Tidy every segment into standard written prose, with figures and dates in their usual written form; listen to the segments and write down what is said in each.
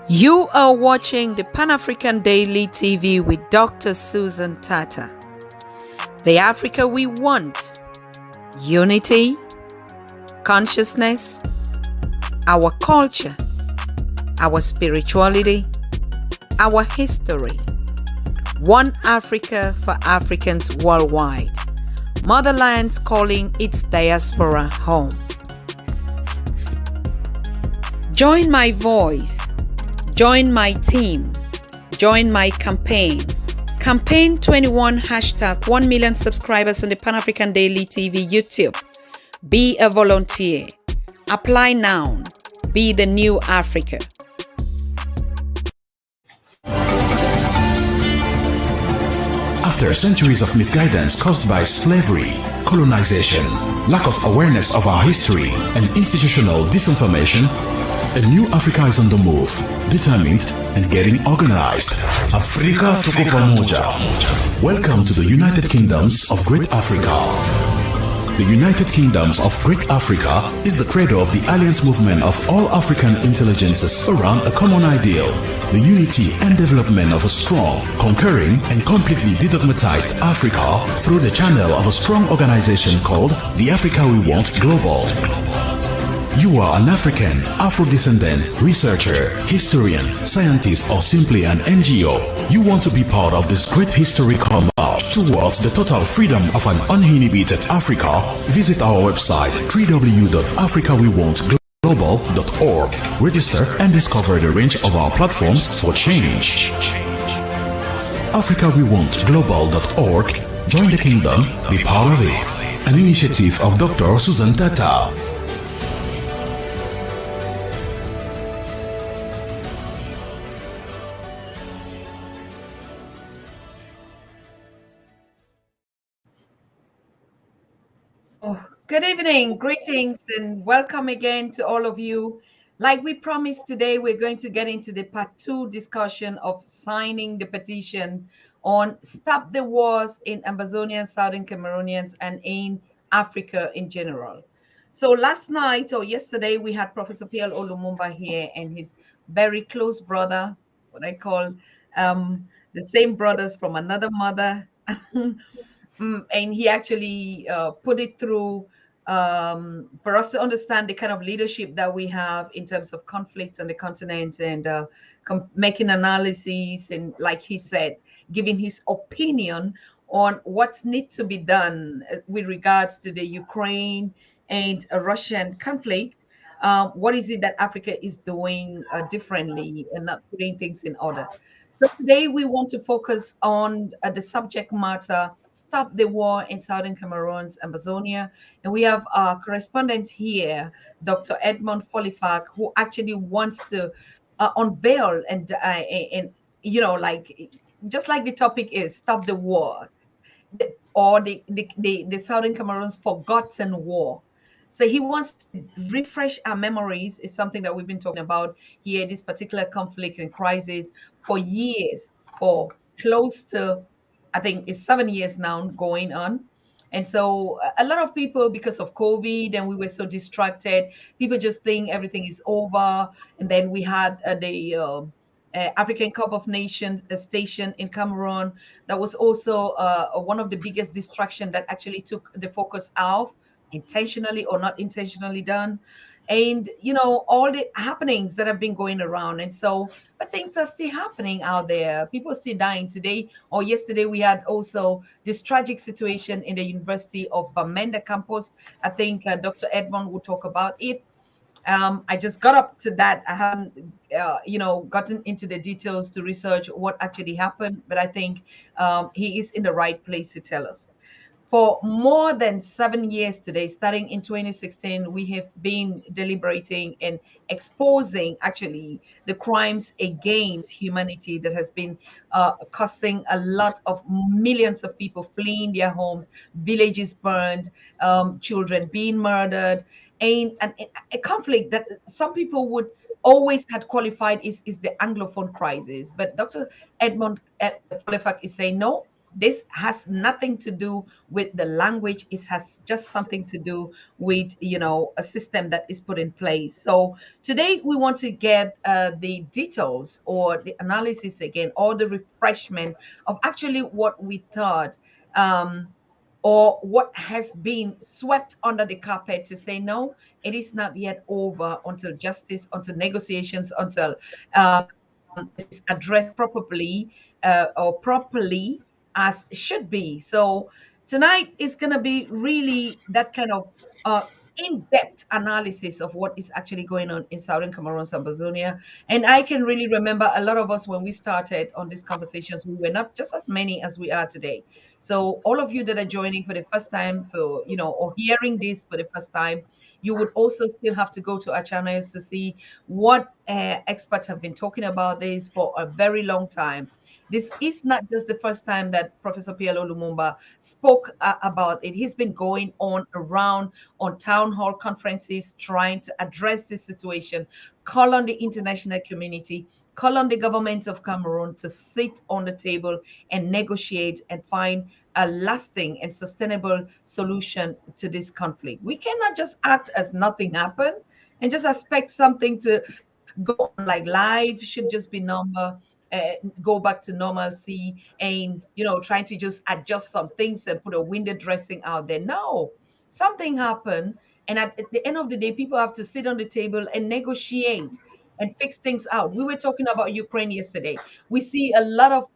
You are watching the Pan-African Daily TV with Dr. Susan Tata. The Africa we want: unity, consciousness, our culture, our spirituality, our history. One Africa for Africans worldwide. Motherland's calling its diaspora home. Join my voice. Join my team. Join my campaign. Campaign 21 hashtag 1 million subscribers on the Pan-African Daily TV YouTube. Be a volunteer. Apply now. Be the new Africa. After centuries of misguidance caused by slavery, colonization, lack of awareness of our history, and institutional disinformation, a new Africa is on the move, determined and getting organized. Afrika tuko pamoja. Welcome to the United Kingdoms of Great Africa. The United Kingdoms of Great Africa is the cradle of the alliance movement of all African intelligences around a common ideal: the unity and development of a strong, conquering, and completely dedogmatized Africa through the channel of a strong organization called the Africa We Want Global. You are an African, Afro-descendant, researcher, historian, scientist, or simply an NGO. You want to be part of this great historical march towards the total freedom of an uninhibited Africa? Visit our website www.africawewantglobal.org. Register and discover the range of our platforms for change. AfricaWeWantGlobal.org. Join the kingdom, be part of it. An initiative of Dr. Susan Tata. Good evening, greetings, and welcome again to all of you. Like we promised today, we're going to get into the part 2 discussion of signing the petition on Stop the Wars in Amazonian, Southern Cameroonians, and in Africa in general. So last night or yesterday, we had Professor Pierre Olumumba here and his very close brother, what I call the same brothers from another mother. And he actually put it through for us to understand the kind of leadership that we have in terms of conflicts on the continent, and making analyses, and like he said, giving his opinion on what needs to be done with regards to the Ukraine and Russian conflict. What is it that Africa is doing differently and not putting things in order? So today we want to focus on the subject matter: stop the war in Southern Cameroons, Amazonia. And we have our correspondent here, Dr. Edmund Folefac, who actually wants to unveil and like, just like the topic is stop the war, or the Southern Cameroons forgotten war. So he wants to refresh our memories. Is something that we've been talking about here, this particular conflict and crisis for years, for close to, I think it's 7 years now going on. And so a lot of people, because of COVID, and we were so distracted, people just think everything is over. And then we had the African Cup of Nations station in Cameroon. That was also one of the biggest distraction that actually took the focus out, intentionally or not intentionally done. And all the happenings that have been going around. And so, but things are still happening out there. People are still dying today. Or yesterday we had also this tragic situation in the University of Bamenda campus. I think Dr. Edmund will talk about it. I just got up to that. I haven't gotten into the details to research what actually happened, but I think he is in the right place to tell us. For more than 7 years today, starting in 2016, we have been deliberating and exposing actually the crimes against humanity that has been costing a lot of millions of people fleeing their homes, villages burned, children being murdered, and a conflict that some people would always had qualified is the Anglophone crisis. But Dr. Edmund Folefac is saying, no, This has nothing to do with the language. It has just something to do with, a system that is put in place. So today we want to get the details or the analysis again, or the refreshment of actually what we thought, or what has been swept under the carpet, to say no, it is not yet over until justice, until negotiations, until this is addressed properly, or properly, as should be. So tonight is going to be really that kind of uh, in-depth analysis of what is actually going on in Southern Cameroon, Sambazonia. And I can really remember a lot of us when we started on these conversations, we were not just as many as we are today. So all of you that are joining for the first time, for or hearing this for the first time, you would also still have to go to our channels to see what experts have been talking about this for a very long time. This is not just the first time that Professor PLO Lumumba spoke about it. He's been going on around on town hall conferences trying to address this situation, call on the international community, call on the government of Cameroon to sit on the table and negotiate and find a lasting and sustainable solution to this conflict. We cannot just act as nothing happened and just expect something to go on, like life should just be number, go back to normalcy, and trying to just adjust some things and put a window dressing out there. No, something happened, and at the end of the day, people have to sit on the table and negotiate and fix things out. We were talking about Ukraine yesterday. We see a lot of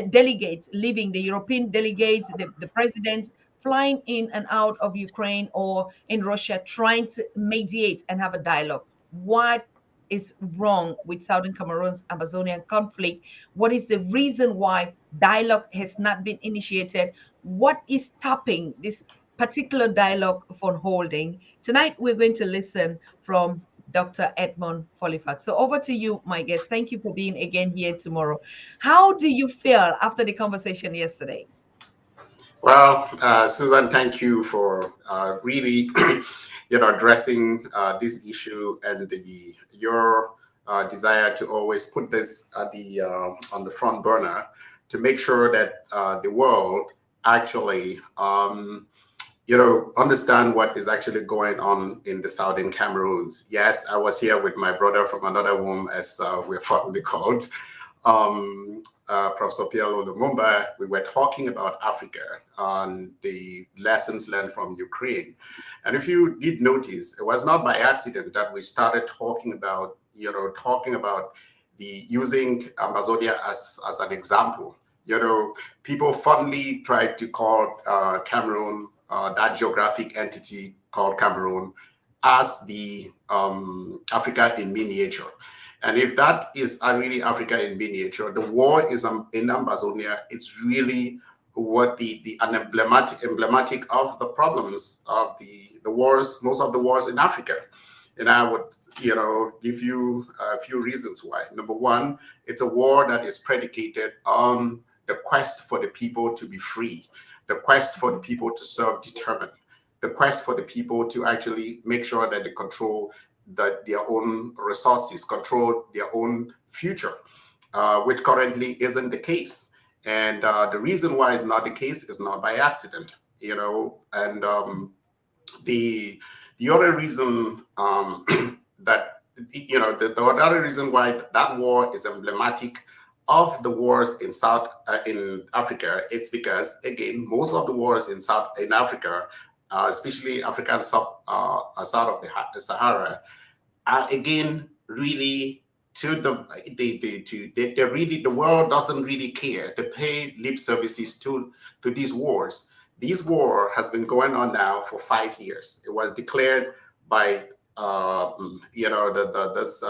delegates leaving, the European delegates, the president flying in and out of Ukraine or in Russia, trying to mediate and have a dialogue. What is wrong with Southern Cameroon's Amazonian conflict? What is the reason why dialogue has not been initiated? What is stopping this particular dialogue from holding? Tonight, we're going to listen from Dr. Edmund Folefac. So over to you, my guest. Thank you for being again here tomorrow. How do you feel after the conversation yesterday? Well, Susan, thank you for really, addressing this issue and your desire to always put this at the on the front burner to make sure that the world actually, understand what is actually going on in the Southern Cameroons. Yes, I was here with my brother from another womb, as we're fondly called. Professor Pierre Lumumba, we were talking about Africa and the lessons learned from Ukraine. And if you did notice, it was not by accident that we started talking about, the using Amazonia as an example. People fondly tried to call Cameroon, that geographic entity called Cameroon, as the Africa in miniature. And if that is really Africa in miniature, the war is in Amazonia. It's really what an emblematic of the problems of the wars, most of the wars in Africa. And I would, give you a few reasons why. Number one, it's a war that is predicated on the quest for the people to be free, the quest for the people to self-determine, the quest for the people to actually make sure that they control their own resources, control their own future, which currently isn't the case. And the reason why it's not the case is not by accident, and the other reason that, the other reason why that war is emblematic of the wars in Africa, it's because, again, most of the wars in Africa, especially African south of the Sahara, are again really the world doesn't really care to pay lip services to these wars. This war has been going on now for 5 years. It was declared by this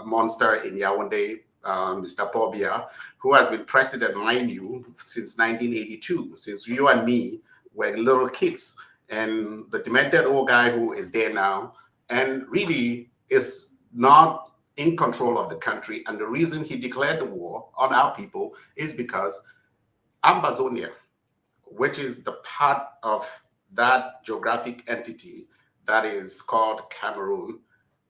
monster in Yaoundé, Mr. Pobia, who has been president, mind you, since 1982, since you and me were little kids. And the demented old guy who is there now, and really is not in control of the country. And the reason he declared the war on our people is because Ambazonia, which is the part of that geographic entity that is called Cameroon,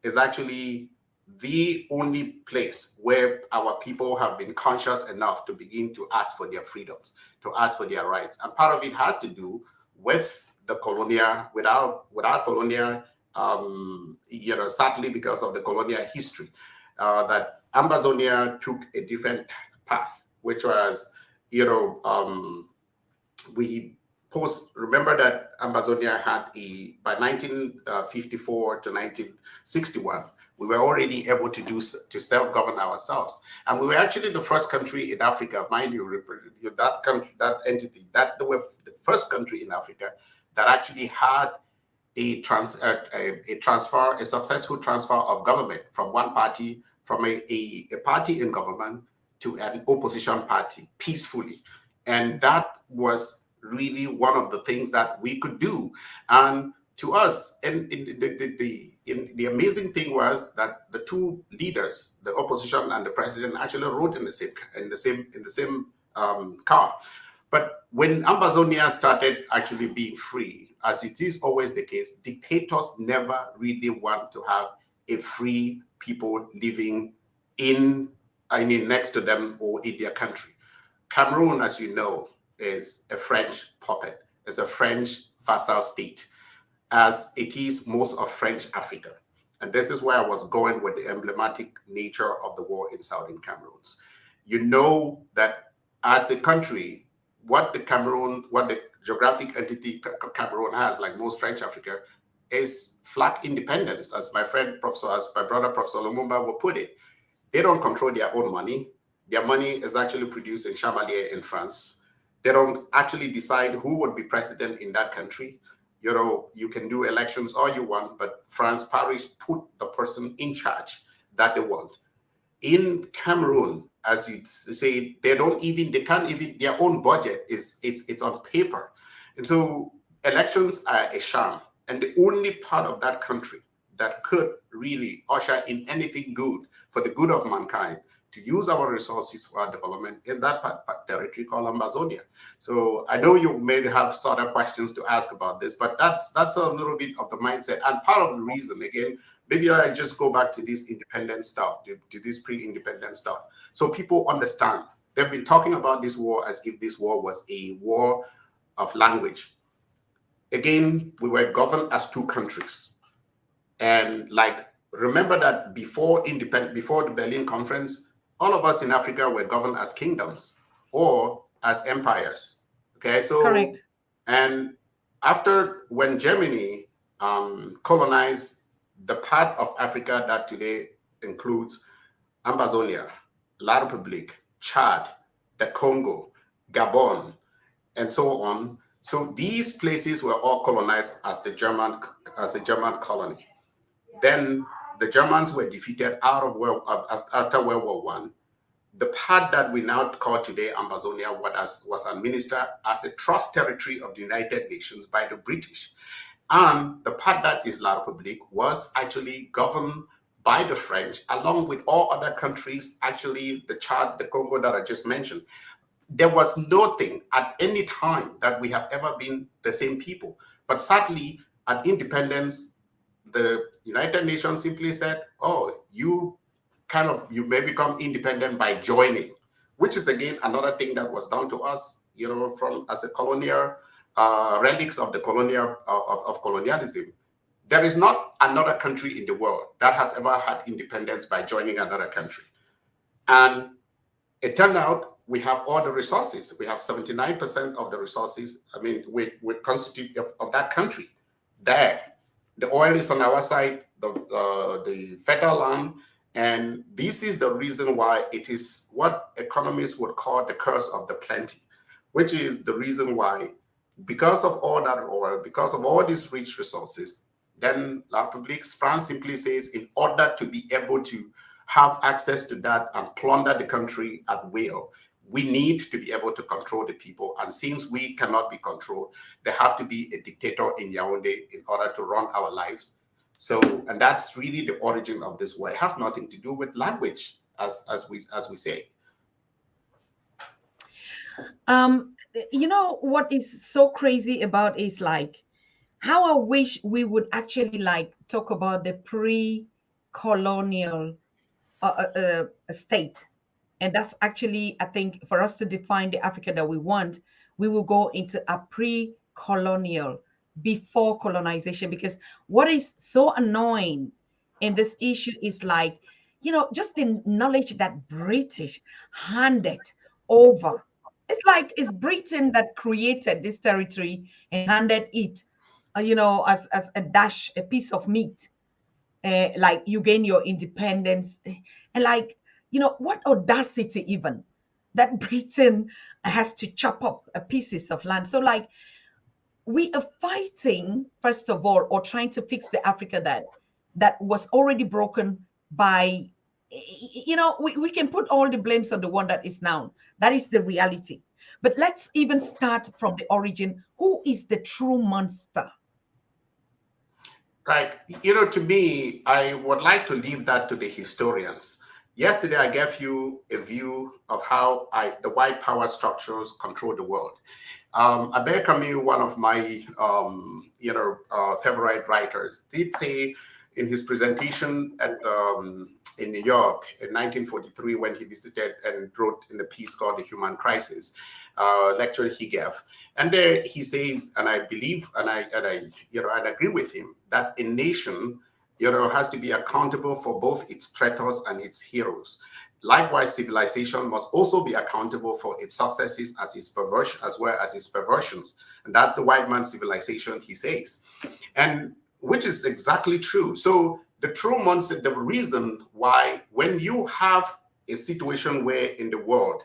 is actually the only place where our people have been conscious enough to begin to ask for their freedoms, to ask for their rights. And part of it has to do with the colonial, without colonial, sadly because of the colonial history, that Ambazonia took a different path, which was, remember that Ambazonia had by 1954 to 1961, we were already able to self-govern ourselves. And we were actually the first country in Africa, mind you, that country, that entity, that they were the first country in Africa that actually had a successful transfer of government from one party, from a party in government to an opposition party peacefully. And that was really one of the things that we could do. And to us, and the amazing thing was that the two leaders, the opposition and the president, actually rode in the same car. But when Ambazonia started actually being free, as it is always the case, dictators never really want to have a free people living next to them or in their country. Cameroon, as you know, is a French puppet, is a French vassal state, as it is most of French Africa. And this is where I was going with the emblematic nature of the war in Southern Cameroons. You know that as a country, what the geographic entity Cameroon has, like most French Africa, is flag independence, as my brother Professor Lumumba will put it. They don't control their own money. Their money is actually produced in Chamalier in France. They don't actually decide who would be president in that country. You can do elections all you want, but France, Paris put the person in charge that they want. In Cameroon, as you say, their own budget it's on paper. And so elections are a sham. And the only part of that country that could really usher in anything good for the good of mankind, to use our resources for our development, is that territory called Ambazonia. So I know you may have other questions to ask about this, but that's a little bit of the mindset. And part of the reason, again, maybe I just go back to this independent stuff, to this pre-independent stuff, so people understand. They've been talking about this war as if this war was a war of language. Again, we were governed as two countries. And remember that before the Berlin Conference, all of us in Africa were governed as kingdoms or as empires. Okay, so correct. And when Germany colonized the part of Africa that today includes Ambazonia, La Republique, Chad, the Congo, Gabon, and so on. So these places were all colonized as a German colony. Then the Germans were defeated after World War I. The part that we now call today Ambazonia was administered as a trust territory of the United Nations by the British. And the part that is La République was actually governed by the French, along with all other countries, actually the Chad, the Congo that I just mentioned. There was nothing at any time that we have ever been the same people. But sadly, at independence, the United Nations simply said, oh, you may become independent by joining, which is again another thing that was done to us, as a colonial relics of the of colonialism. There is not another country in the world that has ever had independence by joining another country. And it turned out we have all the resources. We have 79% of the resources. I mean, we constitute of that country there. The oil is on our side, the fertile land. And this is the reason why it is what economists would call the curse of the plenty, which is the reason why, because of all that oil, because of all these rich resources, then La République France simply says, in order to be able to have access to that and plunder the country at will, we need to be able to control the people. And since we cannot be controlled, there have to be a dictator in Yaoundé in order to run our lives. So, and that's really the origin of this war. It has nothing to do with language, as we say. What is so crazy about is how I wish we would actually talk about the colonial state. And that's actually, I think, for us to define the Africa that we want, we will go into a pre-colonial, before colonization. Because what is so annoying in this issue is like, just the knowledge that British handed over. It's like it's Britain that created this territory and handed it, as a dash, a piece of meat. Like you gain your independence, and like, what audacity even that Britain has to chop up pieces of land. So like we are fighting, first of all, or trying to fix the Africa that was already broken by, we can put all the blames on the one that is now. That is the reality. But let's even start from the origin. Who is the true monster? Right. To me, I would like to leave that to the historians. Yesterday, I gave you a view of how the white power structures control the world. Albert Camus, one of my, favorite writers, did say in his presentation in New York in 1943, when he visited and wrote in a piece called The Human Crisis, lecture he gave. And there he says, and I believe, and I agree with him, that a nation, has to be accountable for both its traitors and its heroes. Likewise, civilization must also be accountable for its successes as well as its perversions. And that's the white man's civilization, he says. And which is exactly true. So the true monster, the reason why, when you have a situation where in the world,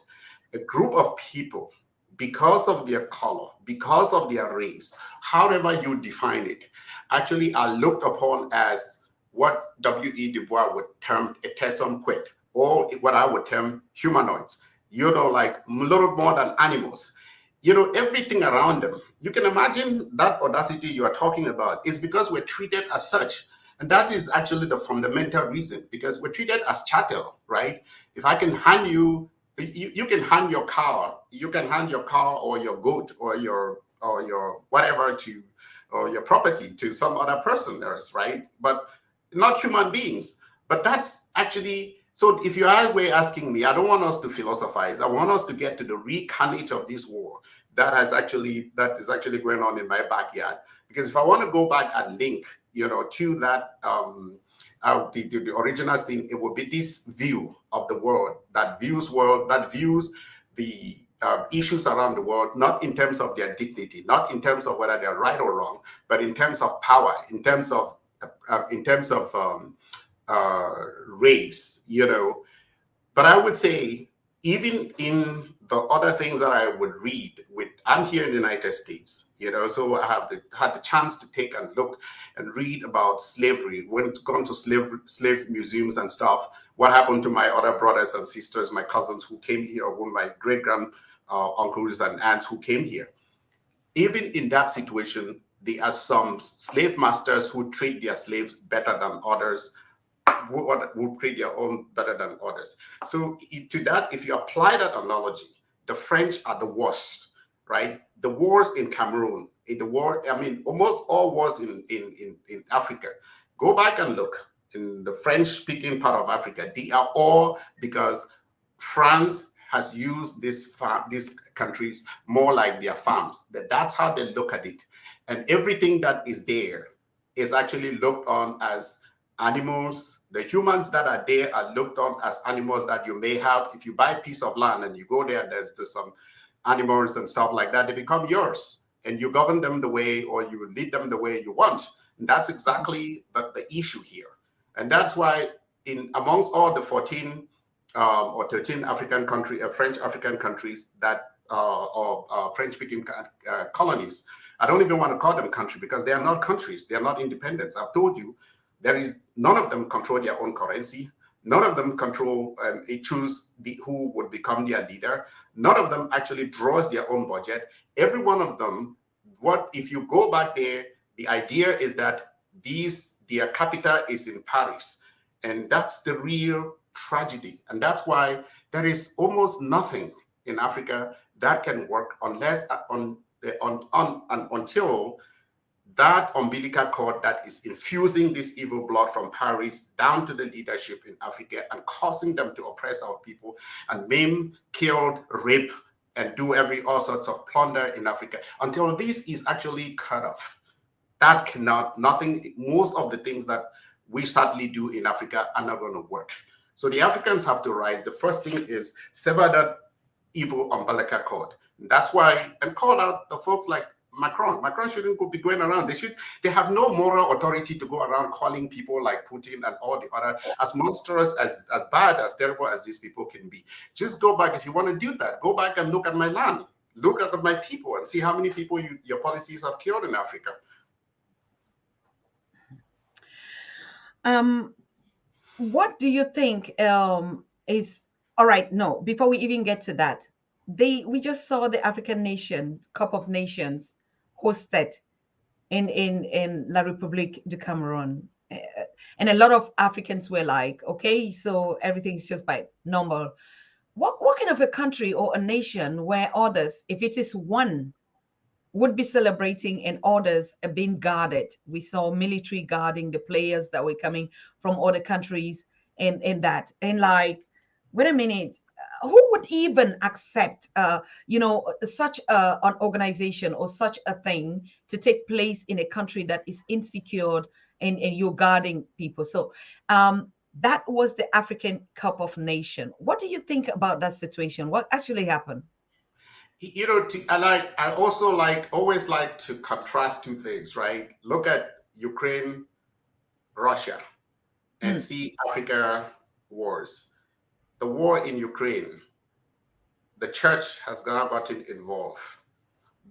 a group of people, because of their color, because of their race, however you define it, actually are looked upon as what W.E. Du Bois would term a tertium quid, or what I would term humanoids, like a little more than animals. Everything around them. You can imagine that audacity you are talking about is because we're treated as such. And that is actually the fundamental reason, because we're treated as chattel, right? If I can hand you can hand your car, or your goat or your whatever or your property to some other person else, right? But not human beings. But that's actually, so if you are asking me, I don't want us to philosophize. I want us to get to the real carnage of this war that is actually going on in my backyard. Because if I want to go back and link, to that the original scene, it would be this view of the world that views the issues around the world, not in terms of their dignity, not in terms of whether they're right or wrong, but in terms of power, in terms of race, But I would say, even in the other things that I would read I'm here in the United States, so I have had the chance to take and look and read about slavery, gone to slave museums and stuff. What happened to my other brothers and sisters, my cousins who came here, or my great grand uncles and aunts who came here. Even in that situation, there are some slave masters who treat their slaves better than others, who treat their own better than others. So to that, if you apply that analogy, the French are the worst, right? The wars in Cameroon, almost all wars in Africa. Go back and look in the French-speaking part of Africa. They are all because France has used these countries more like their farms. That's how they look at it. And everything that is there is actually looked on as animals. The humans that are there are looked on as animals that you may have. If you buy a piece of land and you go there, there's some animals and stuff like that, they become yours. And you govern them the way, or you lead them the way you want. And that's exactly the issue here. And that's why amongst all the 14 or 13 African countries, French African countries that or French-speaking colonies, I don't even want to call them country, because they are not countries. They are not independents. I've told you, none of them control their own currency. None of them control choose who would become their leader. None of them actually draws their own budget. Every one of them, if you go back there, the idea is that their capital is in Paris. And that's the real tragedy. And that's why there is almost nothing in Africa that can work unless until that umbilical cord that is infusing this evil blood from Paris down to the leadership in Africa and causing them to oppress our people and maim, kill, rape, and do all sorts of plunder in Africa until this is actually cut off. That cannot, nothing, most of the things that we sadly do in Africa are not going to work. So the Africans have to rise. The first thing is sever that evil umbilical cord. And that's why, and call out the folks like Macron. Macron shouldn't be going around. They have no moral authority to go around calling people like Putin and all the other, as monstrous, as bad, as terrible as these people can be. Just go back, if you want to do that, go back and look at my land, look at my people and see how many people your policies have killed in Africa. What do you think is, all right, no, before we even get to that, we just saw the African nation, Cup of Nations hosted in La République du Cameroon. And a lot of Africans were like, okay, so everything's just by normal. What kind of a country or a nation where others, if it is one, would be celebrating and others are being guarded? We saw military guarding the players that were coming from other countries and that. And like, wait a minute, who would even accept, such an organization or such a thing to take place in a country that is insecure and you're guarding people? So that was the African Cup of Nations. What do you think about that situation? What actually happened? You know, I also always like to contrast two things, right? Look at Ukraine, Russia, and see Africa wars. The war in Ukraine, the church has now gotten involved.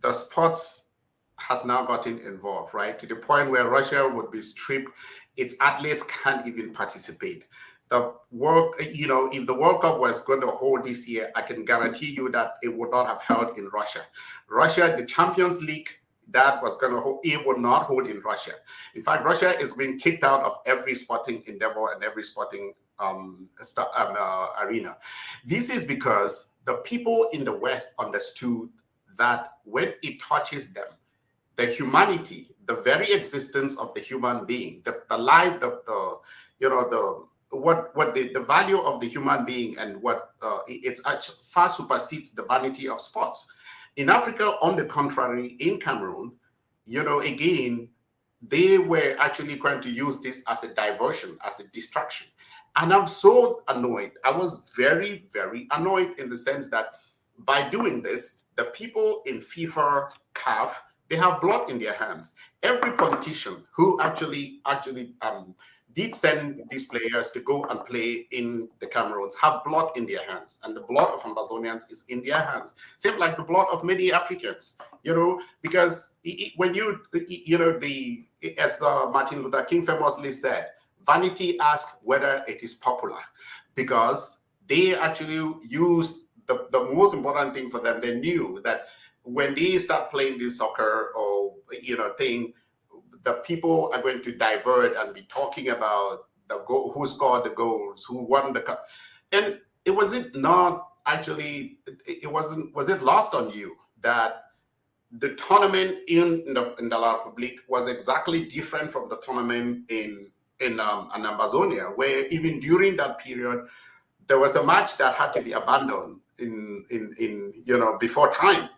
The sports has now gotten involved, right? To the point where Russia would be stripped. Its athletes can't even participate. The world, if the World Cup was going to hold this year, I can guarantee you that it would not have held in Russia. Russia, the Champions League that was going to hold, it would not hold in Russia. In fact, Russia is being kicked out of every sporting endeavor and every sporting arena. This is because the people in the West understood that when it touches them, the humanity, the very existence of the human being, the life, the value of the human being and what it's actually far supersedes the vanity of sports. In Africa, on the contrary, in Cameroon, again, they were actually trying to use this as a diversion, as a distraction. And I'm so annoyed. I was very, very annoyed in the sense that by doing this, the people in FIFA, CAF, they have blood in their hands. Every politician who actually did send these players to go and play in the Cameroons have blood in their hands, and the blood of Amazonians is in their hands. Same like the blood of many Africans, because when as Martin Luther King famously said, vanity asks whether it is popular, because they actually use the most important thing for them. They knew that when they start playing this soccer or thing, the people are going to divert and be talking about the goal, who scored the goals, who won the cup. And was it lost on you that the tournament in the La République was exactly different from the tournament in Amazonia, where even during that period, there was a match that had to be abandoned before time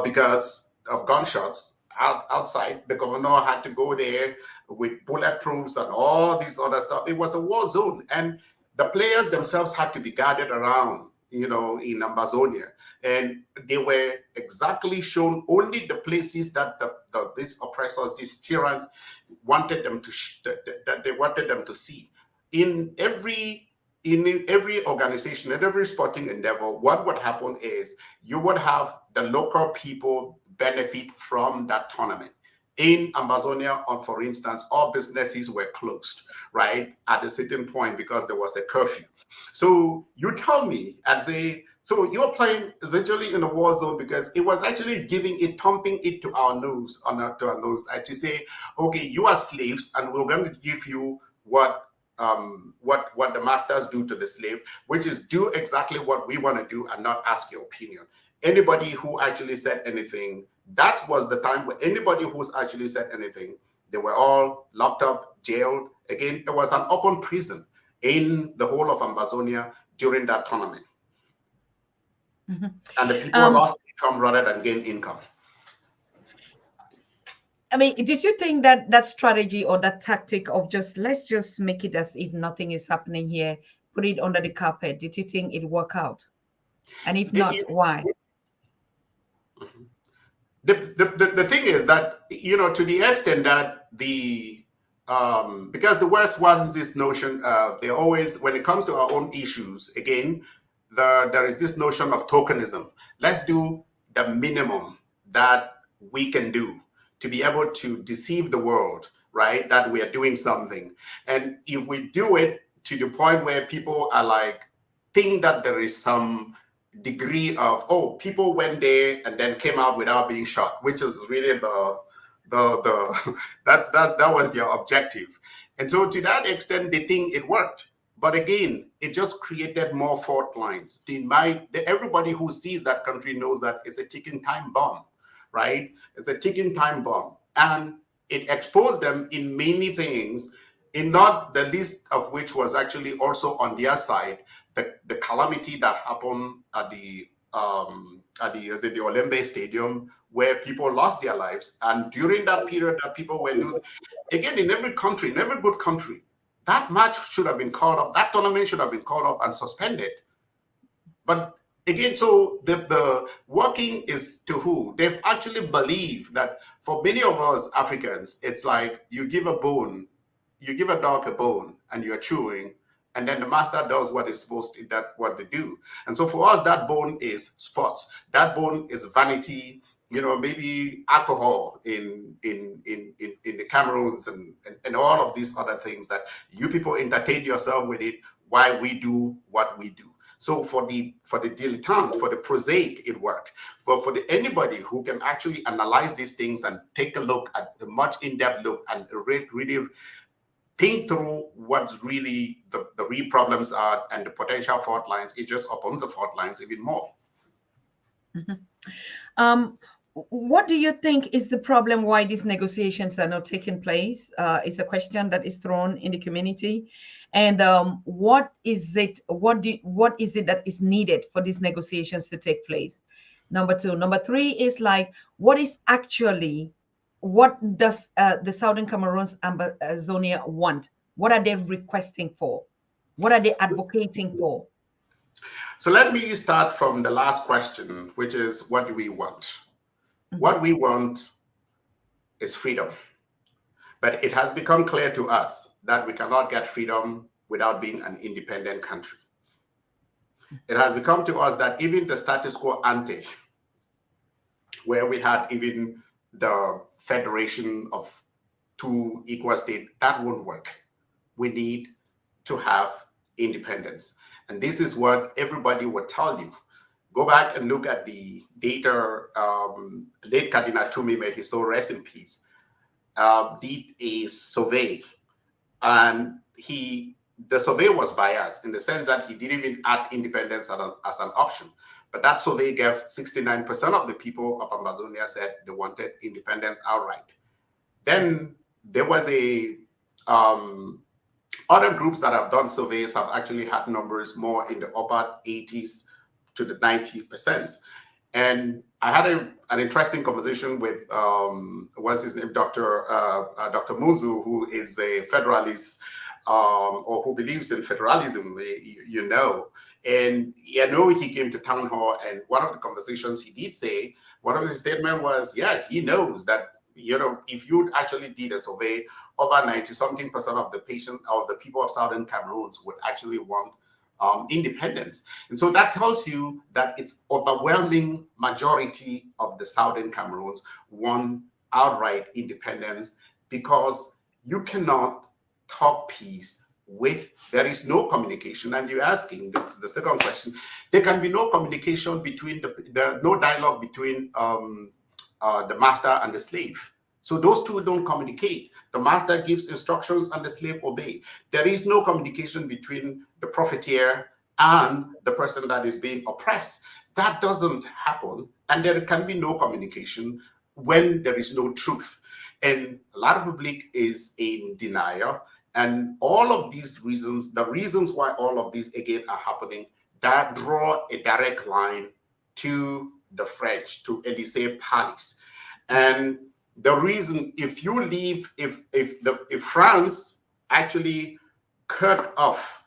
because of gunshots outside. The governor had to go there with bulletproofs and all this other stuff. It was a war zone, and the players themselves had to be guarded around, in Amazonia, and they were exactly shown only the places that these oppressors, these tyrants, wanted them to see. In every organization, in every sporting endeavor, what would happen is you would have the local people benefit from that tournament. In Amazonia, for instance, all businesses were closed, right, at a certain point because there was a curfew. So you tell me and say, so you're playing literally in a war zone, because it was actually thumping it to our nose, to say, okay, you are slaves, and we're going to give you what the masters do to the slave, which is do exactly what we want to do and not ask your opinion. Anybody who actually said anything, that was the time where anybody who's actually said anything, they were all locked up, jailed. Again, it was an open prison in the whole of Amazonia during that tournament. And the people lost income rather than gain income. I mean, did you think that that strategy or that tactic of let's just make it as if nothing is happening here, put it under the carpet, did you think it work out? And if not, why? The thing is that, to the extent that because the West wasn't this notion of, they always, when it comes to our own issues, again, there is this notion of tokenism. Let's do the minimum that we can do to be able to deceive the world, right? That we are doing something. And if we do it to the point where people are like, think that there is some degree of, oh, people went there and then came out without being shot, which is really that was their objective. And so to that extent, they think it worked. But again, it just created more fault lines. Everybody who sees that country knows that it's a ticking time bomb, right? It's a ticking time bomb. And it exposed them in many things, in not the least of which was actually also on their side, the calamity that happened at the Olembe Stadium, where people lost their lives. And during that period that people were losing, again, in every country, in every good country, that match should have been called off, that tournament should have been called off and suspended. But again, so the working is to who? They've actually believed that for many of us Africans, it's like you give a dog a bone and you're chewing, and then the master does what is supposed to, what they do. And so for us, that bone is sports. That bone is vanity, maybe alcohol in the Cameroons and all of these other things that you people entertain yourself with it while we do what we do. So for the dilettante, for the prosaic, it worked. But for anybody who can actually analyze these things and take a look at a much in-depth look and really think through what really the real problems are and the potential fault lines, it just opens the fault lines even more. What do you think is the problem why these negotiations are not taking place? Is a question that is thrown in the community. And what is it that is needed for these negotiations to take place? Number two. Number three is like, what does the Southern Cameroons Amazonia want? What are they requesting for? What are they advocating for? So let me start from the last question, which is, what do we want? What we want is freedom. But it has become clear to us that we cannot get freedom without being an independent country. It has become to us that even the status quo ante, where we had even the federation of two equal states, that won't work. We need to have independence. And this is what everybody would tell you. Go back and look at the data. Late Cardinal Tumi, may his soul rest in peace, did a survey, and the survey was biased in the sense that he didn't even add independence as an option. But that survey gave 69% of the people of Amazonia said they wanted independence outright. Then there was other groups that have done surveys have actually had numbers more in the upper 80s to the 90%. And I had an interesting conversation with what's his name, Dr. Muzu, who is a federalist or who believes in federalism, And he came to town hall, and one of the conversations he did say, one of his statements was, yes, he knows that, if you actually did a survey, over 90-something% of the people of Southern Cameroons would actually want independence. And so that tells you that it's overwhelming majority of the Southern Cameroons want outright independence, because you cannot talk peace there is no communication. And you're asking, that's the second question, there can be no communication between no dialogue between the master and the slave. So those two don't communicate. The master gives instructions and the slave obey. There is no communication between the profiteer and the person that is being oppressed. That doesn't happen. And there can be no communication when there is no truth. And La Republique is in denial. And all of these reasons, the reasons why all of these again are happening, that draw a direct line to the French, to Élysée Palace. And the reason, if you leave, if France actually cut off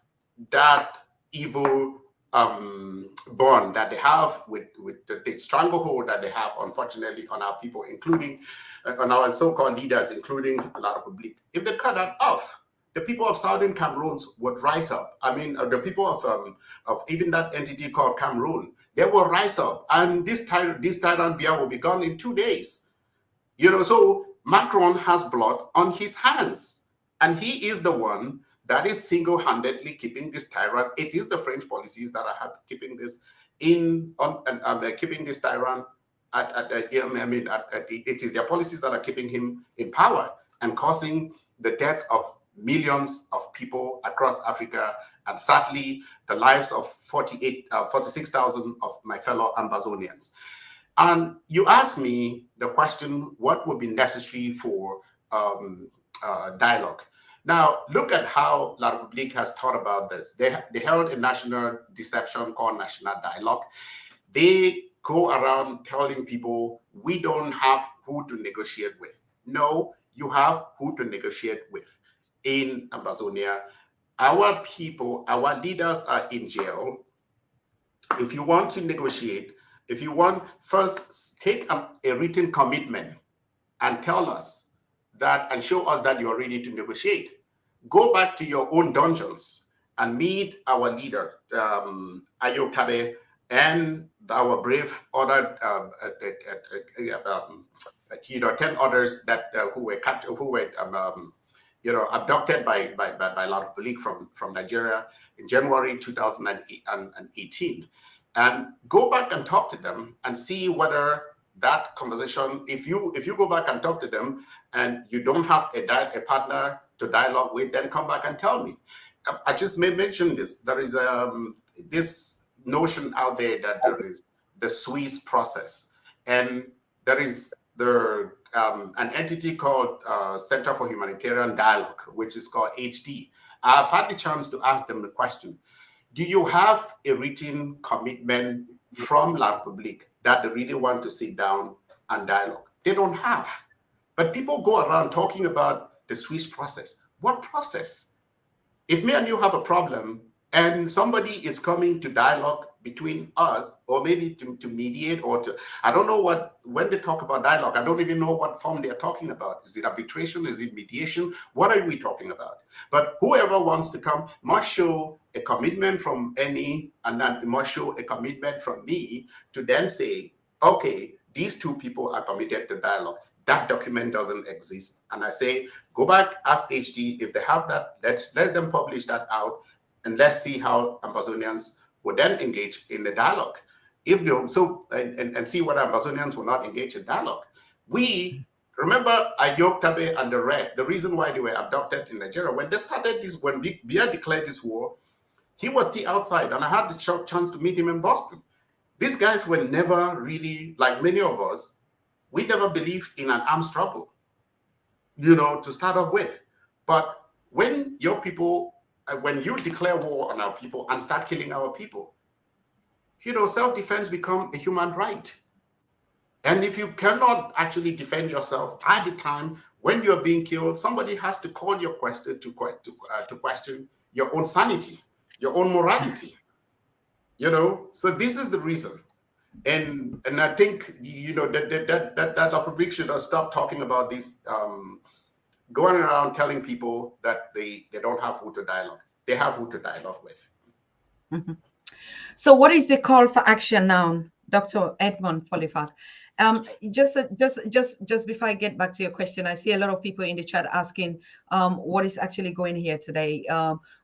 that evil bond that they have with the stranglehold that they have, unfortunately, on our people, including on our so-called leaders, including La Republique, if they cut that off, the people of Southern Cameroons would rise up. I mean, the people of even that entity called Cameroon, they will rise up, and this tyrant Biya will be gone in 2 days. You know, so Macron has blood on his hands, and he is the one that is single-handedly keeping this tyrant. It is the French policies that are keeping this keeping this tyrant it is their policies that are keeping him in power and causing the deaths of millions of people across Africa, and sadly, the lives of 46,000 of my fellow Ambazonians. And you ask me the question, what would be necessary for dialogue? Now, look at how La Republique has thought about this. They held a national deception called National Dialogue. They go around telling people, we don't have who to negotiate with. No, you have who to negotiate with. In Amazonia, our people, our leaders are in jail. If you want to negotiate, if you want, first take a written commitment and tell us that and show us that you are ready to negotiate. Go back to your own dungeons and meet our leader, Ayok Tabe, and our brave other 10 others that who were captured, who were abducted by La Republique from Nigeria in January 2018, and go back and talk to them and see whether that conversation, if you go back and talk to them and you don't have a partner to dialogue with, then come back and tell me. I just may mention this. There is this notion out there that there is the Swiss process, and there is an entity called Center for Humanitarian Dialogue, which is called HD. I've had the chance to ask them the question, do you have a written commitment from La Republique that they really want to sit down and dialogue? They don't have. But people go around talking about the Swiss process. What process? If me and you have a problem and somebody is coming to dialogue between us, or maybe to mediate, or to, I don't know what, when they talk about dialogue, I don't even know what form they're talking about. Is it arbitration? Is it mediation? What are we talking about? But whoever wants to come must show a commitment from any, and then must show a commitment from me to then say, okay, these two people are committed to dialogue. That document doesn't exist. And I say, go back, ask HD if they have that, let them publish that out, and let's see how Ambazonians would then engage in the dialogue. If they and see whether Ambazonians will not engage in dialogue. We remember Ayok Tabe and the rest, the reason why they were abducted in Nigeria. When they started this, when Biya declared this war, he was still outside, and I had the chance to meet him in Boston. These guys were never really, like many of us, we never believed in an armed struggle, to start off with. But when your people, when you declare war on our people and start killing our people, self-defense becomes a human right. And if you cannot actually defend yourself at the time when you're being killed, somebody has to call your question to question your own sanity, your own morality. So this is the reason. And I think that La Republique should stop talking about this, going around telling people that they don't have who to dialogue. They have who to dialogue with. Mm-hmm. So what is the call for action now, Dr. Edmund Folefac? Just before I get back to your question, I see a lot of people in the chat asking what is actually going here today.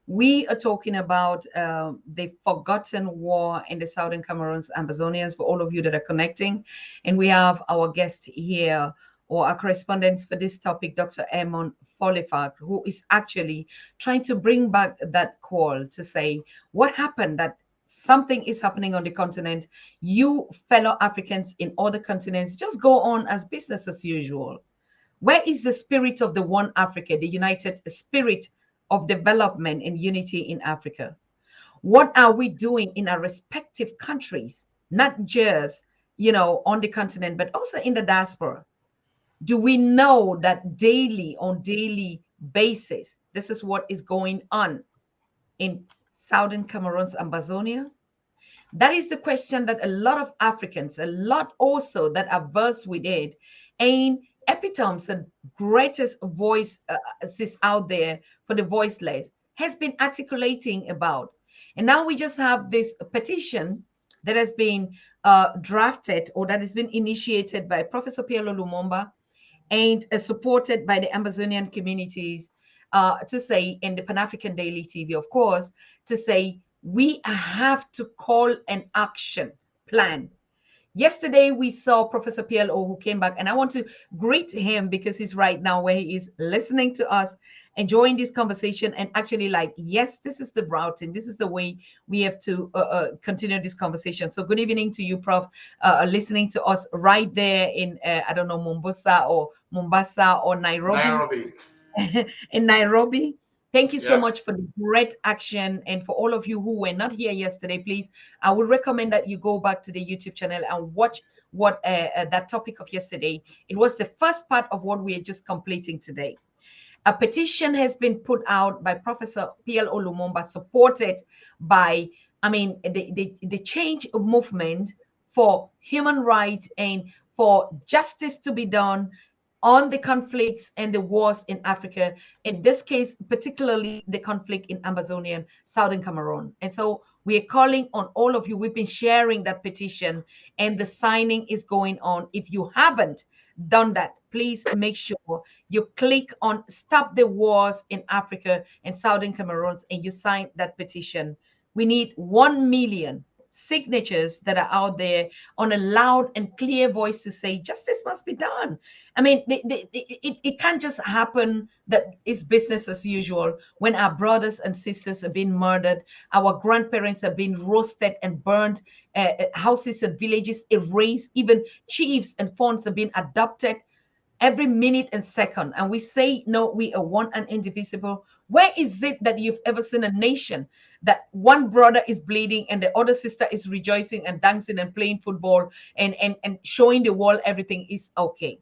We are talking about the forgotten war in the Southern Cameroons, Ambazonians, for all of you that are connecting. And we have our guest here, or our correspondent for this topic, Dr. Edmund Folefac, who is actually trying to bring back that call to say what happened, that something is happening on the continent, you fellow Africans in other continents just go on as business as usual. Where is the spirit of the one Africa, the united spirit of development and unity in Africa? What are we doing in our respective countries, not just, on the continent, but also in the diaspora? Do we know that on daily basis, this is what is going on in southern Cameroons and Amazonia? That is the question that a lot of Africans, a lot also that are versed with it, and epitomes, the greatest voice is out there for the voiceless, has been articulating about. And now we just have this petition that has been drafted, or that has been initiated by Professor Pierre Lumumba and supported by the Amazonian communities, to say, in the Pan-African Daily TV, of course, to say we have to call an action plan. Yesterday, we saw Professor PLO, who came back, and I want to greet him because he's right now where he is listening to us, enjoying this conversation, and actually like, yes, this is the routing. This is the way we have to continue this conversation. So good evening to you, Prof, listening to us right there in, I don't know, Mombasa or Nairobi. In Nairobi. Thank you so much for the great action. And for all of you who were not here yesterday, please, I would recommend that you go back to the YouTube channel and watch what that topic of yesterday. It was the first part of what we are just completing today. A petition has been put out by Professor P.L. Lumumba, supported by, the change movement for human rights and for justice to be done on the conflicts and the wars in Africa, in this case, particularly the conflict in Amazonia, southern Cameroon. And so we are calling on all of you. We've been sharing that petition and the signing is going on. If you haven't done that, please make sure you click on Stop the Wars in Africa and Southern Cameroons and you sign that petition. We need 1 million signatures that are out there on a loud and clear voice to say justice must be done. It can't just happen that it's business as usual when our brothers and sisters are being murdered, our grandparents are being roasted and burned, houses and villages erased, even chiefs and funds are being adopted every minute and second. And we say, no, we are one and indivisible. Where is it that you've ever seen a nation that one brother is bleeding and the other sister is rejoicing and dancing and playing football and showing the world everything is okay?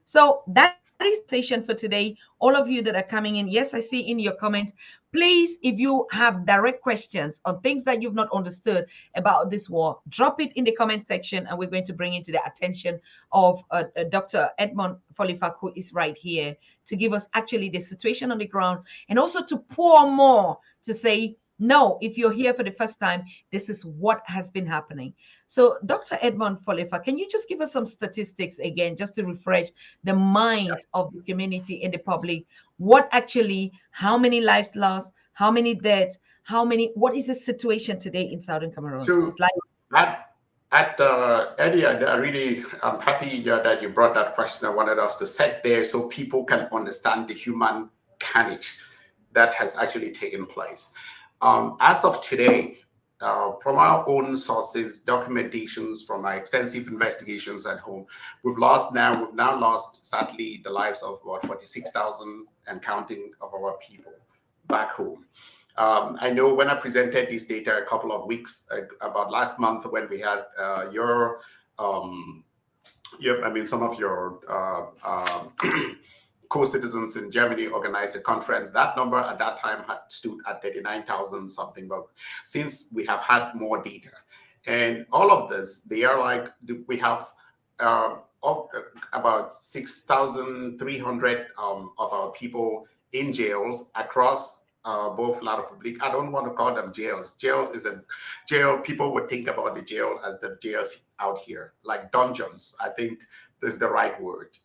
So that is the station for today. All of you that are coming in, yes, I see in your comments. Please, if you have direct questions on things that you've not understood about this war, drop it in the comment section, and we're going to bring it to the attention of Dr. Edmund Folefac, who is right here to give us actually the situation on the ground, and also to pour more to say, no, if you're here for the first time, this is what has been happening. So Dr. Edmund Folefac, can you just give us some statistics again, just to refresh the minds of the community and the public? What actually, how many lives lost, how many dead, what is the situation today in Southern Cameroon? So it's like Eddie, I really am happy that you brought that question. I wanted us to set there so people can understand the human carnage that has actually taken place. As of today, from our own sources, documentations, from our extensive investigations at home, we've now lost, sadly, the lives of about 46,000 and counting of our people back home. I know when I presented this data a couple of weeks, about last month, when we had some of your co-citizens in Germany organized a conference. That number at that time had stood at 39,000 something, but since we have had more data and all of this, they are like, we have about 6,300 of our people in jails across both La Republique. I don't want to call them jails. Jail is a jail. People would think about the jail as the jails out here, like dungeons. I think this is the right word.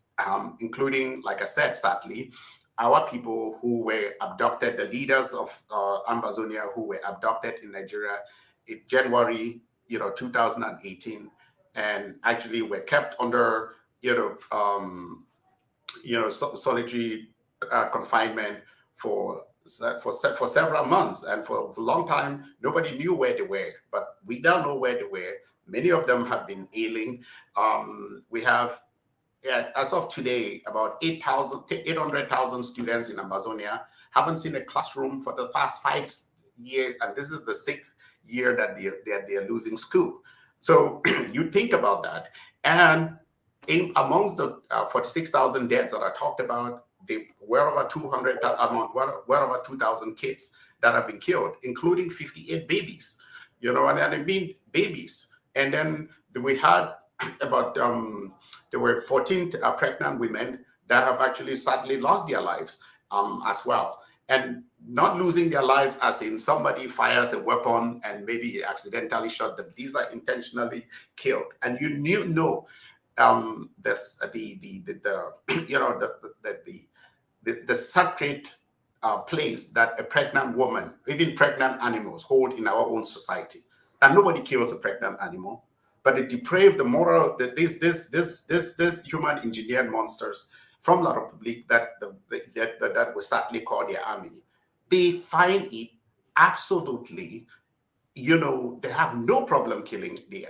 Including, like I said, sadly, our people who were abducted, the leaders of Amazonia who were abducted in Nigeria in January, 2018, and actually were kept under, solitary confinement for for several months, and for a long time nobody knew where they were. But we now know where they were. Many of them have been ailing. We have, as of today, about 800,000 students in Amazonia haven't seen a classroom for the past 5 years, and this is the 6th year that they're losing school. So you think about that, and amongst the 46,000 deaths that I talked about, there were over 2,000 kids that have been killed, including 58 babies. And I mean babies. And then we had about there were 14 pregnant women that have actually sadly lost their lives as well. And not losing their lives as in somebody fires a weapon and maybe accidentally shot them. These are intentionally killed. And you know this the sacred place that a pregnant woman, even pregnant animals, hold in our own society. And nobody kills a pregnant animal, but the depraved, the moral, this human engineered monsters from La République that we sadly call their army, they find it absolutely, they have no problem killing the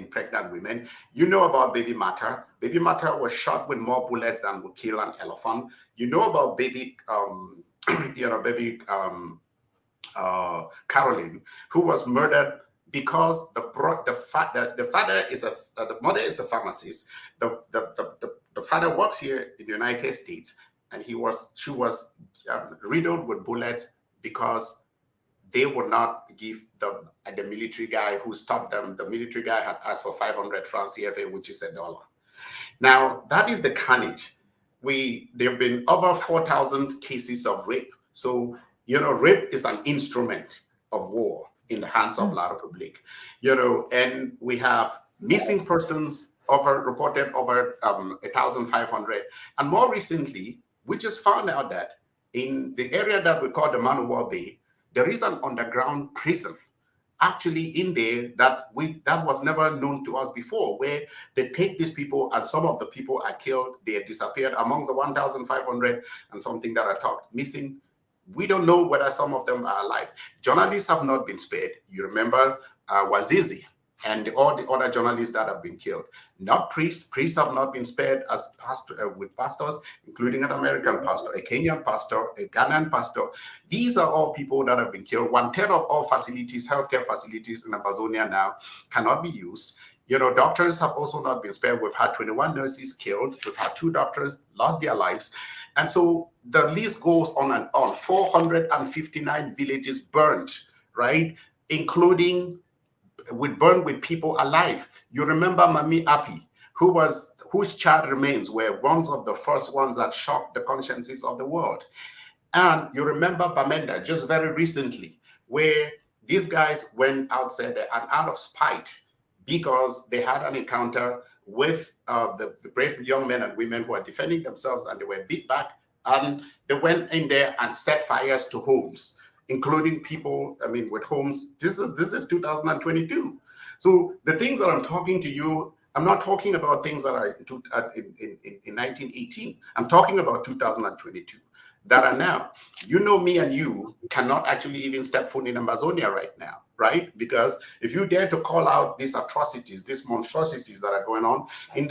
pregnant women. You know about baby Mata. Baby Mata was shot with more bullets than would kill an elephant. You know about baby, baby Caroline, who was murdered because the mother is a pharmacist. The father works here in the United States, and she was riddled with bullets because they would not give the military guy who stopped them. The military guy had asked for 500 francs CFA, which is $1. Now, that is the carnage. There have been over 4,000 cases of rape. So, rape is an instrument of war in the hands of La République. And we have missing persons reported over 1,500. And more recently, we just found out that in the area that we call the Manuwa Bay, there is an underground prison actually in there that was never known to us before, where they take these people, and some of the people are killed. They disappeared among the 1,500 and something that are talked missing. We don't know whether some of them are alive. Journalists have not been spared. You remember Wazizi and all the other journalists that have been killed. Not priests. Priests have not been spared as with pastors, including an American pastor, a Kenyan pastor, a Ghanaian pastor. These are all people that have been killed. 1/3 of all facilities, healthcare facilities in Amazonia now cannot be used. Doctors have also not been spared. We've had 21 nurses killed. We've had 2 doctors lost their lives. And so the list goes on and on. 459 villages burned, right? Including burned with people alive. You remember Mami Api, whose child remains were one of the first ones that shocked the consciences of the world. And you remember Bamenda just very recently, where these guys went outside there and out of spite, because they had an encounter with the brave young men and women who are defending themselves, and they were beat back, and they went in there and set fires to homes, including people, with homes. This is 2022. So the things that I'm talking to you, I'm not talking about things that are in 1918. I'm talking about 2022 that are now. Me and you cannot actually even step foot in Amazonia right now, right? Because if you dare to call out these atrocities, these monstrosities that are going on in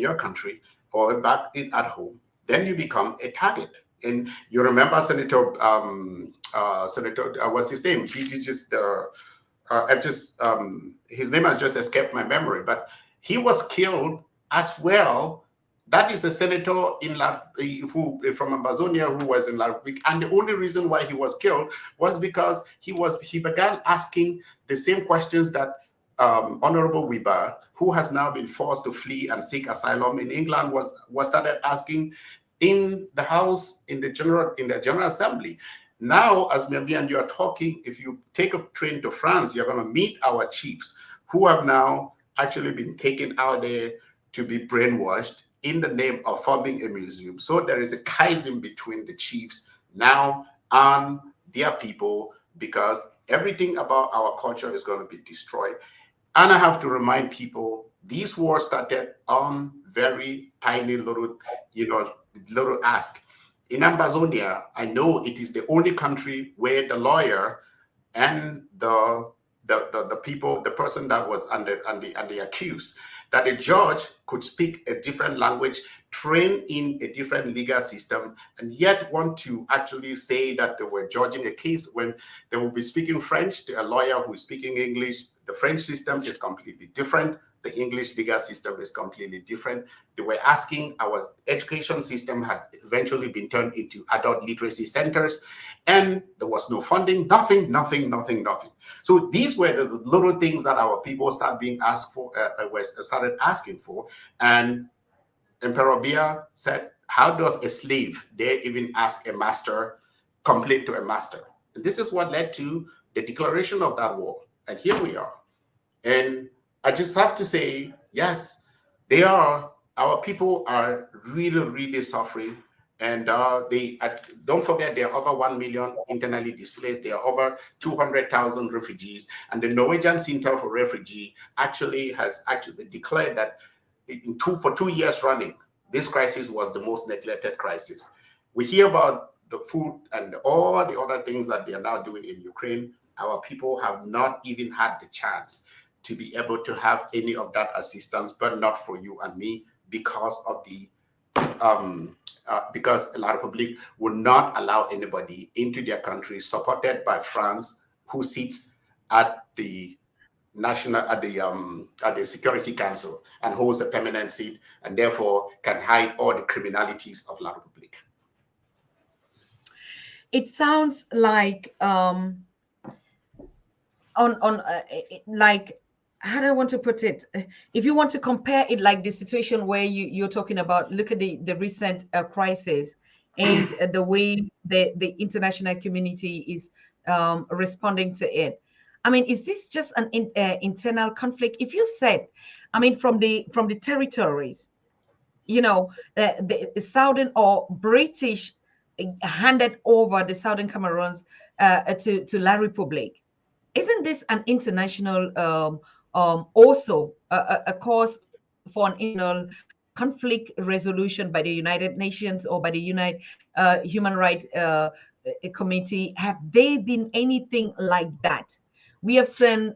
your country or back at home, then you become a target. And you remember Senator, what's his name? His name has just escaped my memory, but he was killed as well. That is a senator from Amazonia who was in La République, and the only reason why he was killed was because he began asking the same questions that Honorable Wiba, who has now been forced to flee and seek asylum in England, was started asking in the House, in the General Assembly. Now, as me and you are talking, if you take a train to France, you're going to meet our chiefs who have now actually been taken out there to be brainwashed in the name of forming a museum. So there is a chasm between the chiefs now and their people, because everything about our culture is going to be destroyed. And I have to remind people, these wars started on very tiny little ask. In Ambazonia, I know it is the only country where the lawyer and the people, the person that was under and the accused, that the judge could speak a different language, train in a different legal system, and yet want to actually say that they were judging a case when they will be speaking French to a lawyer who is speaking English. The French system is completely different. The English legal system is completely different. They were asking, our education system had eventually been turned into adult literacy centers, and there was no funding, nothing. So these were the little things that our people started being asked for, started asking for. And Emperor Bia said, how does a slave dare even ask a master, complain to a master? And this is what led to the declaration of that war. And here we are. And I just have to say, yes, our people are really suffering. And don't forget, there are over 1 million internally displaced. There are over 200,000 refugees. And the Norwegian Center for Refugee has declared that for 2 years running, this crisis was the most neglected crisis. We hear about the food and all the other things that they are now doing in Ukraine. Our people have not even had the chance to be able to have any of that assistance, but not for you and me, because of the because La République will not allow anybody into their country, supported by France, who sits at the Security Council and holds a permanent seat, and therefore can hide all the criminalities of La République. It sounds like like, how do I want to put it? If you want to compare it, like the situation where you're talking about, look at the recent crisis and the way the international community is responding to it. I mean, is this just an internal conflict? If you said, I mean, from the territories, you know, the Southern or British handed over the Southern Cameroons to La République. Isn't this an international also a cause for an internal conflict resolution by the United Nations or by the Human Rights Committee? Have they been anything like that? We have seen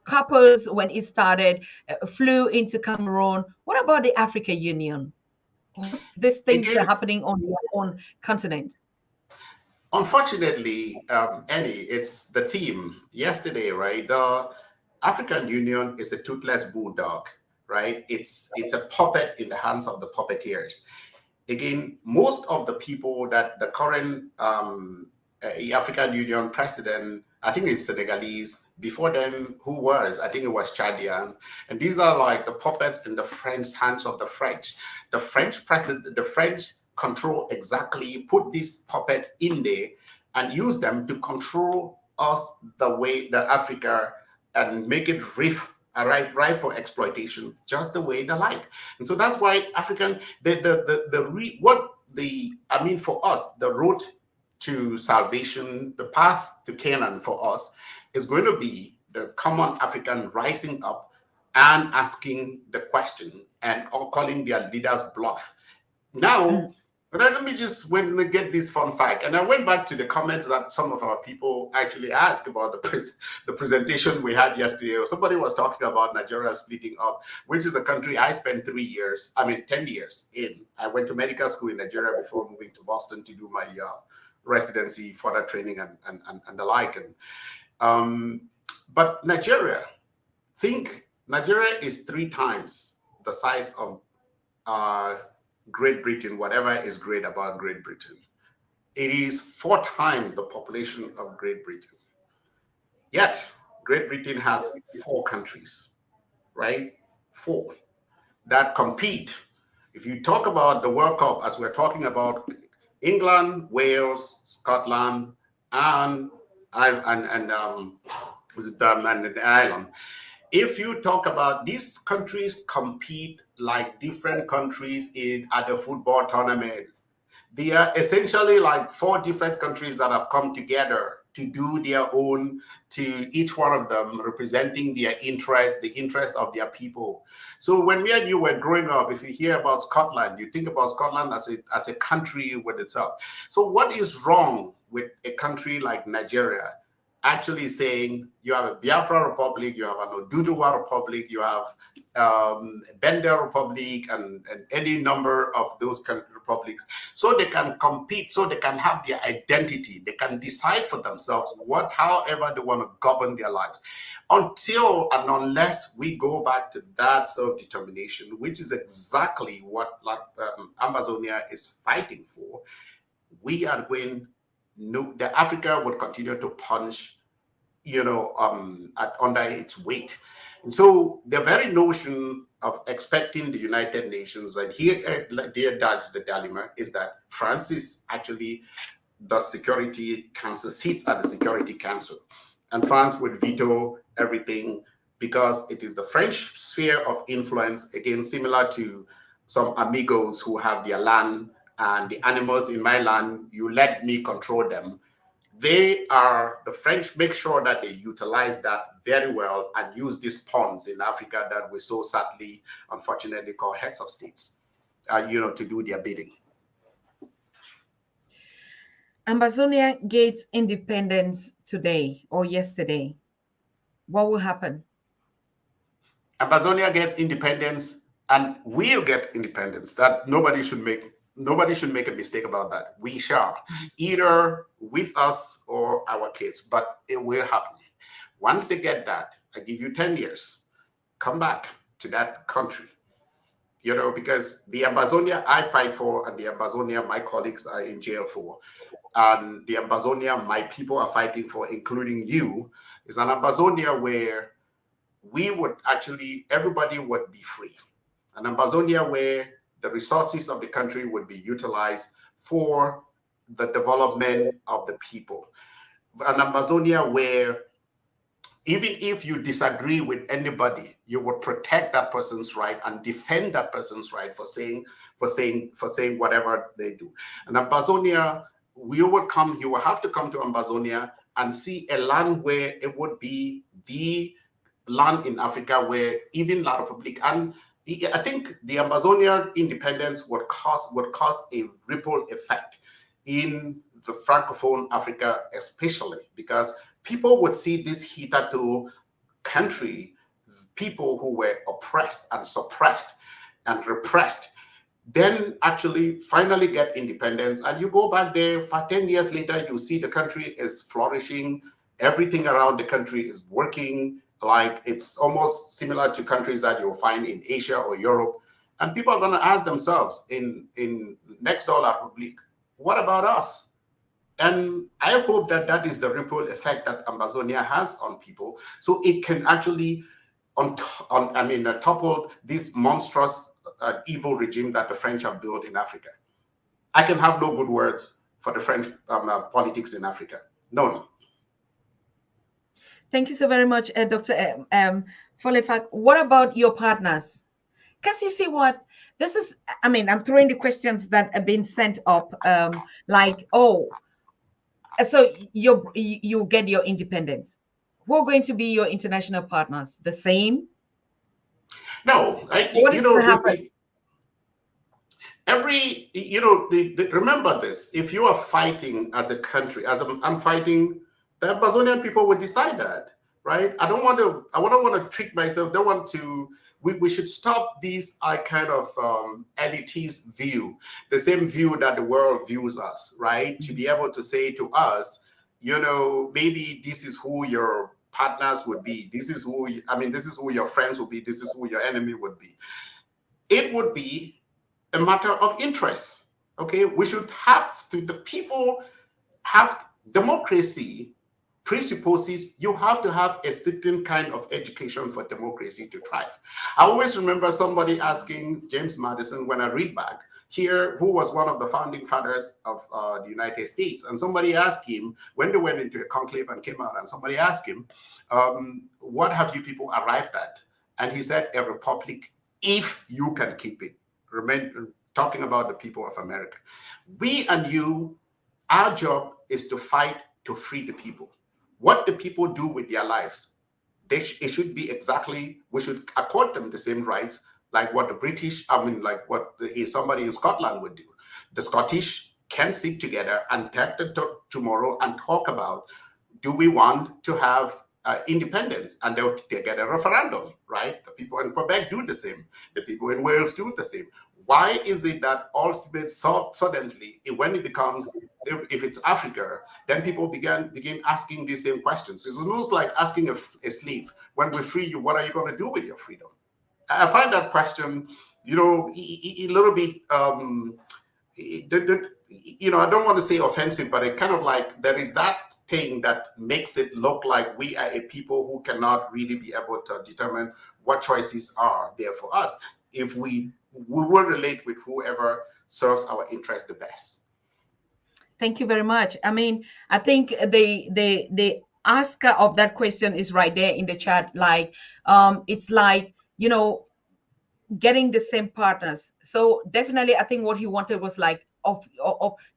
couples, when it started, flew into Cameroon. What about the African Union? These things are happening on their own continent. Unfortunately, Annie, it's the theme yesterday, right? The African Union is a toothless bulldog, right? It's a puppet in the hands of the puppeteers. Again, most of the people that the current African Union president, I think it's Senegalese. Before then, who was? I think it was Chadian. And these are like the puppets in the hands of the French. The French president, the French control exactly, put these puppets in there and use them to control us the way the Africa, and make it ripe for exploitation, just the way they like. And so that's why African, for us, the road to salvation, the path to Canaan for us is going to be the common African rising up and asking the question and calling their leaders bluff. Now, let me just get this fun fact. And I went back to the comments that some of our people actually asked about the presentation we had yesterday. Somebody was talking about Nigeria splitting up, which is a country I spent 10 years in. I went to medical school in Nigeria before moving to Boston to do my residency, further training, and the like. But Nigeria is 3 times the size of Great Britain, whatever is great about Great Britain. It is 4 times the population of Great Britain. Yet, Great Britain has 4 countries, right? 4 that compete. If you talk about the World Cup, as we're talking about England, Wales, Scotland, and Ireland. If you talk about these countries compete like different countries at the football tournament. They are essentially like 4 different countries that have come together to do their own, to each one of them representing their interest, the interest of their people. So when me and you were growing up, if you hear about Scotland, you think about Scotland as a country with itself. So what is wrong with a country like Nigeria actually saying you have a Biafra Republic, you have an Oduduwa Republic, you have Bender Republic, and any number of those republics, so they can compete, so they can have their identity, they can decide for themselves however they want to govern their lives. Until and unless we go back to that self-determination, which is exactly what Amazonia is fighting for, we are going. No, the Africa would continue to punch, under its weight. And so the very notion of expecting the United Nations, and here that's the dilemma, is that France is actually the Security Council, sits at the Security Council, and France would veto everything because it is the French sphere of influence, again, similar to some amigos who have their land and the animals in my land, you let me control them. The French make sure that they utilize that very well and use these pawns in Africa that we so sadly, unfortunately, call heads of states, to do their bidding. Amazonia gets independence today or yesterday. What will happen? Amazonia gets independence and we'll get independence. That nobody should make a mistake about that. We shall, either with us or our kids, but it will happen. Once they get that, I give you 10 years, come back to that country, because the Amazonia I fight for and the Amazonia my colleagues are in jail for, and the Amazonia my people are fighting for, including you, is an Amazonia where everybody would be free. An Amazonia where the resources of the country would be utilized for the development of the people. An Amazonia where even if you disagree with anybody, you would protect that person's right and defend that person's right for saying whatever they do. And Amazonia, you will have to come to Amazonia and see a land where it would be the land in Africa where even La Republique, and I think the Amazonian independence would cause a ripple effect in the Francophone Africa, especially because people would see this hitherto country, people who were oppressed and suppressed and repressed, then actually finally get independence. And you go back there for 10 years later, you see the country is flourishing. Everything around the country is working. Like it's almost similar to countries that you'll find in Asia or Europe. And people are going to ask themselves in next door La Republique, what about us? And I hope that is the ripple effect that Amazonia has on people. So it can actually topple this monstrous evil regime that the French have built in Africa. I can have no good words for the French politics in Africa. None. Thank you so very much, Dr. Folefac. What about your partners? Because you see what, this is, I'm throwing the questions that have been sent up, so you get your independence. Who are going to be your international partners? The same? No, what is going to happen? Remember this, if you are fighting as a country, I'm fighting, the Amazonian people will decide that, right? I don't want to trick myself. We should stop this kind of elitist view, the same view that the world views us, right? To be able to say to us, maybe this is who your partners would be. This is who your friends would be. This is who your enemy would be. It would be a matter of interest, okay? The people have democracy presupposes you have to have a certain kind of education for democracy to thrive. I always remember somebody asking James Madison, when I read back here, who was one of the founding fathers of the United States, and somebody asked him, when they went into a conclave and came out, and somebody asked him, what have you people arrived at? And he said, a republic, if you can keep it. Talking about the people of America. We and you, our job is to fight to free the people. What the people do with their lives, it should be exactly, we should accord them the same rights like what the British, like what somebody in Scotland would do. The Scottish can sit together and take the tomorrow and talk about, do we want to have independence? And they get a referendum, right? The people in Quebec do the same. The people in Wales do the same. Why is it that ultimately, suddenly, when it becomes, if it's Africa, then people begin asking these same questions? It's almost like asking a slave, when we free you, what are you going to do with your freedom? I find that question, a little bit, I don't want to say offensive, but it kind of like, there is that thing that makes it look like we are a people who cannot really be able to determine what choices are there for us if we will relate with whoever serves our interest the best. Thank you very much. I mean, I think the asker of that question is right there in the chat. Like, it's like, getting the same partners. So definitely, I think what he wanted was like, of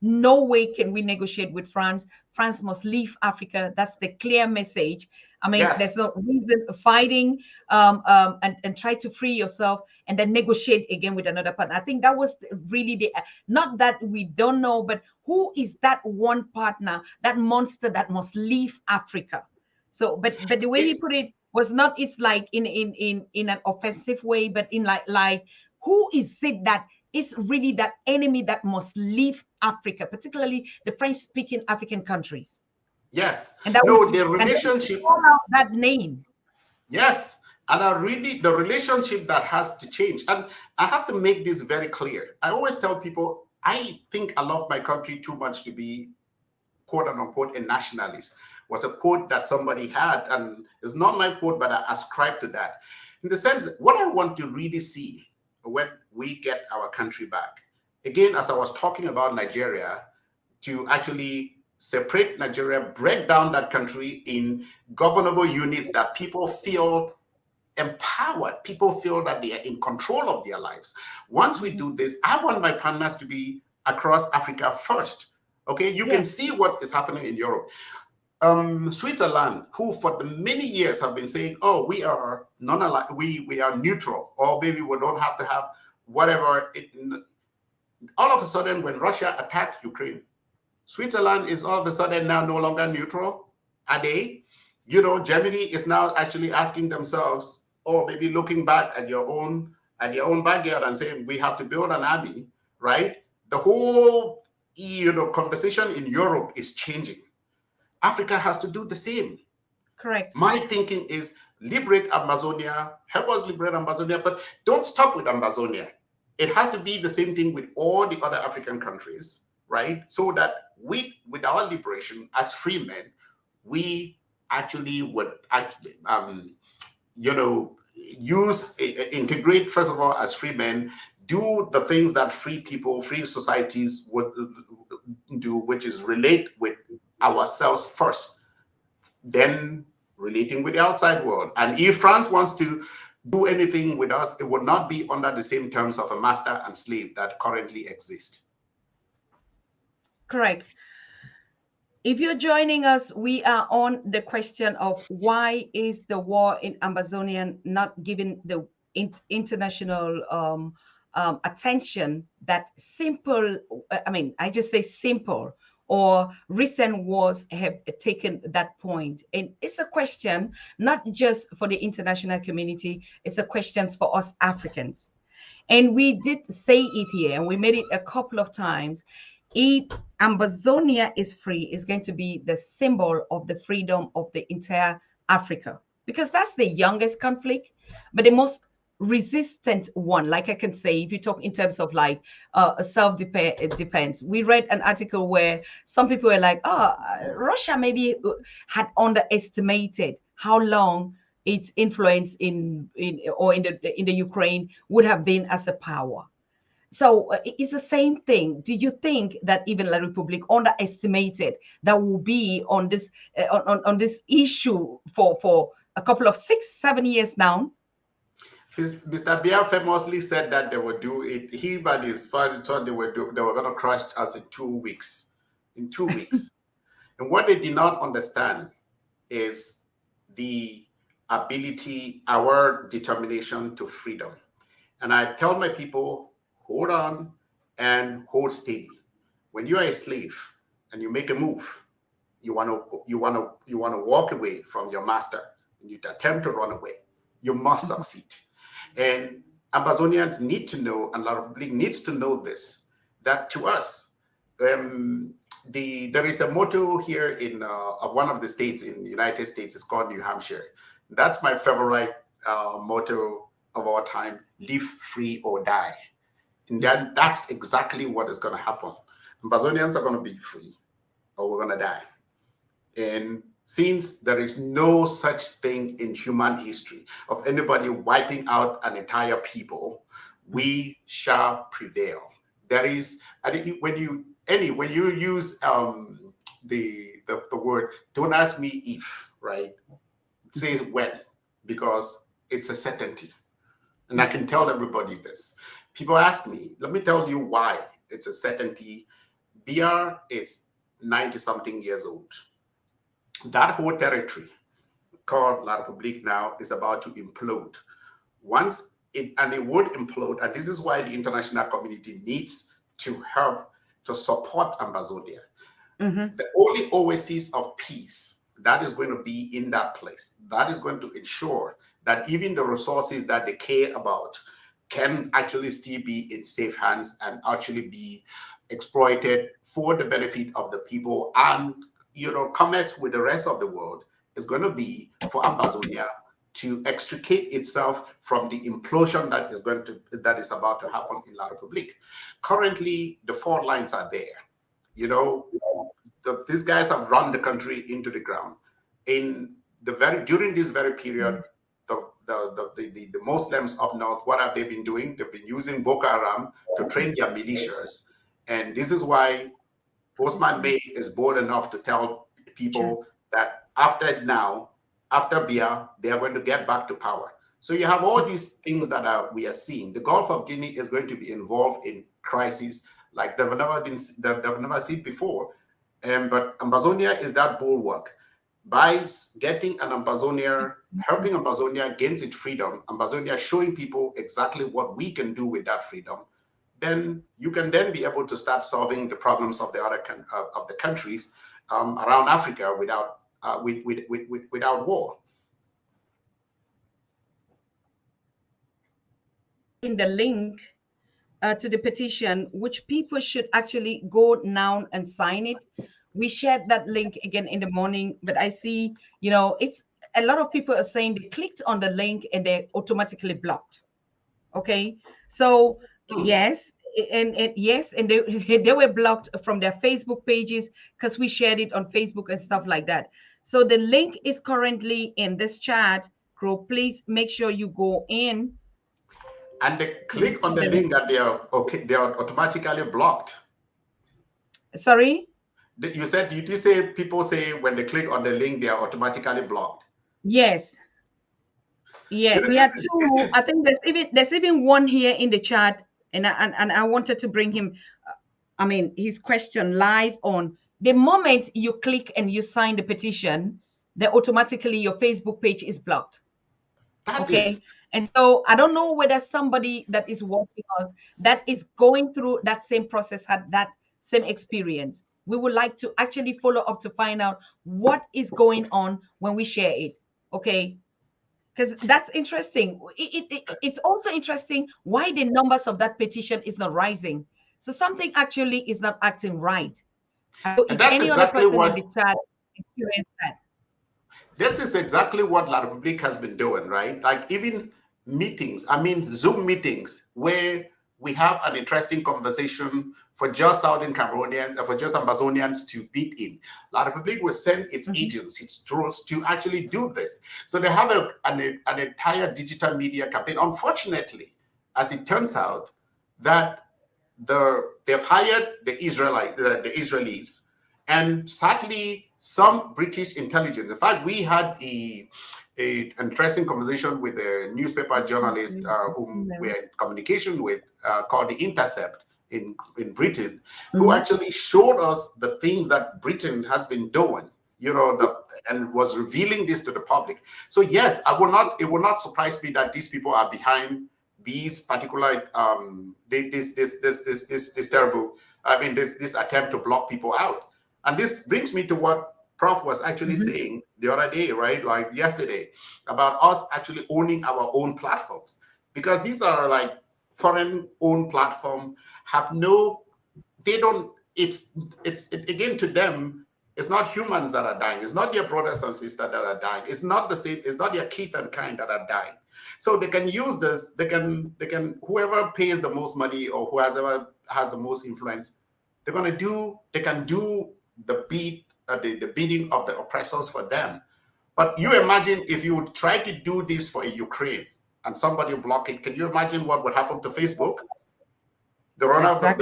no way can we negotiate with France. France must leave Africa. That's the clear message. I mean, Yes. There's no reason fighting and try to free yourself and then negotiate again with another partner. I think that was really not that we don't know, but who is that one partner, that monster that must leave Africa? So, but the way he put it was not, it's like in an offensive way, but in like who is it that is really that enemy that must leave Africa, particularly the French-speaking African countries? Yes. And that the relationship, call out that name. Yes. And the relationship that has to change. And I have to make this very clear. I always tell people, I think I love my country too much to be, quote unquote, a nationalist. Was a quote that somebody had, and it's not my quote, but I ascribe to that. In the sense that what I want to really see when we get our country back, again, as I was talking about Nigeria, to actually separate Nigeria, break down that country in governable units that people feel empowered, people feel that they are in control of their lives. Once we do this, I want my partners to be across Africa first. Okay, you can see what is happening in Europe. Switzerland, who for the many years have been saying, oh, we are non-aligned, we are neutral, or maybe we don't have to have whatever. All of a sudden, when Russia attacked Ukraine, Switzerland is all of a sudden now no longer neutral. Are they? Germany is now actually asking themselves, or maybe looking back at your own backyard and saying, we have to build an army, right? The whole conversation in Europe is changing. Africa has to do the same. Correct. My thinking is liberate Amazonia, help us liberate Amazonia, but don't stop with Amazonia. It has to be the same thing with all the other African countries, right? So that with our liberation as free men, we actually would integrate, first of all, as free men, do the things that free people, free societies would do, which is relate with ourselves first, then relating with the outside world. And if France wants to do anything with us, it would not be under the same terms of a master and slave that currently exist. Correct. If you're joining us, we are on the question of why is the war in Amazonia not given the international attention that simple, I just say simple, or recent wars have taken that point. And it's a question not just for the international community, it's a question for us Africans. And we did say it here, and we made it a couple of times. If Amazonia is free, is going to be the symbol of the freedom of the entire Africa, because that's the youngest conflict, but the most resistant one. Like I can say, if you talk in terms of like a self-defense, we read an article where some people were like, oh, Russia maybe had underestimated how long its influence in the Ukraine would have been as a power. So it's the same thing. Do you think that even La Republic underestimated that will be on this on this issue for a couple of 6-7 years now? Mr. Biya famously said that they would do it. He and his father thought they were going to crush us in 2 weeks. In 2 weeks. And what they did not understand is the ability, our determination to freedom. And I tell my people, hold on and hold steady. When you are a slave and you make a move, you want to walk away from your master, and you attempt to run away, you must succeed. And Amazonians need to know, and La Republique needs to know this, that to us, there is a motto here in of one of the states in the United States. It's called New Hampshire. That's my favorite motto of all time: live free or die. And then that's exactly what is going to happen. Amazonians are going to be free, or we're going to die. And since there is no such thing in human history of anybody wiping out an entire people, we shall prevail. There is, when you use the word, don't ask me if, right? Say when, because it's a certainty. And I can tell everybody this. People ask me, let me tell you why it's a certainty. BR is 90-something years old. That whole territory called La Republique now is about to implode. It would implode, and this is why the international community needs to help to support Amazonia. The only oasis of peace that is going to be in that place, that is going to ensure that even the resources that they care about can actually still be in safe hands and actually be exploited for the benefit of the people, and commerce with the rest of the world is going to be for Amazonia to extricate itself from the implosion that is about to happen in La Republique. Currently, the fault lines are there. These guys have run the country into the ground. During this very period, the Muslims up north, what have they been doing? They've been using Boko Haram to train their militias. And this is why Osman Bey is bold enough to tell people that after Bia, they are going to get back to power. So you have all these things that we are seeing. The Gulf of Guinea is going to be involved in crises like they've never seen before. But Amazonia is that bulwark. By getting an Amazonia, helping Amazonia gain its freedom, Amazonia showing people exactly what we can do with that freedom, then you can then be able to start solving the problems of the other of the countries around Africa without war. In the link to the petition, which people should actually go now and sign it. We shared that link again in the morning, but I see, it's a lot of people are saying they clicked on the link and they're automatically blocked. Okay, so yes, and yes, and they were blocked from their Facebook pages because we shared it on Facebook and stuff like that. So the link is currently in this chat group. Please make sure you go in. And they click on the link and they are automatically blocked. Sorry? You said, did you say people say when they click on the link, they are automatically blocked? Yes. Yeah, we had two. I think there's even one here in the chat, and I wanted to bring him, his question live on. The moment you click and you sign the petition, then automatically your Facebook page is blocked. And so I don't know whether somebody that is working on that is going through that same process had that same experience. We would like to actually follow up to find out what is going on when we share it. Okay. Because that's interesting. It's also interesting why the numbers of that petition is not rising. So something actually is not acting right. And that's exactly what in the chat experienced that. That is exactly what La Republique has been doing, right? Like even meetings, Zoom meetings, where we have an interesting conversation for just Southern Cameroonians, for just Amazonians to beat in. La Republique will send its agents, its drones to actually do this. So they have an entire digital media campaign. Unfortunately, as it turns out, that they've hired the Israelis, and sadly, some British intelligence. In fact, we had an interesting conversation with a newspaper journalist whom we're in communication with, called The Intercept, in Britain, who actually showed us the things that Britain has been doing, and was revealing this to the public. So yes, it will not surprise me that these people are behind these particular this terrible, this attempt to block people out. And this brings me to what Prof was actually saying the other day, right? Like yesterday, about us actually owning our own platforms, because these are like foreign owned platform, again, to them, it's not humans that are dying. It's not their brothers and sisters that are dying. It's not the same. It's not their kith and kind that are dying. So they can use this. They can whoever pays the most money or whoever has the most influence, they can do the bidding of the oppressors for them. But you imagine if you try to do this for Ukraine and somebody block it. Can you imagine what would happen to Facebook? The owner of that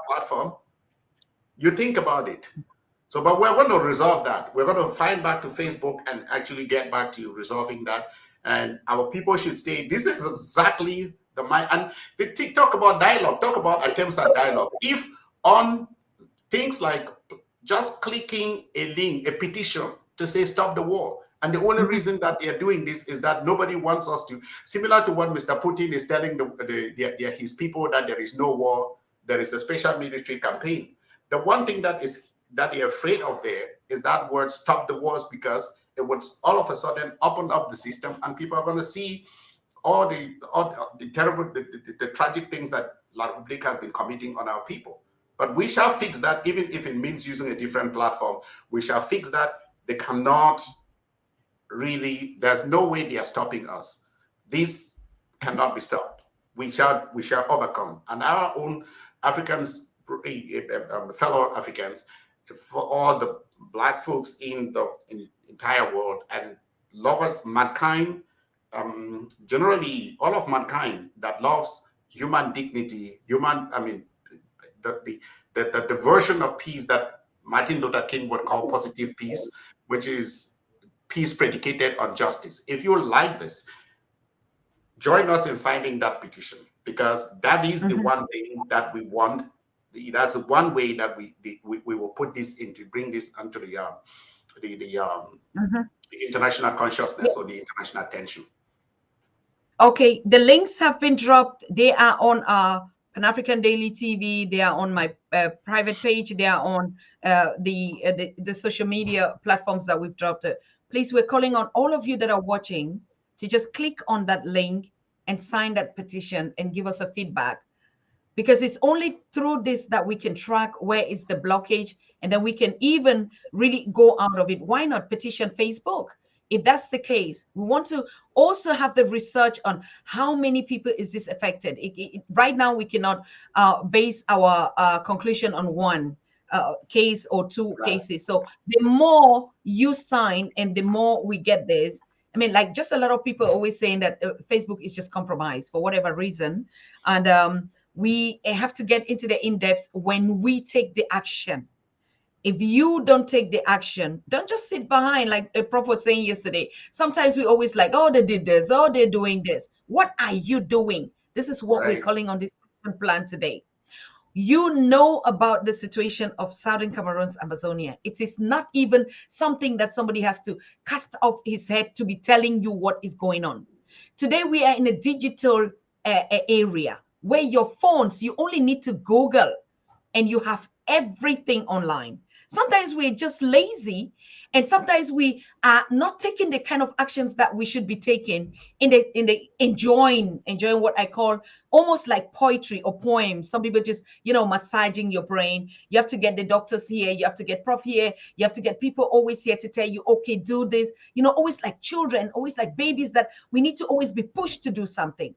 platform. You think about it. So, but we're going to resolve that. We're going to find back to Facebook and actually get back to resolving that. And our people should stay. This is exactly the mind. And they talk about dialogue, talk about attempts at dialogue. If on things like just clicking a link, a petition to say stop the war, and the only reason that they are doing this is that nobody wants us to, similar to what Mr. Putin is telling his people, that there is no war, there is a special military campaign. The one thing that they're afraid of there is that word stop the wars, because it would all of a sudden open up the system and people are going to see all the terrible, the tragic things that La Republic has been committing on our people. But we shall fix that, even if it means using a different platform. We shall fix that. They cannot really, there's no way they are stopping us. This cannot be stopped. We shall overcome. And our own Africans, fellow Africans, for all the Black folks in the entire world, and lovers, mankind, generally all of mankind that loves human dignity, the version of peace that Martin Luther King would call positive peace, which is peace predicated on justice. If you like this, join us in signing that petition, because that is the one thing that we want. That's the one way that we will put this bring this onto the international consciousness or the international attention. Okay, the links have been dropped. They are on our Pan-African Daily TV. They are on my private page. They are on the social media platforms that we've dropped. Please, we're calling on all of you that are watching to just click on that link and sign that petition and give us a feedback, because it's only through this that we can track where is the blockage, and then we can even really go out of it. Why not petition Facebook? If that's the case, we want to also have the research on how many people is this affected. Right now, we cannot base our conclusion on one case or two cases. So the more you sign and the more we get this, I mean, like, just a lot of people always saying that Facebook is just compromised for whatever reason. And we have to get into the in-depth when we take the action. If you don't take the action, don't just sit behind, like a prof was saying yesterday. Sometimes we always like, oh, they did this, oh, they're doing this. What are you doing? This is what we're calling on this plan today. You know about the situation of Southern Cameroon's Amazonia. It is not even something that somebody has to cast off his head to be telling you what is going on. Today, we are in a digital area where your phones, you only need to Google and you have everything online. Sometimes we're just lazy, and sometimes we are not taking the kind of actions that we should be taking in the enjoying what I call almost like poetry or poems. Some people just, massaging your brain. You have to get the doctors here, you have to get prof here, you have to get people always here to tell you, okay, do this, always like children, always like babies, that we need to always be pushed to do something.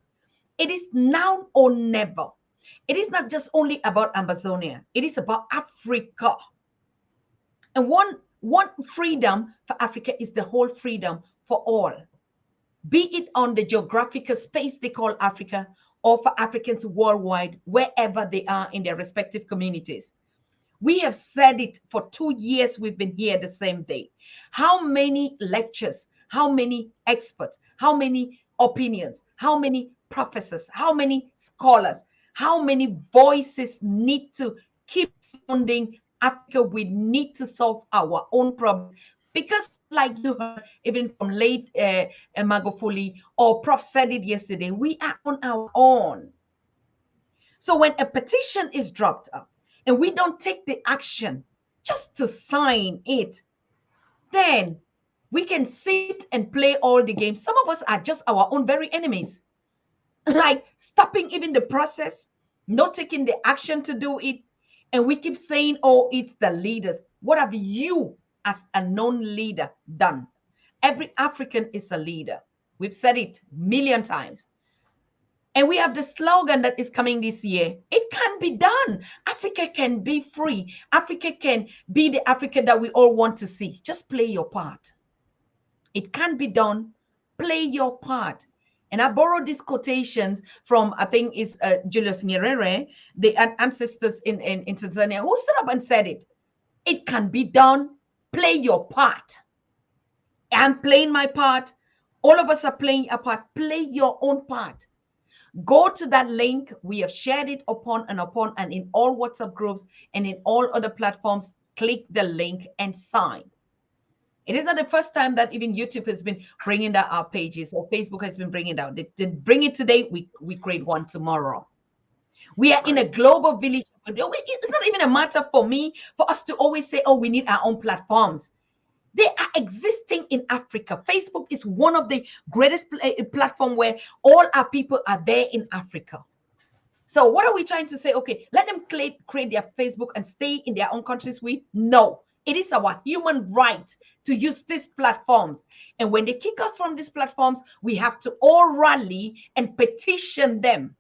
It is now or never. It is not just only about Amazonia. It is about Africa. And one freedom for Africa is the whole freedom for all. Be it on the geographical space they call Africa, or for Africans worldwide, wherever they are in their respective communities. We have said it for 2 years. We've been here the same day. How many lectures, how many experts, how many opinions, how many professors, how many scholars, How many voices need to keep sounding? Africa, we need to solve our own problems. Because like you heard, even from late Magofuli or Prof said it yesterday, we are on our own. So when a petition is dropped up and we don't take the action just to sign it, then we can sit and play all the games. Some of us are just our own very enemies, like stopping even the process, not taking the action to do it. And we keep saying, oh, it's the leaders. What have you as a known leader done? Every African is a leader. We've said it a million times. And we have the slogan that is coming this year. It can be done. Africa can be free. Africa can be the Africa that we all want to see. Just play your part. It can be done. Play your part. And I borrowed these quotations from, I think is Julius Nyerere, the ancestors in Tanzania, who stood up and said it. It can be done. Play your part. I'm playing my part. All of us are playing a part. Play your own part. Go to that link. We have shared it upon and in all WhatsApp groups and in all other platforms. Click the link and sign. It is not the first time that even YouTube has been bringing down our pages or Facebook has been bringing it down. They bring it today. We create one tomorrow. We are in a global village. It's not even a matter for me, for us to always say, oh, we need our own platforms. They are existing in Africa. Facebook is one of the greatest platform where all our people are there in Africa. So what are we trying to say? Okay, let them create their Facebook and stay in their own countries. No, it is our human right to use these platforms. And when they kick us from these platforms, we have to all rally and petition them.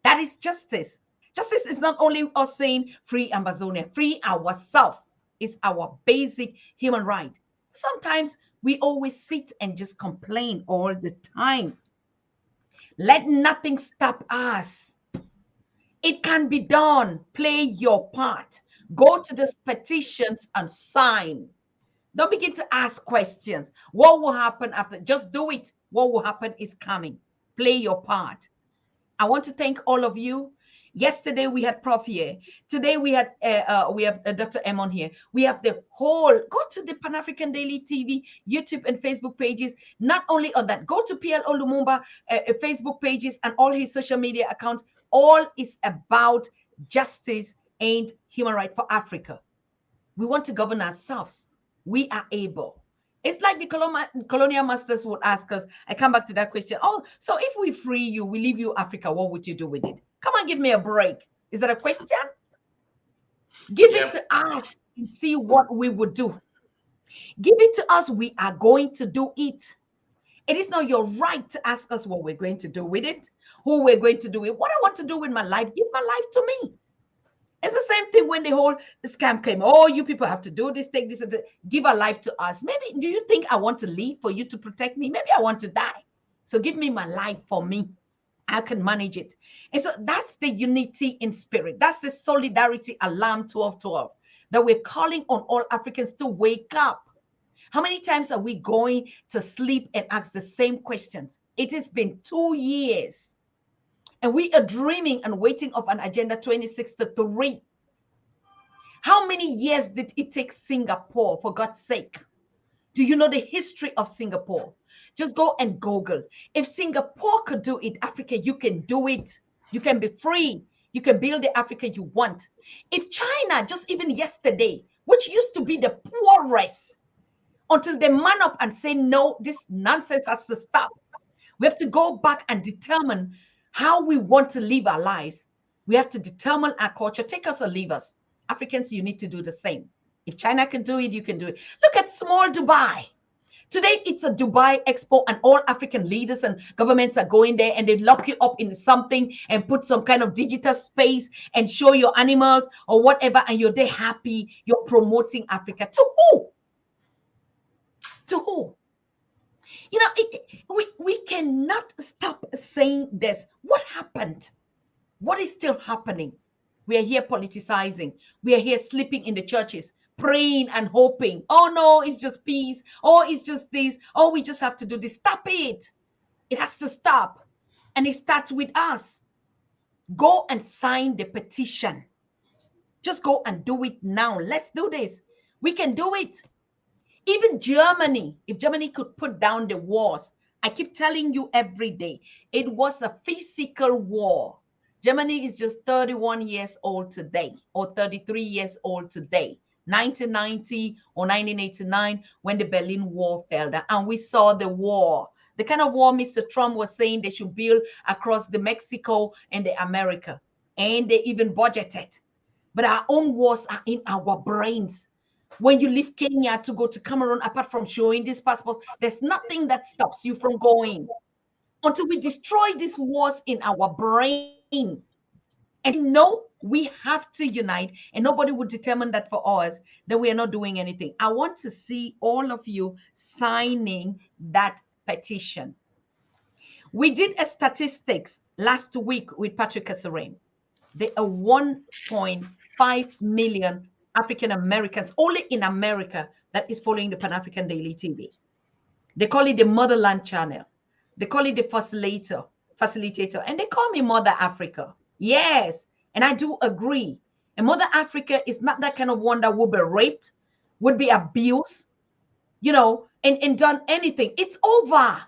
That is justice. Justice is not only us saying free Amazonia, free ourselves. Is our basic human right. Sometimes we always sit and just complain all the time. Let nothing stop us. It can be done. Play your part. Go to these petitions and sign. Don't begin to ask questions. What will happen after? Just do it. What will happen is coming. Play your part. I want to thank all of you. Yesterday we had Prof here. Today we have Dr. Edmund here. We have the whole. Go to the Pan African Daily TV, YouTube, and Facebook pages. Not only on that, go to PLO Lumumba Facebook pages and all his social media accounts. All is about justice and human rights for Africa. We want to govern ourselves. We are able. It's like the colonial masters would ask us. I come back to that question. Oh, so if we free you, we leave you Africa, what would you do with it? Come on, give me a break. Is that a question? Give it to us and see what we would do. Give it to us. We are going to do it. It is not your right to ask us what we're going to do with it, who we're going to do it. What I want to do with my life, give my life to me. It's the same thing when the whole scam came. Oh, you people have to do this, take this, and give a life to us. Maybe, do you think I want to live for you to protect me? Maybe I want to die. So give me my life for me. I can manage it. And so that's the unity in spirit. That's the solidarity alarm 1212 that we're calling on all Africans to wake up. How many times are we going to sleep and ask the same questions? It has been 2 years. And we are dreaming and waiting of an Agenda 2063. How many years did it take Singapore, for God's sake? Do you know the history of Singapore? Just go and Google. If Singapore could do it, Africa, you can do it. You can be free. You can build the Africa you want. If China, just even yesterday, which used to be the poorest, until they man up and say, no, this nonsense has to stop. We have to go back and determine how we want to live our lives. We have to determine our culture. Take us or leave us. Africans, you need to do the same. If China can do it, you can do it. Look at small Dubai. Today, it's a Dubai Expo and all African leaders and governments are going there and they lock you up in something and put some kind of digital space and show your animals or whatever. And you're there happy. You're promoting Africa. To who? To who? You know, we cannot stop saying this. What happened? What is still happening? We are here politicizing. We are here sleeping in the churches, praying and hoping. Oh, no, it's just peace. Oh, it's just this. Oh, we just have to do this. Stop it. It has to stop. And it starts with us. Go and sign the petition. Just go and do it now. Let's do this. We can do it. Even Germany, if Germany could put down the wars, I keep telling you every day, it was a physical war. Germany is just 31 years old today, or 33 years old today. 1990 or 1989, when the Berlin Wall fell down, and we saw the war. The kind of war Mr. Trump was saying they should build across the Mexico and the America. And they even budgeted. But our own wars are in our brains. When you leave Kenya to go to Cameroon, apart from showing this passport, there's nothing that stops you from going until we destroy these wars in our brain. And no, we have to unite, and nobody would determine that for us, then we are not doing anything. I want to see all of you signing that petition. We did a statistics last week with Patrick Kasserine. There are 1.5 million African Americans only in America that is following the Pan-African Daily TV. They call it the Motherland Channel. They call it the facilitator, and they call me Mother Africa. Yes, and I do agree. And Mother Africa is not that kind of one that would be raped, would be abused, and done anything. It's over.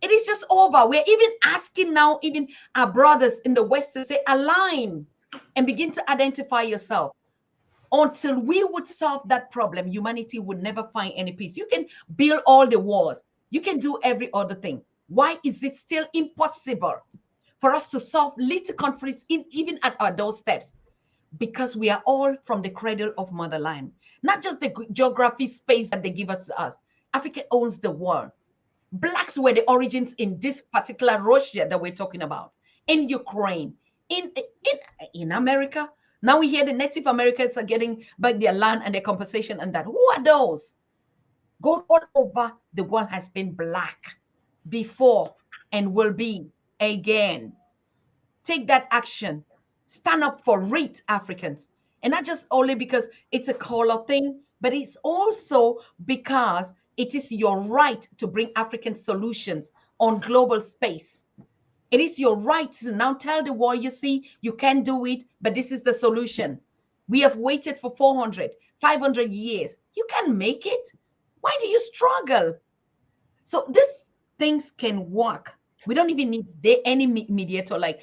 It is just over. We're even asking now, even our brothers in the West, to say, align and begin to identify yourself. Until we would solve that problem, humanity would never find any peace. You can build all the wars. You can do every other thing. Why is it still impossible for us to solve little conflicts even at our doorsteps? Because we are all from the cradle of motherland. Not just the geography space that they give us. Africa owns the world. Blacks were the origins in this particular Russia that we're talking about, in Ukraine, in America. Now we hear the Native Americans are getting back their land and their compensation and that. Who are those? Go all over the world has been black before and will be again. Take that action. Stand up for it, Africans. And not just only because it's a color thing, but it's also because it is your right to bring African solutions on global space. It is your right to now tell the world, you see, you can do it, but this is the solution. We have waited for 400, 500 years. You can make it. Why do you struggle? So these things can work. We don't even need any mediator like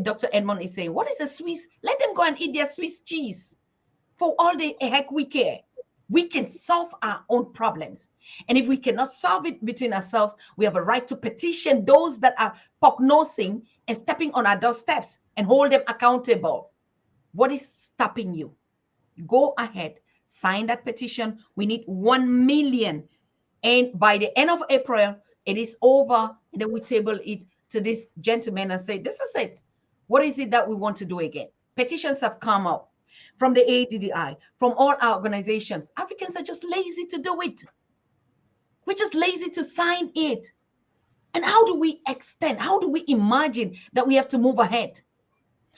Dr. Edmund is saying. What is a Swiss? Let them go and eat their Swiss cheese. For all the heck we care. We can solve our own problems. And if we cannot solve it between ourselves, we have a right to petition those that are prognosing and stepping on our doorsteps and hold them accountable. What is stopping you? Go ahead, sign that petition. We need 1 million. And by the end of April, it is over. And then we table it to this gentleman and say, this is it. What is it that we want to do again? Petitions have come up from the ADDI, from all our organizations. Africans are just lazy to do it. We're just lazy to sign it. And how do we extend? How do we imagine that we have to move ahead?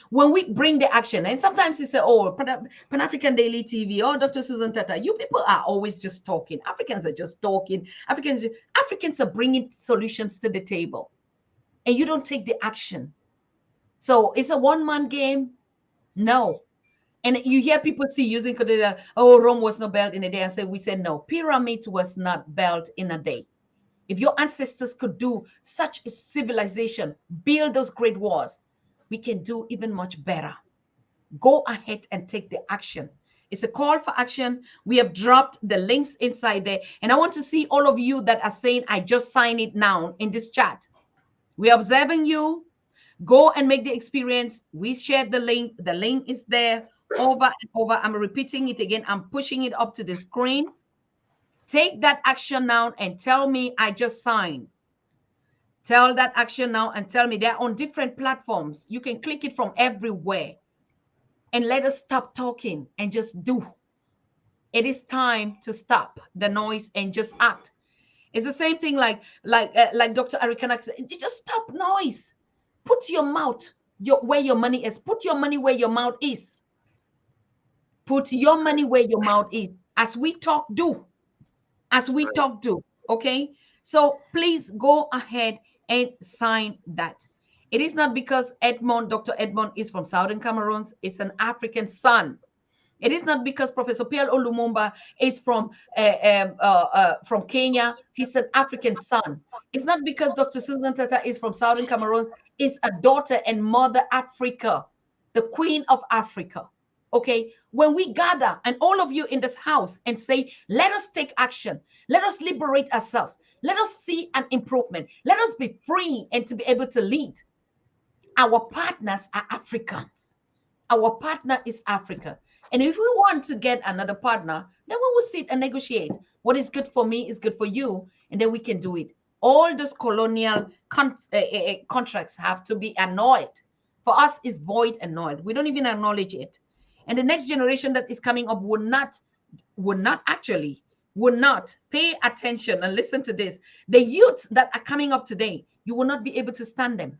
When we bring the action, and sometimes you say, oh, Pan-African Daily TV, oh, Dr. Susan Tata, you people are always just talking. Africans are just talking. Africans are bringing solutions to the table. And you don't take the action. So it's a one-man game? No. And you hear people using, oh, Rome was not built in a day. And we say, no, pyramids was not built in a day. If your ancestors could do such a civilization, build those great walls, we can do even much better. Go ahead and take the action. It's a call for action. We have dropped the links inside there. And I want to see all of you that are saying, I just sign it now in this chat. We're observing you. Go and make the experience. We shared the link. The link is there. Over and over. I'm repeating it again. I'm pushing it up to the screen. Take that action now and tell me I just signed. Tell that action now and tell me they're on different platforms. You can click it from everywhere. And let us stop talking and just do. It is time to stop the noise and just act. It's the same thing like Dr. Arikana said. Just stop noise. Put your mouth where your money is. Put your money where your mouth is. Put your money where your mouth is. As we talk, do. As we talk, do. Okay? So please go ahead and sign that. It is not because Edmund, Dr. Edmund, is from Southern Cameroons. It's an African son. It is not because Professor Pierre Olumumba is from Kenya. He's an African son. It's not because Dr. Susan Tata is from Southern Cameroon. It's a daughter and mother Africa, the queen of Africa. Okay, when we gather and all of you in this house and say, let us take action, let us liberate ourselves, let us see an improvement, let us be free and to be able to lead. Our partners are Africans. Our partner is Africa. And if we want to get another partner, then we will sit and negotiate. What is good for me is good for you, and then we can do it. All those colonial contracts have to be annulled. For us, it's void and null. We don't even acknowledge it. And the next generation that is coming up would not pay attention and listen to this. The youth that are coming up today, you will not be able to stand them.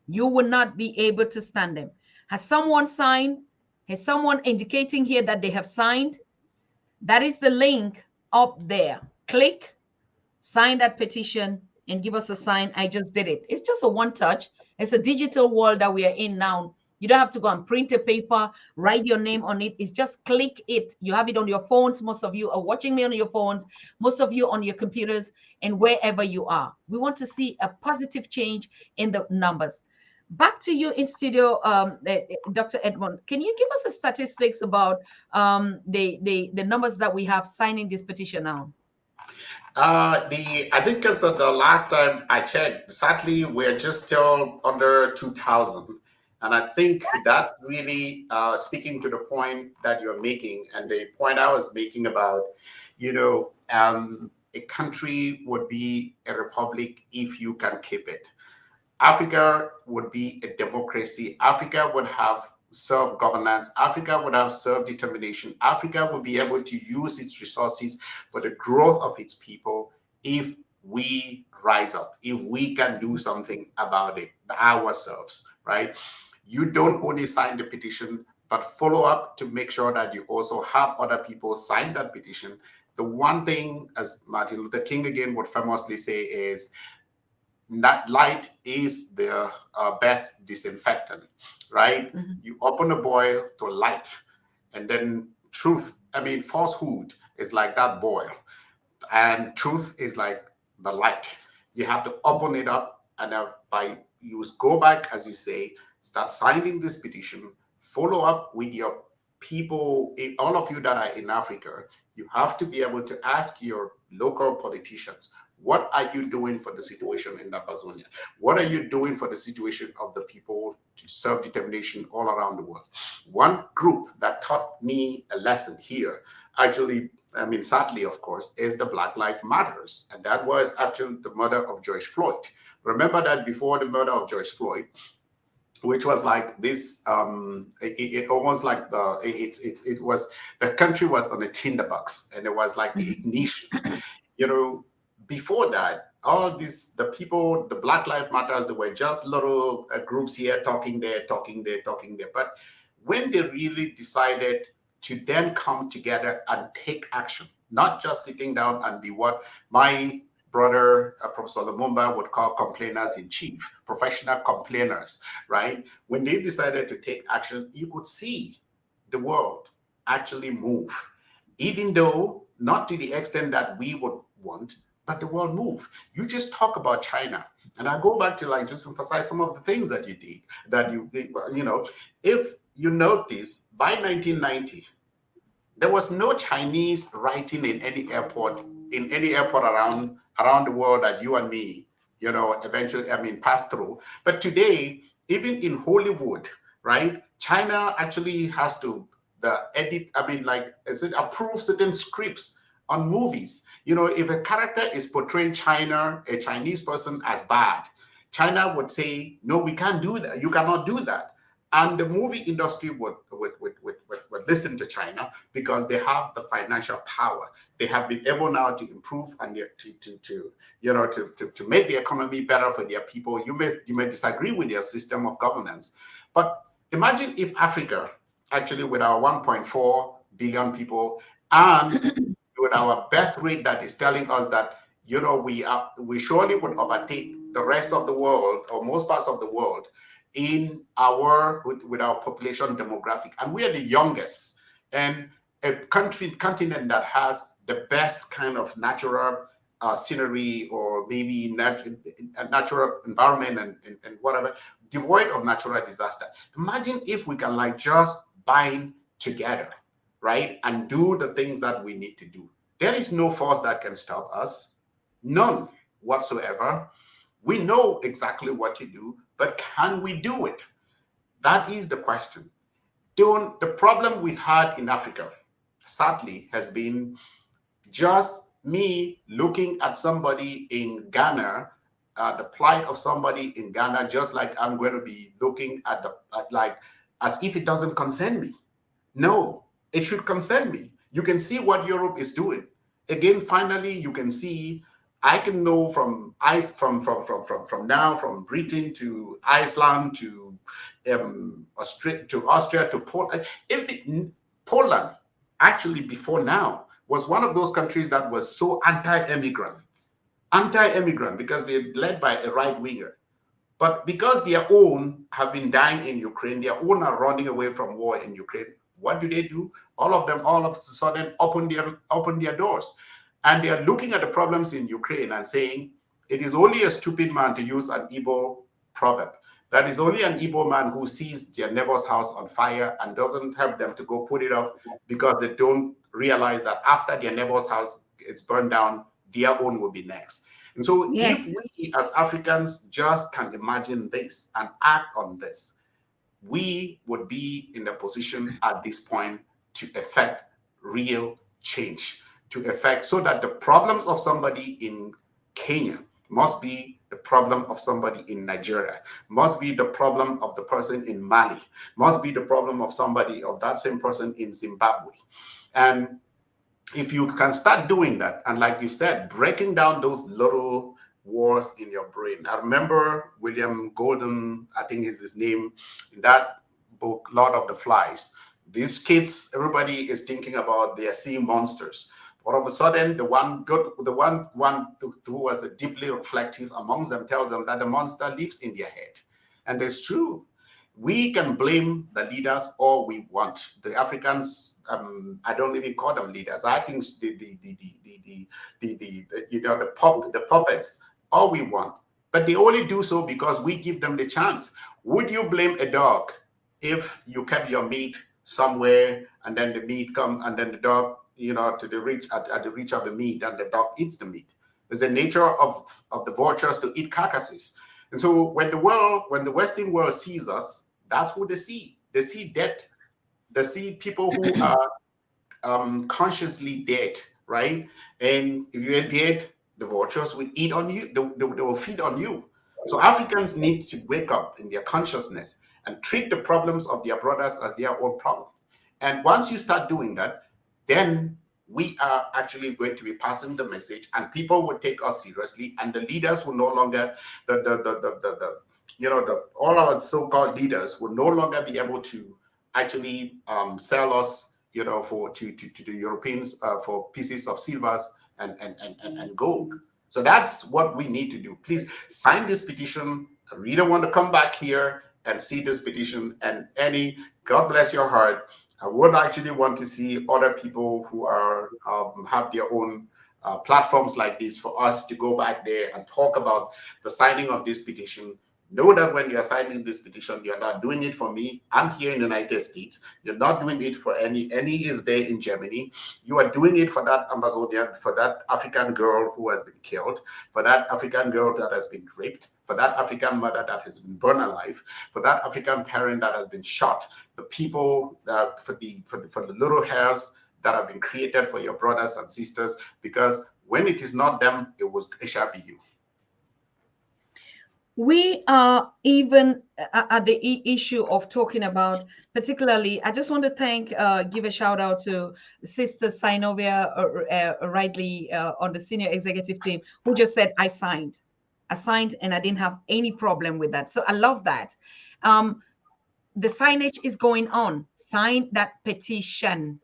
You will not be able to stand them. Has someone signed? Has someone indicating here that they have signed? That is the link up there. Click, sign that petition, and give us a sign. I just did it. It's just a one touch. It's a digital world that we are in now. You don't have to go and print a paper, write your name on it. It's just click it. You have it on your phones. Most of you are watching me on your phones. Most of you on your computers and wherever you are. We want to see a positive change in the numbers. Back to you in studio, Dr. Edmund. Can you give us the statistics about the numbers that we have signing this petition now? I think as of the last time I checked, sadly, we're just still under 2,000. And I think that's really speaking to the point that you're making and the point I was making about, a country would be a republic if you can keep it. Africa would be a democracy. Africa would have self-governance. Africa would have self-determination. Africa would be able to use its resources for the growth of its people if we rise up, if we can do something about it ourselves, right? You don't only sign the petition, but follow up to make sure that you also have other people sign that petition. The one thing, as Martin Luther King again would famously say, is that light is the best disinfectant, right? Mm-hmm. You open a boil to light, and then falsehood is like that boil, and truth is like the light. You have to open it up, and go back, as you say, start signing this petition, follow up with your people, all of you that are in Africa. You have to be able to ask your local politicians, what are you doing for the situation in Amazonia? What are you doing for the situation of the people to self-determination all around the world? One group that taught me a lesson here, actually, sadly, of course, is the Black Lives Matters. And that was actually the murder of George Floyd. Remember that before the murder of George Floyd, which was like this, it almost like the country was on a tinderbox, and it was like the ignition. Before that, all these, the Black Lives Matters, they were just little groups here talking there. But when they really decided to then come together and take action, not just sitting down and be what my brother, Professor Lumumba, would call complainers in chief, professional complainers, right? When they decided to take action, you could see the world actually move, even though not to the extent that we would want, but the world move. You just talk about China, and I go back to just emphasize some of the things that you did, if you notice, by 1990, there was no Chinese writing in any airport around the world that you and me, eventually, pass through. But today, even in Hollywood, right, China actually has to approve certain scripts on movies. If a character is portraying a Chinese person as bad, China would say, no, we can't do that. You cannot do that. And the movie industry would listen to China because they have the financial power. They have been able now to improve and to make the economy better for their people. You may disagree with their system of governance, but imagine if Africa, actually with our 1.4 billion people and with our birth rate that is telling us that we surely would overtake the rest of the world, or most parts of the world, in with our population demographic, and we are the youngest, and a continent that has the best kind of natural scenery, or maybe natural environment, and whatever, devoid of natural disaster. Imagine if we can like just bind together, right, and do the things that we need to do. There is no force that can stop us, none whatsoever. We know exactly what to do, but can we do it? That is the question. The problem we've had in Africa, sadly, has been just me looking at somebody in Ghana, the plight of somebody in Ghana, just like I'm going to be looking at like as if it doesn't concern me. No, it should concern me. You can see what Europe is doing. Again, finally, you can see. I can know from now, from Britain to Iceland to Austria to Poland. Poland, actually, before now, was one of those countries that was so anti-immigrant because they're led by a right winger. But because their own have been dying in Ukraine, their own are running away from war in Ukraine. What do? All of them, all of a sudden, open their doors, and they are looking at the problems in Ukraine and saying it is only a stupid man, to use an Igbo proverb. That is only an Igbo man who sees their neighbor's house on fire and doesn't help them to go put it off, because they don't realize that after their neighbor's house is burned down, their own will be next. And so Yes. if we as Africans just can imagine this and act on this, we would be in a position at this point to effect real change, so that the problems of somebody in Kenya must be the problem of somebody in Nigeria, must be the problem of the person in Mali, must be the problem of somebody, of that same person in Zimbabwe. And if you can start doing that, and like you said, breaking down those little wars in your brain. I remember William Golden, I think is his name, in that book, Lord of the Flies. These kids, everybody is thinking about they are seeing monsters. All of a sudden, the one who was deeply reflective amongst them tells them that the monster lives in their head. And it's true. We can blame the leaders all we want. The Africans, I don't even call them leaders. I think the puppets, all we want. But they only do so because we give them the chance. Would you blame a dog if you kept your meat somewhere and then the meat come and then the dog, to the reach at the reach of the meat, and the dog eats the meat? It's the nature of the vultures to eat carcasses. And so when the Western world sees us, that's who they see. They see death. They see people who are consciously dead, right? And if you're dead, the vultures will eat on you. They will feed on you. So Africans need to wake up in their consciousness and treat the problems of their brothers as their own problem. And once you start doing that, then we are actually going to be passing the message, and people will take us seriously, and the leaders will no longer all our so-called leaders will no longer be able to actually sell us, to the Europeans for pieces of silvers and gold. So that's what we need to do. Please sign this petition. I really want to come back here and see this petition. And Annie, God bless your heart. I would actually want to see other people who are have their own platforms like this, for us to go back there and talk about the signing of this petition. Know that when you're signing this petition, you're not doing it for me. I'm here in the United States. You're not doing it for any is there in Germany. You are doing it for that Amazonian, for that African girl who has been killed, for that African girl that has been raped, for that African mother that has been burned alive, for that African parent that has been shot, the people for the little hairs that have been created for your brothers and sisters, because when it is not them, it shall be you. We are even at the issue of talking about, particularly, I just want to give a shout out to Sister Sinovia Ridley on the senior executive team, who just said, I signed and I didn't have any problem with that. So I love that. The signage is going on. Sign that petition.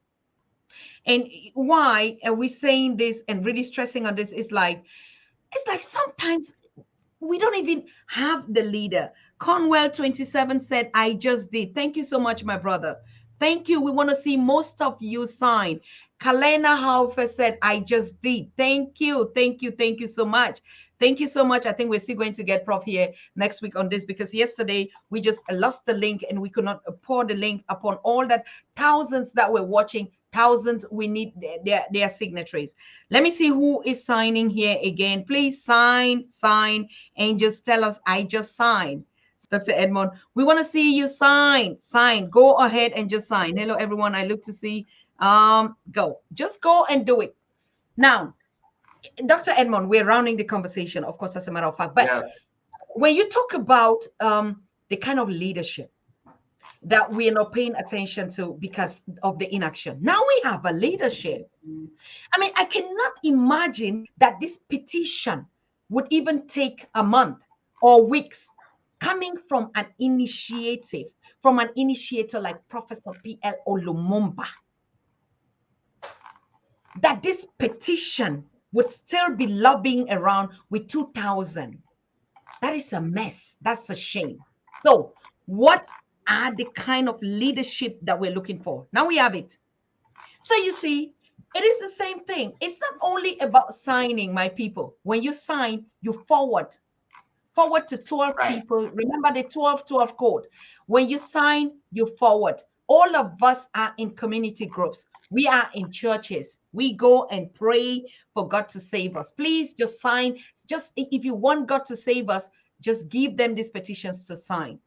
And why are we saying this and really stressing on this? It's like sometimes We don't even have the leader. Conwell 27 said, I just did. Thank you so much, my brother. Thank you. We want to see most of you sign. Kalena Haufer said, I just did. Thank you. Thank you. Thank you so much. Thank you so much. I think we're still going to get Prof here next week on this, because yesterday we just lost the link and we could not pour the link upon all that thousands that were watching. Thousands, we need their signatories. Let me see who is signing here again. Please sign, and just tell us, I just signed. Dr. Edmund, we want to see you sign. Go ahead and just sign. Hello, everyone. I look to see. Just go and do it. Now, Dr. Edmund, we're rounding the conversation, of course, as a matter of fact. But when you talk about the kind of leadership that we are not paying attention to because of the inaction. Now we have a leadership. I mean, I cannot imagine that this petition would even take a month or weeks, coming from an initiative, from an initiator like Professor P.L. Olumumba, that this petition would still be lobbying around with 2,000. That is a mess. That's a shame. So what are the kind of leadership that we're looking for? Now we have it. So you see, it is the same thing. It's not only about signing, my people. When you sign, you forward to 12 people. Remember the 12-12 code. When you sign, you forward. All of us are in community groups. We are in churches. We go and pray for God to save us. Please just sign. Just if you want God to save us, just give them these petitions to sign.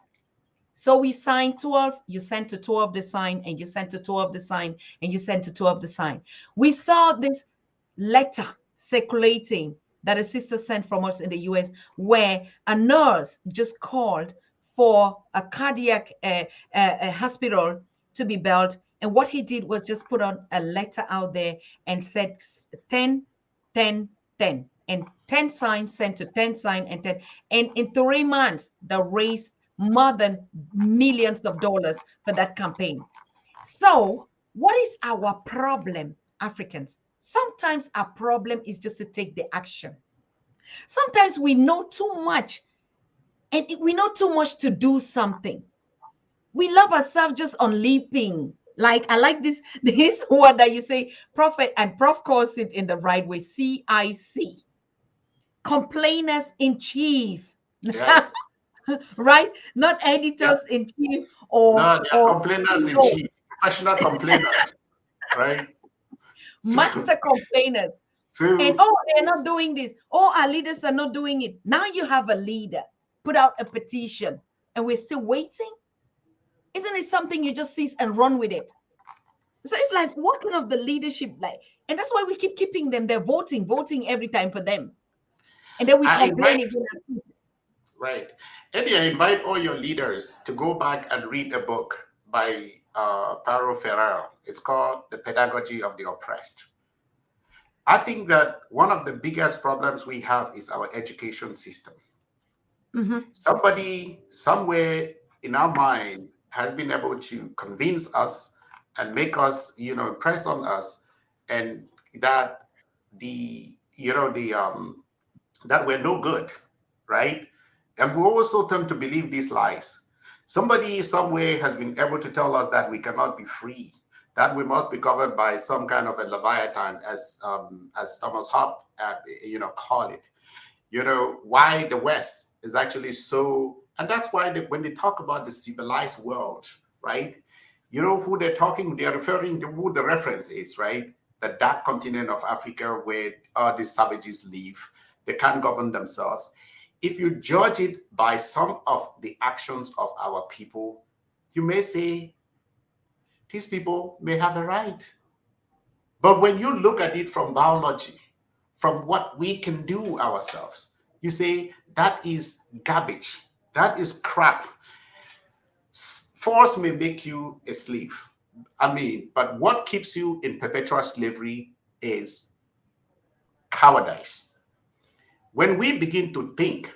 So we signed 12, you sent to 12 the sign, and you sent to 12 the sign, and you sent to 12 the sign. We saw this letter circulating that a sister sent from us in the US, where a nurse just called for a cardiac hospital to be built. And what he did was just put on a letter out there and said 10, 10, 10. And 10 signs sent to 10 sign and 10. And in 3 months, they raised more than millions of dollars for that campaign. So what is our problem, Africans? Sometimes our problem is just to take the action. Sometimes we know too much, and we know too much to do something. We love ourselves just on leaping. Like, I like this word that you say, Prophet, and Prof calls it in the right way, CIC. Complainers in chief. Yeah. Right? Not editors in chief or complainers in chief, professional complainers, right? Master complainers. And they're not doing this. Our leaders are not doing it. Now you have a leader put out a petition, and we're still waiting. Isn't it something you just seize and run with it? So it's like, what kind of the leadership like? And that's why we keep keeping them. They're voting every time for them. And then we complain again. Right. Eddie, I invite all your leaders to go back and read a book by Paulo Freire. It's called The Pedagogy of the Oppressed. I think that one of the biggest problems we have is our education system. Mm-hmm. Somebody somewhere in our mind has been able to convince us and make us, impress on us, and that that we're no good, right? And we also tend to believe these lies. Somebody somewhere has been able to tell us that we cannot be free, that we must be covered by some kind of a leviathan, as Thomas Hobbes call it. Why the West is actually so, and that's why when they talk about the civilized world, right? Who they're referring to, who the reference is, right? The dark continent of Africa, where all these savages live. They can't govern themselves. If you judge it by some of the actions of our people, you may say, these people may have a right. But when you look at it from biology, from what we can do ourselves, you say, that is garbage. That is crap. Force may make you a slave. But what keeps you in perpetual slavery is cowardice. When we begin to think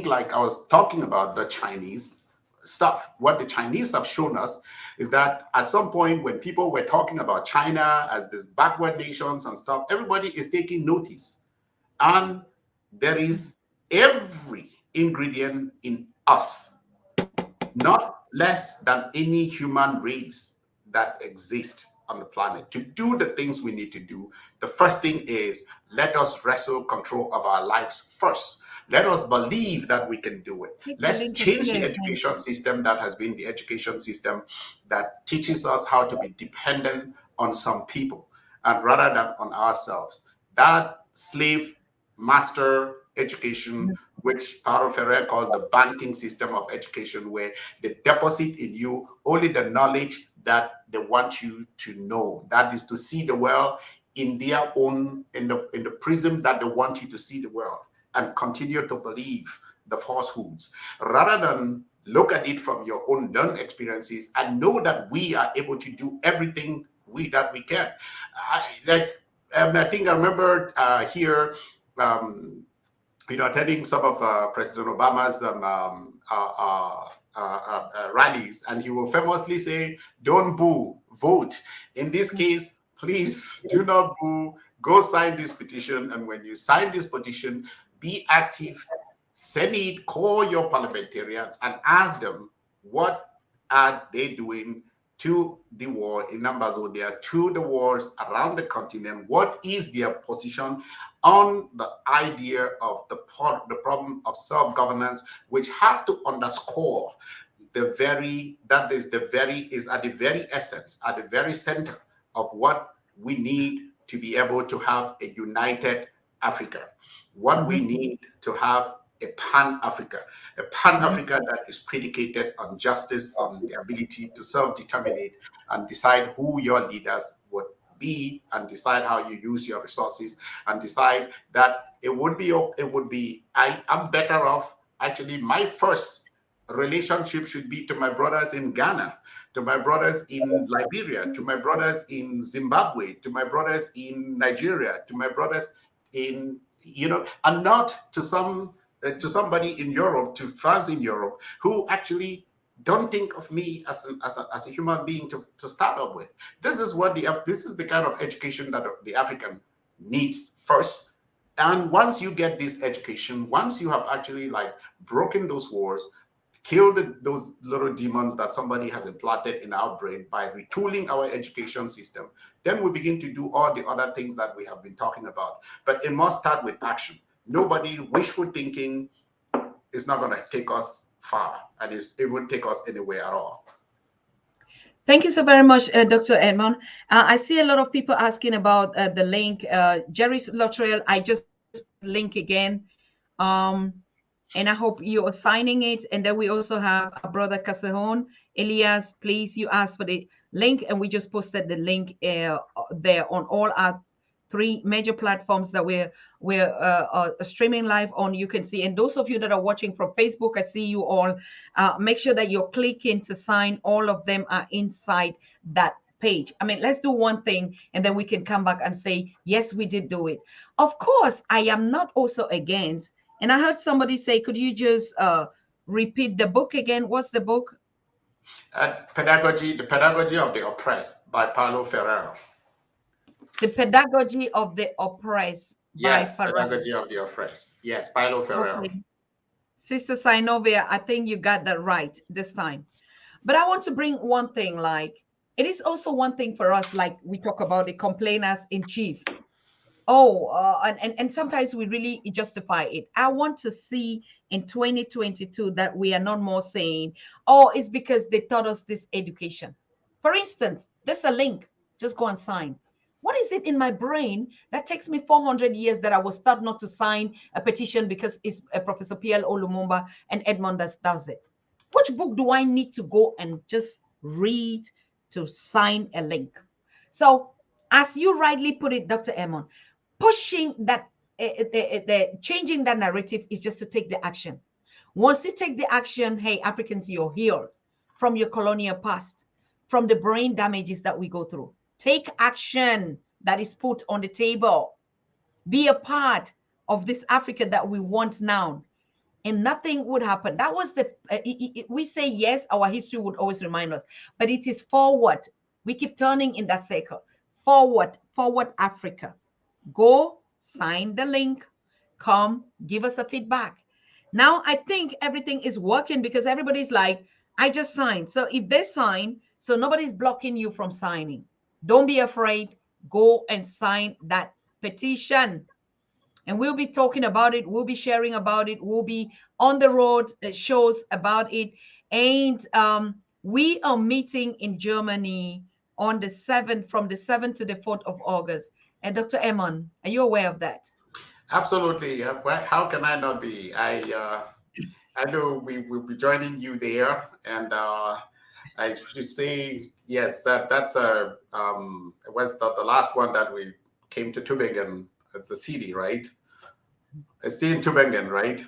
like I was talking about the Chinese stuff, what the Chinese have shown us is that at some point when people were talking about China as this backward nations and stuff, everybody is taking notice. And there is every ingredient in us, not less than any human race that exists on the planet. To do the things we need to do, the first thing is let us wrestle control of our lives first. Let us believe that we can do it. Click the Let's link and put change it the in. education system that has been the education system that teaches us how to be dependent on some people and rather than on ourselves. That slave master education, which Paulo Freire calls the banking system of education, where they deposit in you only the knowledge that they want you to know. That is to see the world in their own, in the prism that they want you to see the world, and continue to believe the falsehoods rather than look at it from your own learned experiences and know that we are able to do everything that we can. I think I remember here, attending some of President Obama's rallies, and he will famously say, "Don't boo, vote." In this case, please do not boo. Go sign this petition, and when you sign this petition, be active. Send it, call your parliamentarians and ask them what are they doing to the war in Ambazonia, to the wars around the continent. What is their position on the idea of the problem of self-governance, which have to underscore is at the very essence, at the very center of what we need to be able to have a united Africa, what we need to have a pan-Africa that is predicated on justice, on the ability to self-determine and decide who your leaders would be, and decide how you use your resources, and decide that I'm better off. Actually, my first relationship should be to my brothers in Ghana, to my brothers in Liberia, to my brothers in Zimbabwe, to my brothers in Nigeria, to my brothers in, and not to somebody in Europe, to France in Europe, who actually don't think of me as a human being to start up with. This is the kind of education that the African needs first. And once you get this education, once you have actually broken those wars, killed those little demons that somebody has implanted in our brain by retooling our education system, then we begin to do all the other things that we have been talking about. But it must start with action. Wishful thinking is not going to take us far, and it won't take us anywhere at all. Thank you so very much, Dr. Edmund. I see a lot of people asking about the link. Jerry's Lottrell, I just link again. And I hope you are signing it. And then we also have our brother Casajon. Elias, please, you asked for the link, and we just posted the link there on all our 3 major platforms that we're streaming live on. You can see, and those of you that are watching from Facebook, I see you all. Make sure that you're clicking to sign. All of them are inside that page. I mean, let's do one thing, and then we can come back and say, yes, we did do it. Of course, I am not also against. And I heard somebody say, could you just repeat the book again? What's the book? The Pedagogy of the Oppressed by Paulo Freire. The Pedagogy of the Oppressed. Yes, Pedagogy of the Oppressed. Yes, Paulo Freire. Okay. Sister Sinovia, I think you got that right this time. But I want to bring one thing, it is also one thing for us, we talk about the complainers in chief. And sometimes we really justify it. I want to see in 2022 that we are not more saying, it's because they taught us this education. For instance, there's a link. Just go and sign. What is it in my brain that takes me 400 years that I was taught not to sign a petition because it's Professor P.L. Olumumba and Edmund that does it? Which book do I need to go and just read to sign a link? So, as you rightly put it, Dr. Edmund, pushing that, changing that narrative is just to take the action. Once you take the action, hey, Africans, you're healed from your colonial past, from the brain damages that we go through. Take action that is put on the table. Be a part of this Africa that we want now, and nothing would happen. That was we say yes, our history would always remind us, but it is forward. We keep turning in that circle. Forward Africa. Go sign the link, come give us a feedback. Now I think everything is working because everybody's like, I just signed. So if they sign, so nobody's blocking you from signing. Don't be afraid. Go and sign that petition. And we'll be talking about it. We'll be sharing about it. We'll be on the road shows about it. And we are meeting in Germany on the 7th, from the 7th to the 4th of August. And Dr. Edmund, are you aware of that? Absolutely. How can I not be? I know we will be joining you there, and I should say yes. That's a was the last one that we came to Tübingen. It's a city, right? It's still in Tübingen, right?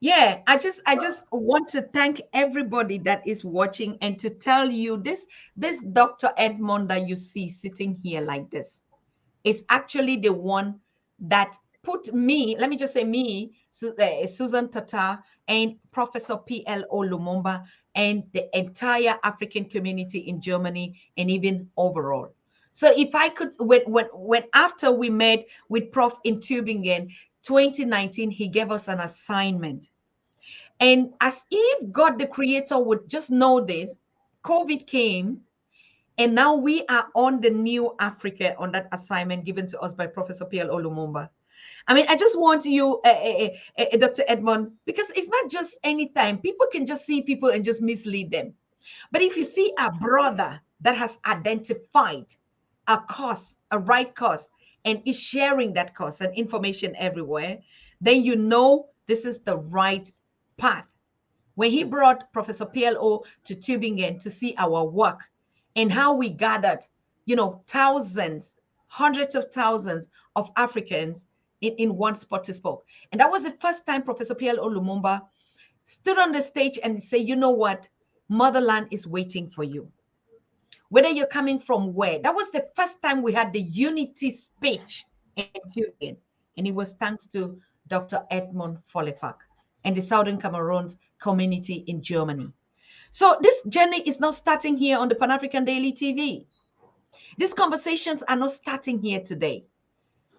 Yeah, I just want to thank everybody that is watching and to tell you this Dr. Edmund that you see sitting here like this is actually the one that put me, let me just say me, Susan Tata and Professor P.L.O. Lumumba and the entire African community in Germany and even overall. So if I could, when after we met with Prof in Tübingen, 2019, he gave us an assignment. And as if God the Creator would just know this, COVID came, and now we are on the new Africa on that assignment given to us by Professor P.L.O. Lumumba. I mean, I just want you, Dr. Edmund, because it's not just any time. People can just see people and just mislead them. But if you see a brother that has identified a cause, a right cause, and is sharing that cause and information everywhere, then you know this is the right path. When he brought Professor PLO to Tübingen to see our work and how we gathered, thousands, hundreds of thousands of Africans in one spot to spoke. And that was the first time Professor PLO Lumumba stood on the stage and say, you know what? Motherland is waiting for you. Whether you're coming from where. That was the first time we had the unity speech in Tübingen. And it was thanks to Dr. Edmund Folefac and the Southern Cameroons community in Germany. So this journey is not starting here on the Pan-African Daily TV. These conversations are not starting here today.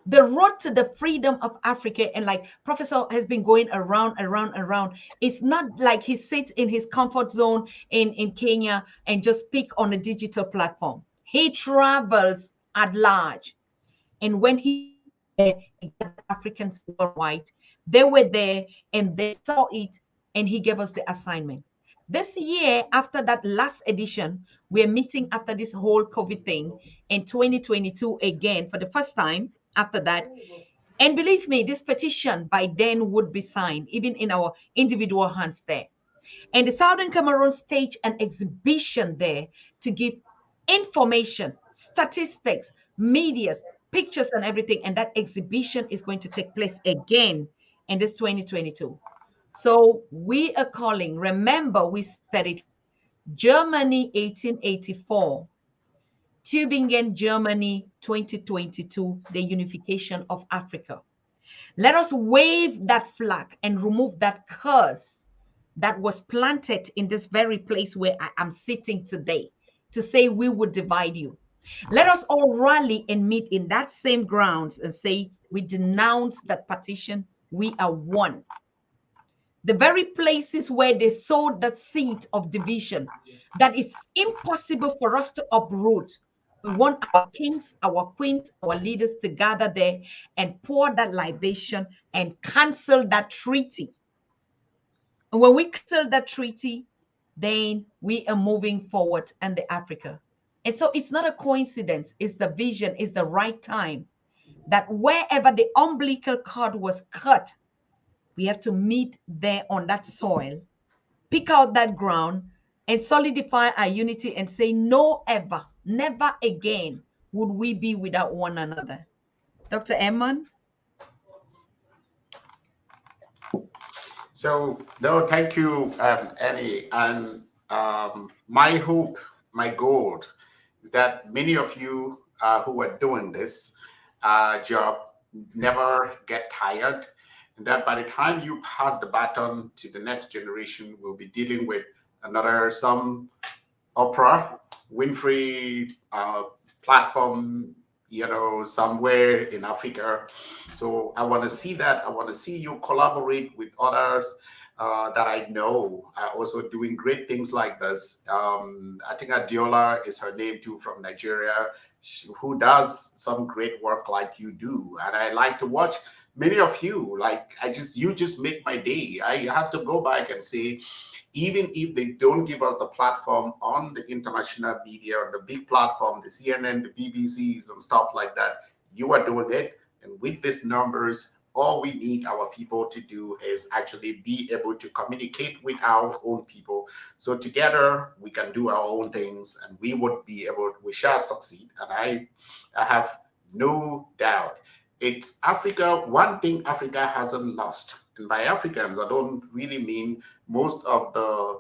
The road to the freedom of Africa, and like Professor has been going around, it's not like he sits in his comfort zone in Kenya and just speak on a digital platform. He travels at large. And when he gathered Africans worldwide, they were there and they saw it, and he gave us the assignment. This year, after that last edition, we're meeting after this whole COVID thing in 2022 again for the first time after that. And believe me, this petition by then would be signed, even in our individual hands there. And the Southern Cameroon staged an exhibition there to give information, statistics, medias, pictures, and everything. And that exhibition is going to take place again in this 2022. So we are calling, remember we said it, Germany 1884, Tübingen, Germany 2022, the unification of Africa. Let us wave that flag and remove that curse that was planted in this very place where I am sitting today to say we would divide you. Let us all rally and meet in that same grounds and say we denounce that partition. We are one. The very places where they sowed that seed of division that is impossible for us to uproot. We want our kings, our queens, our leaders to gather there and pour that libation and cancel that treaty. And when we cancel that treaty, then we are moving forward in the Africa. And so it's not a coincidence. It's the vision, it's the right time that wherever the umbilical cord was cut, we have to meet there on that soil, pick out that ground, and solidify our unity and say, no, ever, never again would we be without one another. Dr. Edmund? So, no, thank you, Annie. And my hope, my goal is that many of you who are doing this job never get tired, and that by the time you pass the baton to the next generation, we'll be dealing with some Oprah Winfrey platform somewhere in Africa. So I want to see that. I want to see you collaborate with others that I know are also doing great things like this. I think Adiola is her name too, from Nigeria, who does some great work like you do. And I like to watch many of you. Like, you just make my day. I have to go back and say, even if they don't give us the platform on the international media, or the big platform, the CNN, the BBCs and stuff like that, you are doing it. And with these numbers, all we need our people to do is actually be able to communicate with our own people. So together we can do our own things, and we shall succeed. And I have no doubt. It's Africa. One thing Africa hasn't lost, and by Africans, I don't really mean most of the,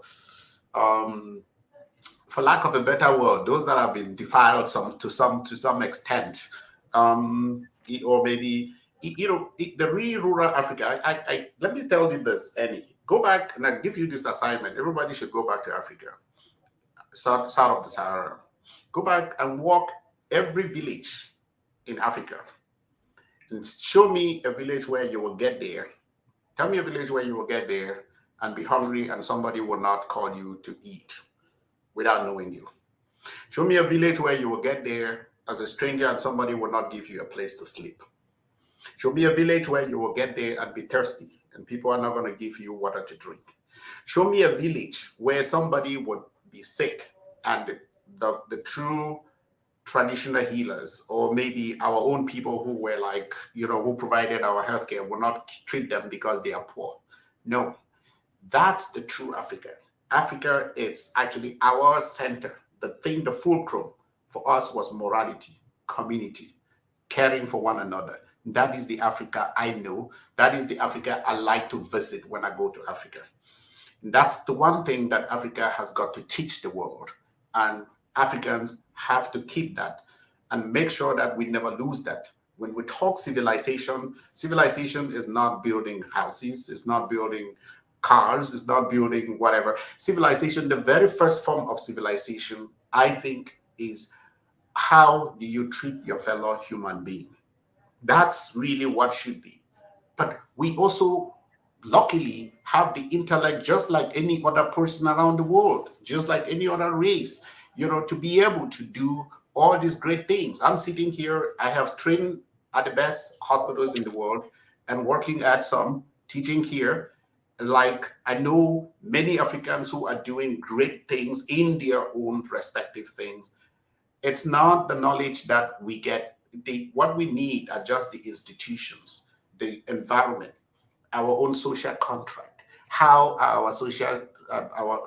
for lack of a better word, those that have been defiled to some extent, or maybe the real rural Africa. Let me tell you this, Annie. Go back, and I give you this assignment. Everybody should go back to Africa, south of the Sahara. Go back and walk every village in Africa, and show me a village where you will get there. Tell me a village where you will get there and be hungry, and somebody will not call you to eat without knowing you. Show me a village where you will get there as a stranger and somebody will not give you a place to sleep. Show me a village where you will get there and be thirsty and people are not going to give you water to drink. Show me a village where somebody would be sick and the true traditional healers, or maybe our own people who were who provided our healthcare, will not treat them because they are poor. No, that's the true Africa. Africa is actually our center. The fulcrum for us was morality, community, caring for one another. That is the Africa I know. That is the Africa I like to visit when I go to Africa. And that's the one thing that Africa has got to teach the world. And Africans have to keep that and make sure that we never lose that. When we talk civilization, civilization is not building houses, it's not building cars, it's not building whatever. Civilization, the very first form of civilization, I think, is how do you treat your fellow human being? That's really what should be. But we also, luckily, have the intellect just like any other person around the world, just like any other race, to be able to do all these great things. I'm sitting here, I have trained at the best hospitals in the world and working at some, teaching here. Like, I know many Africans who are doing great things in their own respective things. It's not the knowledge that we get. What we need are just the institutions, the environment, our own social contract, how our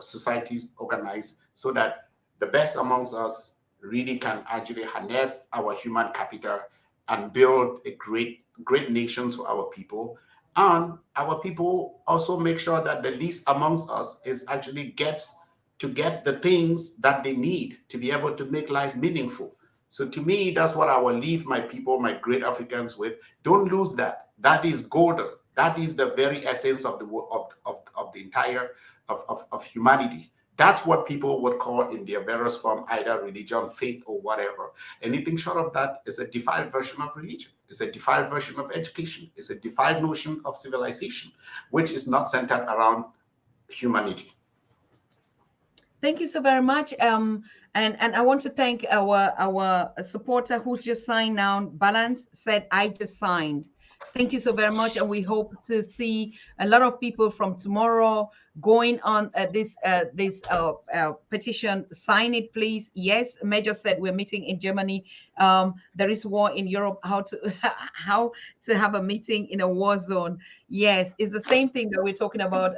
societies organize, so that the best amongst us really can actually harness our human capital and build a great nations for our people. And our people also make sure that the least amongst us is actually gets to get the things that they need to be able to make life meaningful. So to me, that's what I will leave my people, my great Africans, with. Don't lose that. That is golden. That is the very essence of the entire of humanity. That's what people would call in their various form either religion, faith, or whatever. Anything short of that is a defiled version of religion. It's a defiled version of education. It's a defiled notion of civilization, which is not centered around humanity. Thank you so very much. And I want to thank our supporter who's just signed now. Balance said, I just signed. Thank you so very much. And we hope to see a lot of people from tomorrow going on this petition. Sign it, please. Yes, Major said we're meeting in Germany. There is war in Europe. How to have a meeting in a war zone? Yes, it's the same thing that we're talking about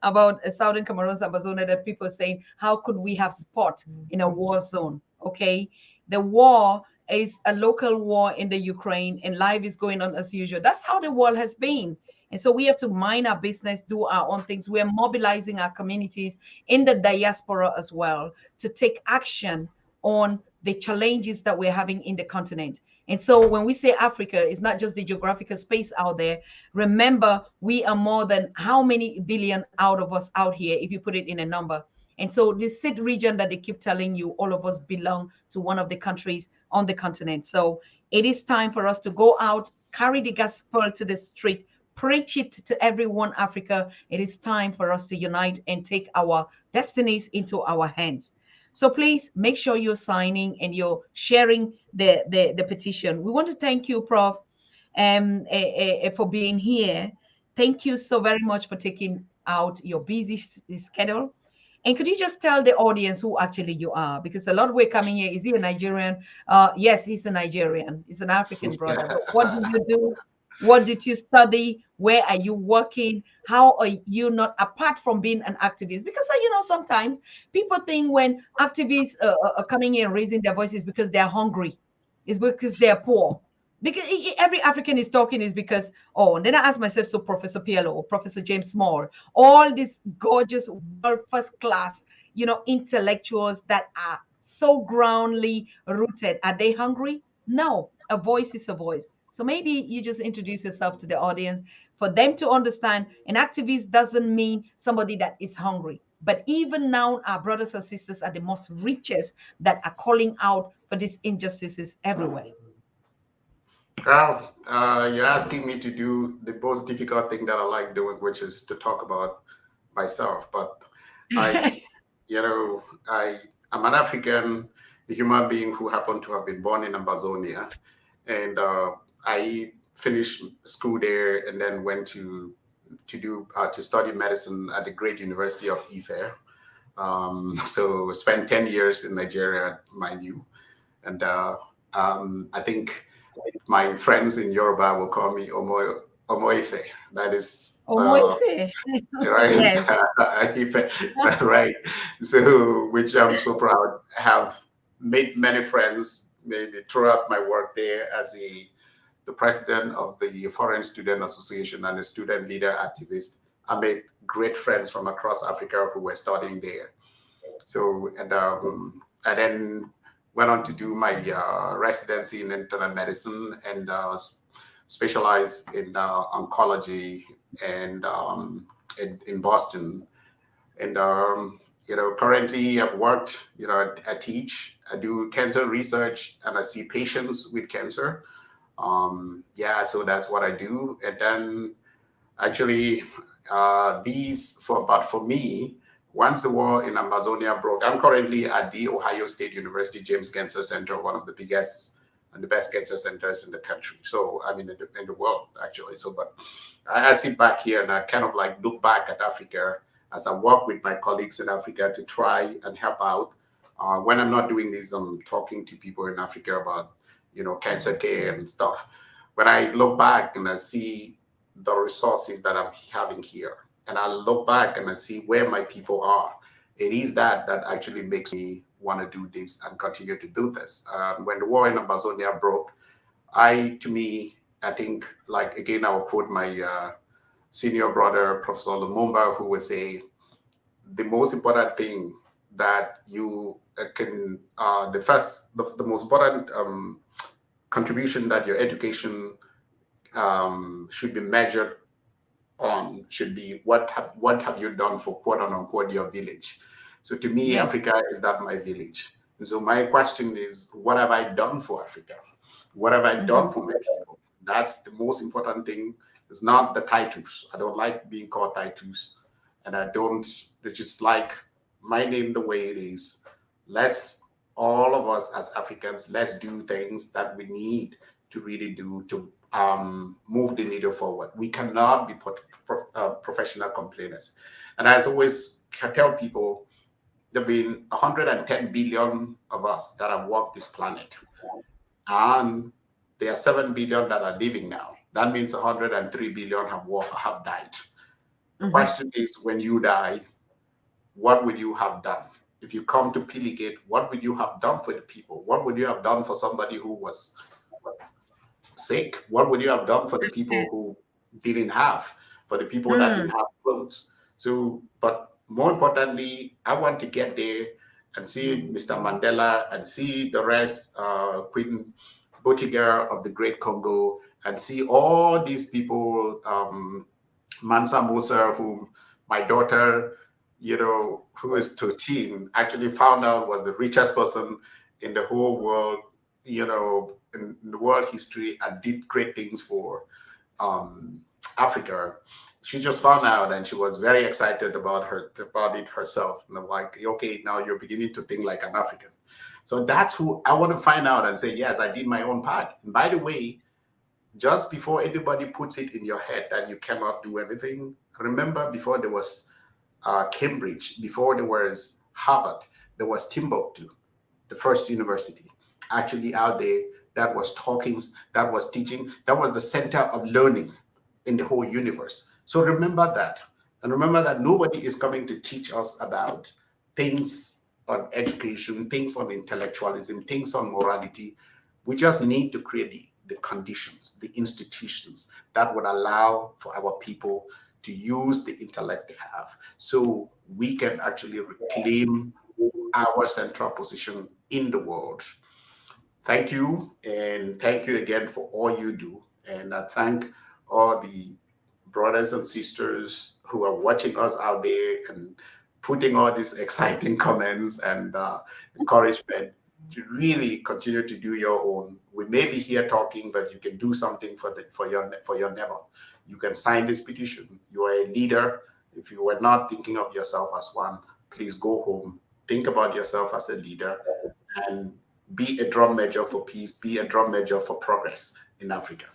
about Southern Cameroons, Amazon, that people are saying, how could we have sport in a war zone? Okay, the war is a local war in the Ukraine, and life is going on as usual. That's how the world has been. And so we have to mind our business, do our own things. We're mobilizing our communities in the diaspora as well to take action on the challenges that we're having in the continent. And so when we say Africa, it's not just the geographical space out there. Remember, we are more than how many billion out of us out here, if you put it in a number. And so this SID region that they keep telling you, all of us belong to one of the countries, on the continent. So it is time for us to go out, carry the gospel to the street, preach it to everyone, Africa. It is time for us to unite and take our destinies into our hands. So please make sure you're signing and you're sharing the petition. We want to thank you, Prof, for being here. Thank you so very much for taking out your busy schedule. And could you just tell the audience who actually you are? Because a lot of way coming here, is he a Nigerian? Yes, he's a Nigerian. He's an African brother. But what do you do? What did you study? Where are you working? How are you not, apart from being an activist? Because, sometimes people think when activists are coming here and raising their voices because they're hungry, it's because they're poor. Because every African is talking is because, and then I ask myself, so Professor PLO or Professor James Small, all these gorgeous, world first class, intellectuals that are so groundly rooted, are they hungry? No, a voice is a voice. So maybe you just introduce yourself to the audience for them to understand an activist doesn't mean somebody that is hungry. But even now, our brothers and sisters are the most richest that are calling out for these injustices everywhere. Well, you're asking me to do the most difficult thing that I like doing, which is to talk about myself. But I, I'm an African human being who happened to have been born in Amazonia, and I finished school there, and then went to study medicine at the great University of Ife. So spent 10 years in Nigeria, mind you, and I think my friends in Yoruba will call me Omoife. That is Omoife. right. Yes. Ife, right. So, which I'm so proud. I have made many friends, maybe throughout my work there as the president of the Foreign Student Association and a student leader activist. I made great friends from across Africa who were studying there. So, and then went on to do my residency in internal medicine and specialized in oncology and in Boston. And currently I've worked. I teach, I do cancer research, and I see patients with cancer. So that's what I do. And then actually, for me, once the war in Amazonia broke, I'm currently at the Ohio State University James Cancer Center, one of the biggest and the best cancer centers in the country. So, I mean, in the world, actually. So, but I sit back here and I kind of like look back at Africa as I work with my colleagues in Africa to try and help out. When I'm not doing this, I'm talking to people in Africa about, cancer care and stuff. When I look back and I see the resources that I'm having here, and I look back and I see where my people are, it is that actually makes me want to do this and continue to do this. When the war in Amazonia broke, I think, like, again, I will quote my senior brother, Professor Lumumba, who would say, the most important thing that you can, the most important contribution that your education should be measured on should be what have you done for quote unquote your village. So to me, yes, Africa is that my village. And so my question is, what have I done for Africa? What have I done for my people? That's the most important thing. It's not the titles. I don't like being called titles, and it's just like my name the way it is. All of us as Africans, let's do things that we need to really do to move the needle forward. We cannot be professional complainers. And as always tell people, there have been 110 billion of us that have walked this planet. And there are 7 billion that are living now. That means 103 billion have died. The question is, when you die, what would you have done? If you come to Piligate, what would you have done for the people? What would you have done for somebody who was sick? What would you have done for the people who didn't have, for the people that didn't have clothes? So, but more importantly, I want to get there and see Mr. Mandela and see the rest, Queen Botiger of the Great Congo, and see all these people, Mansa Musa, who my daughter, who is 13, actually found out was the richest person in the whole world, in the world history and did great things for Africa. She just found out and she was very excited about it herself. And I'm like, okay, now you're beginning to think like an African. So that's who I want to find out and say, yes, I did my own part. And by the way, just before anybody puts it in your head that you cannot do anything, remember before there was Cambridge, before there was Harvard, there was Timbuktu, the first university actually out there that was talking, that was teaching, that was the center of learning in the whole universe. So remember that. And remember that nobody is coming to teach us about things on education, things on intellectualism, things on morality. We just need to create the conditions, the institutions that would allow for our people to use the intellect they have so we can actually reclaim our central position in the world. Thank you. And thank you again for all you do. And I thank all the brothers and sisters who are watching us out there and putting all these exciting comments and encouragement to really continue to do your own. We may be here talking, but you can do something for your neighbor. You can sign this petition. You are a leader. If you were not thinking of yourself as one, please go home. Think about yourself as a leader and be a drum major for peace, be a drum major for progress in Africa.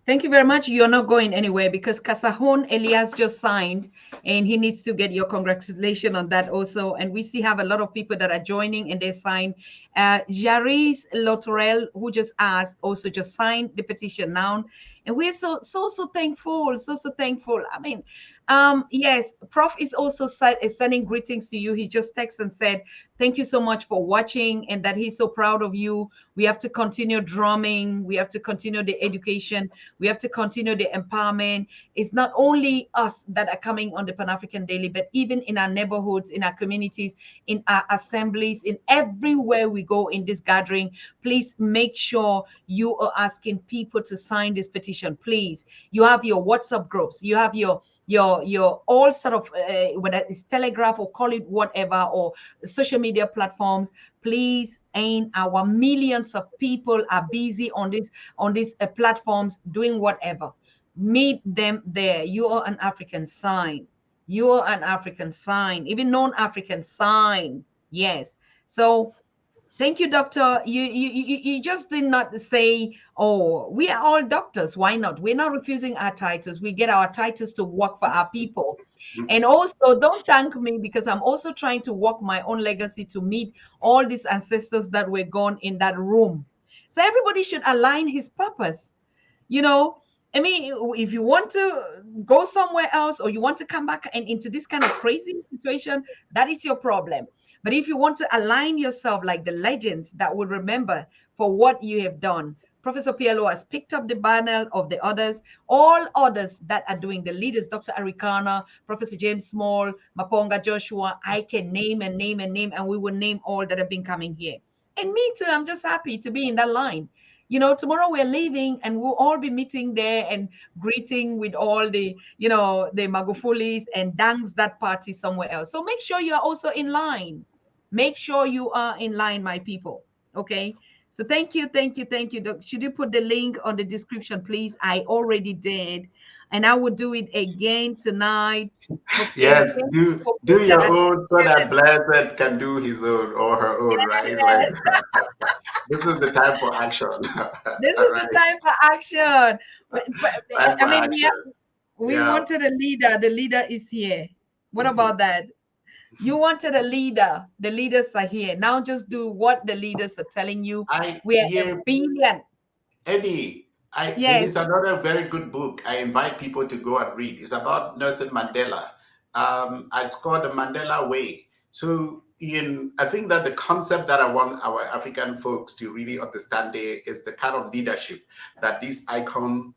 Thank you very much. You're not going anywhere because Kasahon Elias just signed and he needs to get your congratulations on that also. And we still have a lot of people that are joining and they signed. Jaris Lotorel, who just asked, also just signed the petition now. And we're so thankful, so thankful. I mean, yes, Prof is also sending greetings to you. He just texted and said, thank you so much for watching and that he's so proud of you. We have to continue drumming. We have to continue the education. We have to continue the empowerment. It's not only us that are coming on the Pan-African Daily, but even in our neighborhoods, in our communities, in our assemblies, in everywhere we go in this gathering. Please make sure you are asking people to sign this petition. Please, you have your WhatsApp groups. You have your all sort of whether it's Telegraph or call it whatever or social media platforms. Please, and our millions of people are busy on these platforms doing whatever. Meet them there. You are an African, sign. You are an African, sign. Even non-African, sign. Yes. So thank you, doctor. You just did not say, oh, we are all doctors. Why not? We're not refusing our titles. We get our titles to work for our people. And also, don't thank me because I'm also trying to work my own legacy to meet all these ancestors that were gone in that room. So everybody should align his purpose. I mean, if you want to go somewhere else or you want to come back and into this kind of crazy situation, that is your problem. But if you want to align yourself like the legends that will remember for what you have done, Professor PLO has picked up the banner of the others, all others that are doing, the leaders, Dr. Arikana, Professor James Small, Maponga Joshua, I can name and name and name, and we will name all that have been coming here. And me too, I'm just happy to be in that line. Tomorrow we're leaving and we'll all be meeting there and greeting with all the, the Magufulis and dance that party somewhere else. So make sure you are also in line. Make sure you are in line, my people. Okay. So thank you. Should you put the link on the description, please? I already did. And I will do it again tonight. Okay. Yes, do your own so that Blessed can do his own or her own, right? Like, this is the time for action. This is the time for action. We wanted a leader. The leader is here. What about that? You wanted a leader. The leaders are here. Now just do what the leaders are telling you. We are obedient. Eddie, it is another very good book. I invite people to go and read. It's about Nelson Mandela. It's called The Mandela Way. So I think that the concept that I want our African folks to really understand there is the kind of leadership that this icon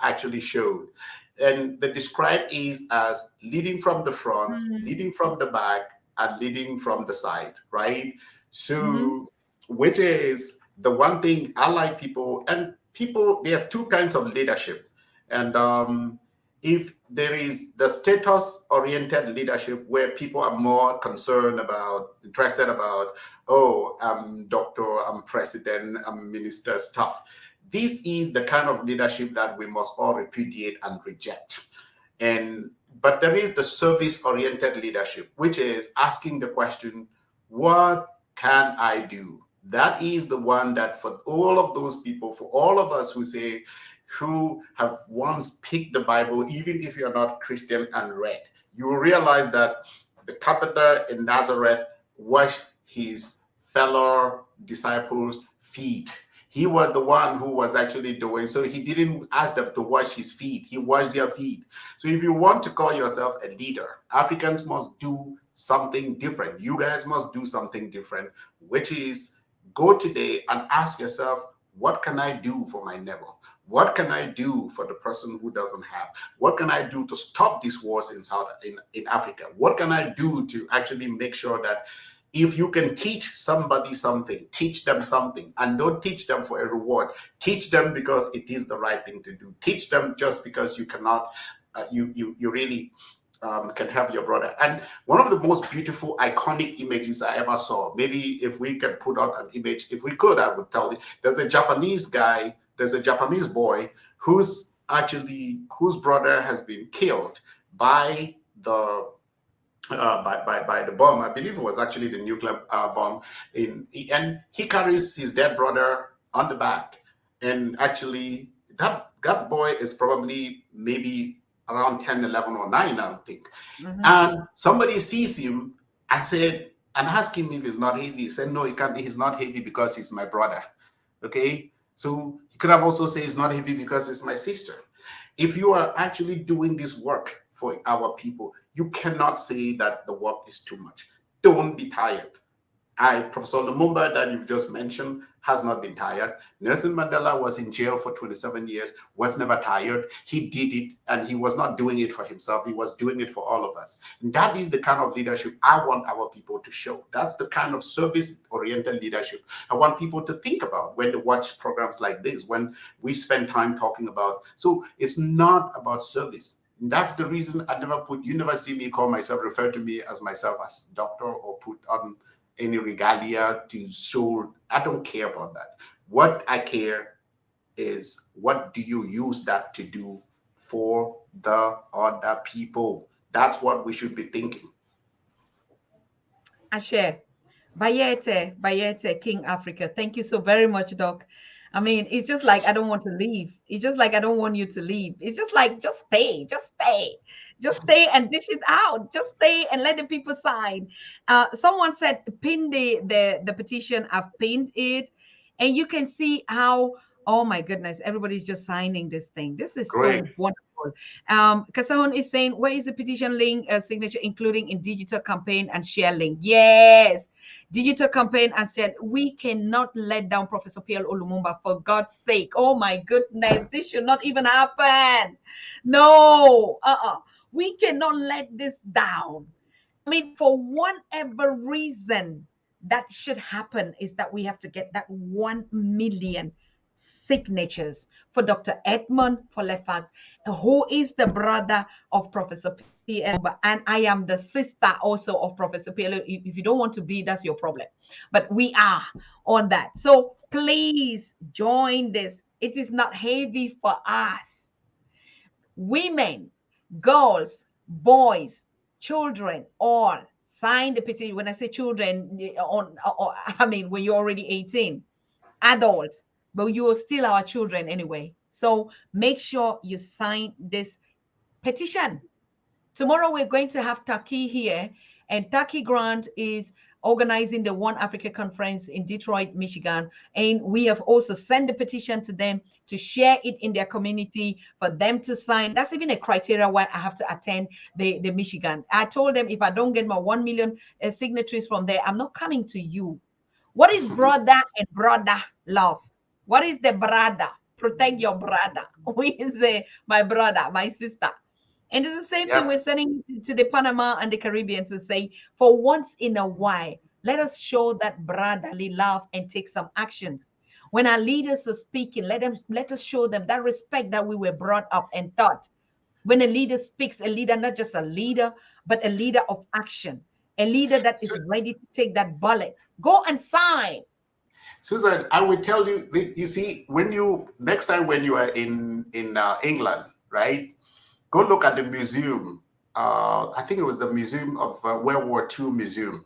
actually showed. And the describe is as leading from the front, leading from the back, and leading from the side, right? So, which is the one thing I like people, and people, there are two kinds of leadership. And if there is the status-oriented leadership where people are more concerned about, interested about, oh, I'm doctor, I'm president, I'm minister, stuff. This is the kind of leadership that we must all repudiate and reject. But there is the service-oriented leadership, which is asking the question, what can I do? That is the one that for all of those people, for all of us who have once picked the Bible, even if you're not Christian and read, you will realize that the carpenter in Nazareth washed his fellow disciples' feet. He was the one who was actually doing, so he didn't ask them to wash his feet. He washed their feet. So if you want to call yourself a leader, Africans must do something different. You guys must do something different, which is go today and ask yourself, what can I do for my neighbor? What can I do for the person who doesn't have? What can I do to stop these wars in Africa? What can I do to actually make sure that if you can teach somebody something, teach them something, and don't teach them for a reward. Teach them because it is the right thing to do. Teach them just because you cannot, you really can help your brother. And one of the most beautiful, iconic images I ever saw, maybe if we can put out an image, if we could, I would tell you, there's a Japanese boy whose brother has been killed by the by the bomb. I believe it was actually the nuclear bomb. And he carries his dead brother on the back. And actually, that boy is probably maybe around 10, 11, or 9, I think. Mm-hmm. And somebody sees him and asked him if he's not heavy. He said, no, he can't. He's not heavy because he's my brother. Okay? So he could have also said he's not heavy because it's my sister. If you are actually doing this work for our people, you cannot say that the work is too much. Don't be tired. Professor Lumumba, that you've just mentioned, has not been tired. Nelson Mandela was in jail for 27 years, was never tired. He did it, and he was not doing it for himself. He was doing it for all of us. And that is the kind of leadership I want our people to show. That's the kind of service-oriented leadership I want people to think about when they watch programs like this, when we spend time talking about. So it's not about service. And that's the reason you never see me refer to me as myself as doctor or put on any regalia to show. I don't care about that. What I care is, what do you use that to do for the other people? That's what we should be thinking. Ashe, Bayete, King Africa. Thank you so very much, Doc. I mean, it's just like I don't want to leave. It's just like I don't want you to leave. It's just like, just stay and dish it out. Just stay and let the people sign. Someone said pin the petition. I've pinned it, and you can see how, oh my goodness, everybody's just signing this thing. This is great. So wonderful. Kasahon is saying, where is the petition link signature, including in digital campaign and share link? Yes, digital campaign and share. We cannot let down Professor P.L. Olumumba, for God's sake. Oh my goodness, this should not even happen. No, we cannot let this down. I mean, for whatever reason, that should happen is that we have to get that 1 million signatures for Dr. Edmund Folefac, who is the brother of Professor P.L. and I am the sister also of Professor P.L. If you don't want to be, that's your problem. But we are on that. So please join this. It is not heavy for us. Women, girls, boys, children, all sign the petition. When I say children, when you're already 18, adults, but you are still our children anyway. So make sure you sign this petition. Tomorrow we're going to have Taki here, and Taki Grant is organizing the One Africa Conference in Detroit, Michigan. And we have also sent the petition to them to share it in their community for them to sign. That's even a criteria why I have to attend the Michigan. I told them if I don't get my 1 million signatories from there, I'm not coming to you. What is brother and brother love? What is the brother? Protect your brother. We say my brother, my sister. And it's the same thing we're sending to the Panama and the Caribbean to say, for once in a while, let us show that brotherly love and take some actions. When our leaders are speaking, let us show them that respect that we were brought up and taught. When a leader speaks, a leader, not just a leader, but a leader of action, a leader that is ready to take that bullet. Go and sign. Susan, I will tell you, you see, when you, next time when you are in England, right, go look at the museum. I think it was the Museum of World War II Museum,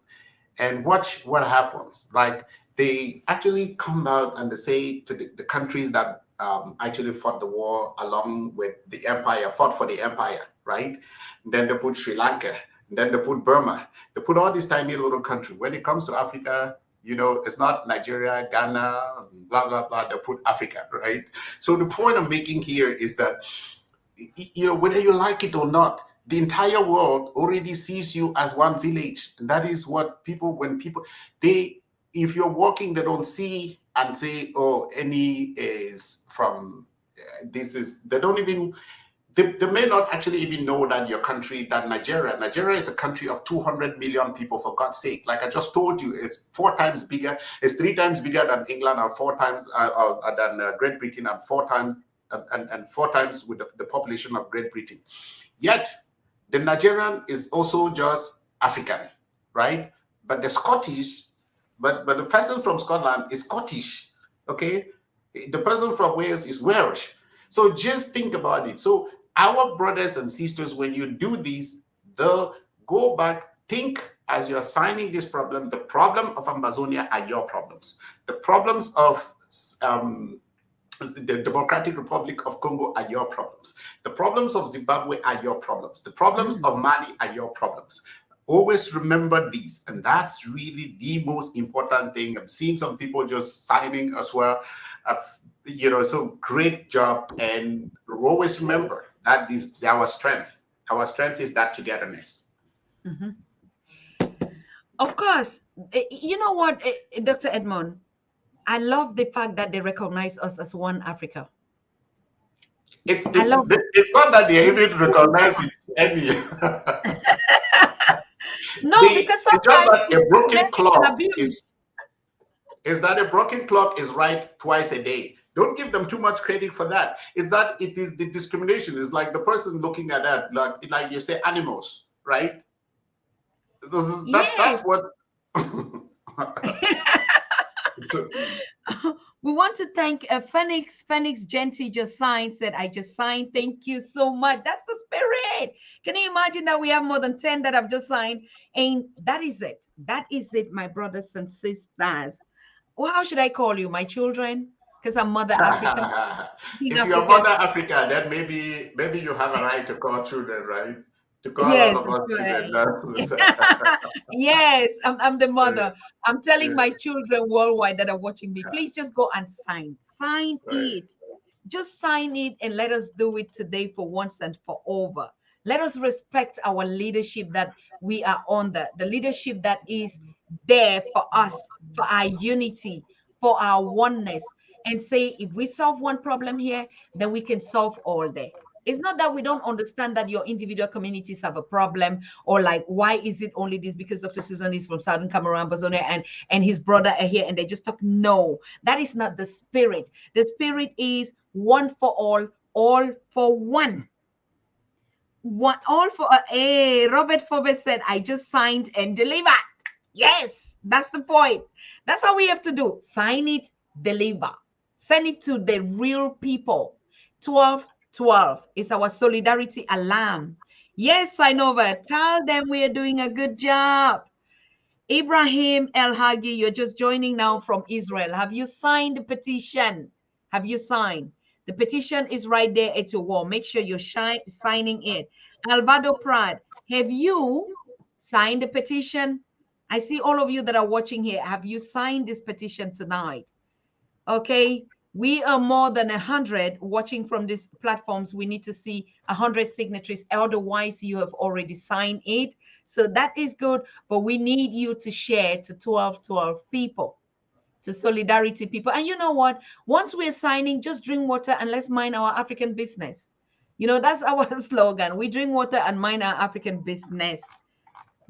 and watch what happens. Like, they actually come out and they say to the countries that actually fought the war along with the empire, fought for the empire, right? And then they put Sri Lanka, and then they put Burma. They put all these tiny little countries. When it comes to Africa, you know, it's not Nigeria, Ghana, blah, blah, blah. They put Africa, right? So the point I'm making here is that, you know, whether you like it or not, the entire world already sees you as one village. And that is what people, when people, if you're walking, they don't see and say, oh, any is from, they don't even, they may not actually even know that your country, that Nigeria is a country of 200 million people, for God's sake. Like I just told you, it's 4 times bigger, it's 3 times bigger than England, or 4 times than Great Britain, and 4 times and 4 times with the population of Great Britain. Yet the Nigerian is also just African, right? But the Scottish, but the person from Scotland is Scottish, okay? The person from Wales is Welsh. So just think about it. So our brothers and sisters, when you do this, they'll go back, think as you're signing this problem, the problem of Amazonia are your problems. The problems of the Democratic Republic of Congo are your problems. The problems of Zimbabwe are your problems. The problems of Mali are your problems. Always remember these, and that's really the most important thing. I'm seeing some people just signing as well. You know, so great job, and always remember that is our strength. Our strength is that togetherness. Of course, you know what, Dr. Edmund, I love the fact that they recognize us as one Africa. It's not that they even recognize it any. No, because sometimes it's just that a broken clock is that a broken clock is right twice a day. Don't give them too much credit for that. It's that it is the discrimination. It's like the person looking at that, like you say, animals, right? That's what. We want to thank Phoenix Genty just signed, said, I just signed. Thank you so much. That's the spirit. Can you imagine that we have more than 10 that have just signed? And that is it. That is it, my brothers and sisters. Well, how should I call you? My children? Because I'm Mother Africa. If you're Mother Africa, then maybe you have a right to call children, right? To call yes, all of us children. Yes, I'm the mother. I'm telling my children worldwide that are watching me, please just go and sign it. Just sign it, and let us do it today for once and for over. Let us respect our leadership that we are under, the leadership that is there for us, for our unity, for our oneness, and say, if we solve one problem here, then we can solve all there. It's not that we don't understand that your individual communities have a problem, or like, why is it only this? Because Dr. Susan is from Southern Cameroon, Amazonia, and his brother are here, and they just talk. No, that is not the spirit. The spirit is one for all for one. One, all for Robert Forbes said, I just signed and delivered. Yes, that's the point. That's how we have to do. Sign it, deliver. Send it to the real people. 12 is our solidarity alarm. Yes, I know that. Tell them we are doing a good job. Ibrahim El Hagi, you're just joining now from Israel. Have you signed the petition? Have you signed? The petition is right there at your wall. Make sure you're signing it. Alvaro Prad, have you signed the petition? I see all of you that are watching here. Have you signed this petition tonight? Okay. We are more than 100 watching from these platforms. We need to see 100 signatories. Otherwise, you have already signed it. So that is good. But we need you to share to 12 people, to solidarity people. And you know what? Once we're signing, just drink water and let's mind our African business. You know, that's our slogan. We drink water and mind our African business.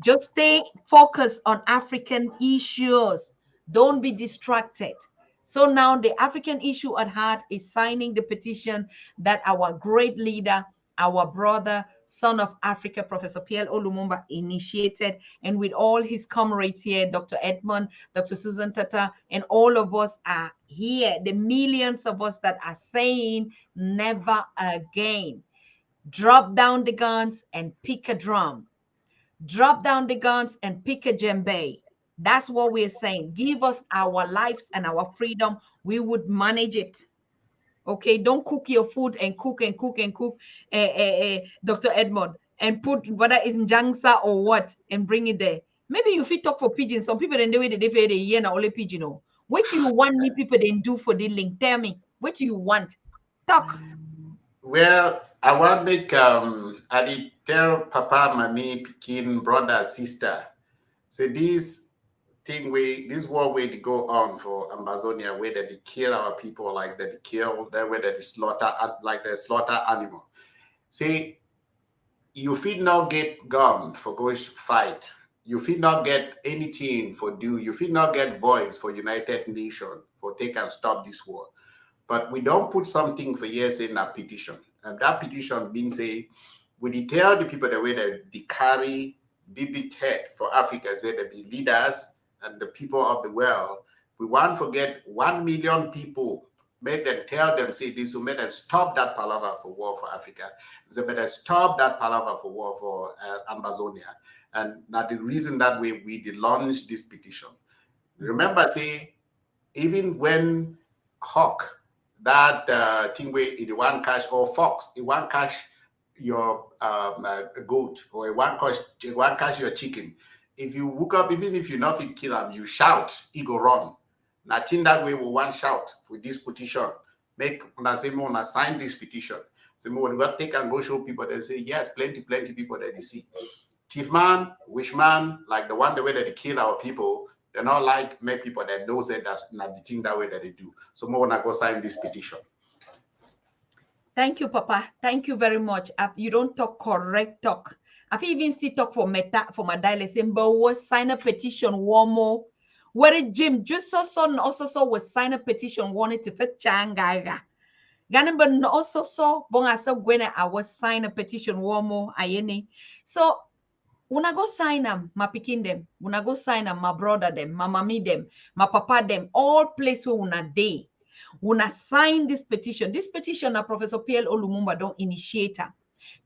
Just stay focused on African issues. Don't be distracted. So now the African issue at heart is signing the petition that our great leader, our brother, son of Africa, Professor Pierre Olumumba, initiated, and with all his comrades here, Dr. Edmund, Dr. Susan Tata, and all of us are here, the millions of us that are saying never again. Drop down the guns and pick a drum. Drop down the guns and pick a djembe. That's what we're saying. Give us our lives and our freedom. We would manage it. Okay, don't cook your food and cook and cook and cook, Dr. Edmond, and put whether it's njangsa or what and bring it there. Maybe you fit talk for pigeons. Some people in the way they pay the year na only pigeon. Oh. What you want me people then do for the link? Tell me what you want. Talk. Well, I want make I did tell Papa, Mommy, Pikin, brother, sister. So this war way to go on for Amazonia, where they kill our people, like that they kill, that where they slaughter, like they slaughter animal. See, you feel not get gun for go fight. You feel not get anything for do. You feel not get voice for United Nations for take and stop this war. But we don't put something for years in a petition. And that petition means say, we tell the people the way that they carry big head for Africa, say they be leaders and the people of the world. We want to get 1 million people, make them tell them, say this will make them stop that palaver for war for Africa. They better stop that palaver for war for Amazonia. And now the reason that we did launch this petition. Remember, say, even when Hawk, that thing where it one cash or fox, it one cash your goat or it one cash your chicken. If you woke up, even if you nothing kill him, you shout, he go run. Nothing that way we one shout for this petition. Make una say more sign this petition. Say more we take and go show people. They say yes, plenty people that they see. Thief man, wish man, like the one the way that they kill our people. They're not like many people that knows that that's not the thing that way that they do. So more when I go sign this petition. Thank you, Papa. Thank you very much. You don't talk correct talk. I've even still talk for meta for my dialysis, but was sign a petition one more. Where Jim just also was sign a petition wanted to fetch changaga. Ganimba also saw bonga when I was sign a petition one more ayene. So when I go sign them, my picking them, when I go sign them, my brother them, my mommy them, my papa them, all place where una day. When I sign this petition Professor Pierre Olumumba don't initiate her.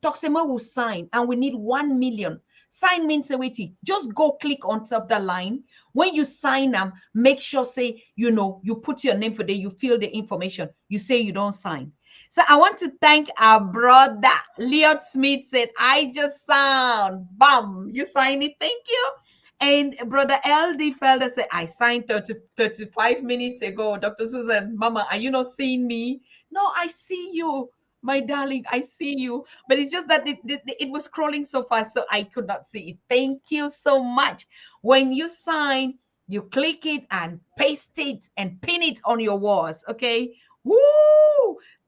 Toxema will sign and we need 1 million. Sign means wait, just go click on top the line. When you sign them, make sure say, you put your name for there, you fill the information. You say you don't sign. So I want to thank our brother, Leon Smith said, I just signed. Bam, you sign it. Thank you. And brother LD Felder said, I signed 35 minutes ago. Dr. Susan, Mama, are you not seeing me? No, I see you, my darling. I see you. But it's just that it was scrolling so fast, so I could not see it. Thank you so much. When you sign, you click it and paste it and pin it on your walls, okay? Woo!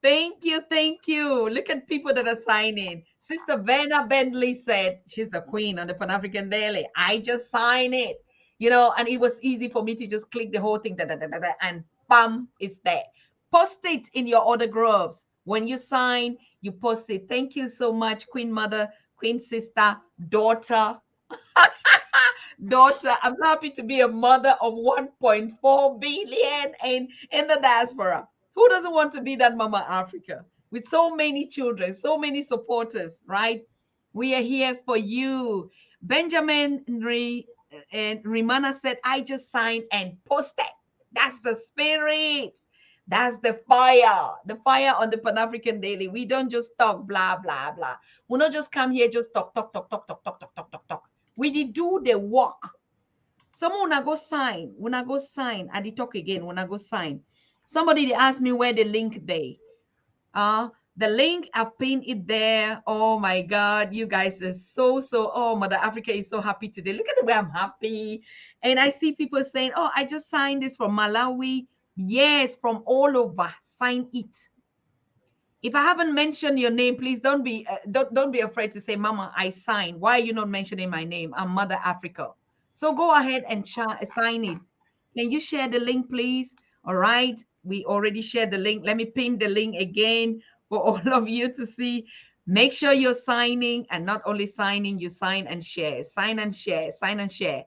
Thank you. Look at people that are signing. Sister Vanna Bentley said she's the queen on the Pan-African Daily. I just sign it, and it was easy for me to just click the whole thing, and bam, it's there. Post it in your other groups. When you sign, you post it. Thank you so much, Queen Mother, Queen Sister, daughter. Daughter, I'm happy to be a mother of 1.4 billion in the diaspora. Who doesn't want to be that Mama Africa with so many children, so many supporters, right? We are here for you. Benjamin and Rimana said, I just signed and posted. That's the spirit. That's the fire on the Pan-African Daily. We don't just talk, blah, blah, blah. We not just come here, just talk. We did do the work. Someone wanna go sign. I did talk again, wanna go sign. Somebody asked me where the link they. The link, I've pinned it there. Oh my God, you guys are so, Mother Africa is so happy today. Look at the way I'm happy. And I see people saying, oh, I just signed this from Malawi. Yes, from all over, sign it. If I haven't mentioned your name, please don't be afraid to say, Mama, I signed. Why are you not mentioning my name? I'm Mother Africa. So go ahead and sign it. Can you share the link, please? All right. We already shared the link. Let me pin the link again for all of you to see. Make sure you're signing, and not only signing, you sign and share, sign and share, sign and share.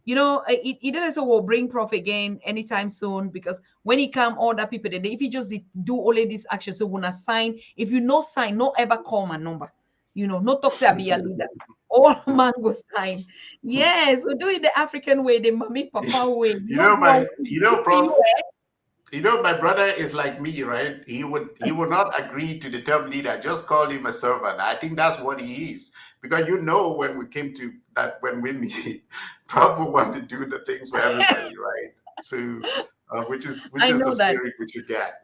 It doesn't will bring prof again anytime soon, because when he come, all that people, if you just do all of these actions, so when I sign, if you no sign, no ever call my number, no talk say I be a leader. All man go sign. Yes, we do it the African way, the mommy papa way. You know, Prof, You, my brother is like me, right? He would not agree to the term leader. Just call him a servant. I think that's what he is. Because when we came to that, when we meet, Prof will want to do the things for everybody, right? So, which is I the know that. spirit which you get.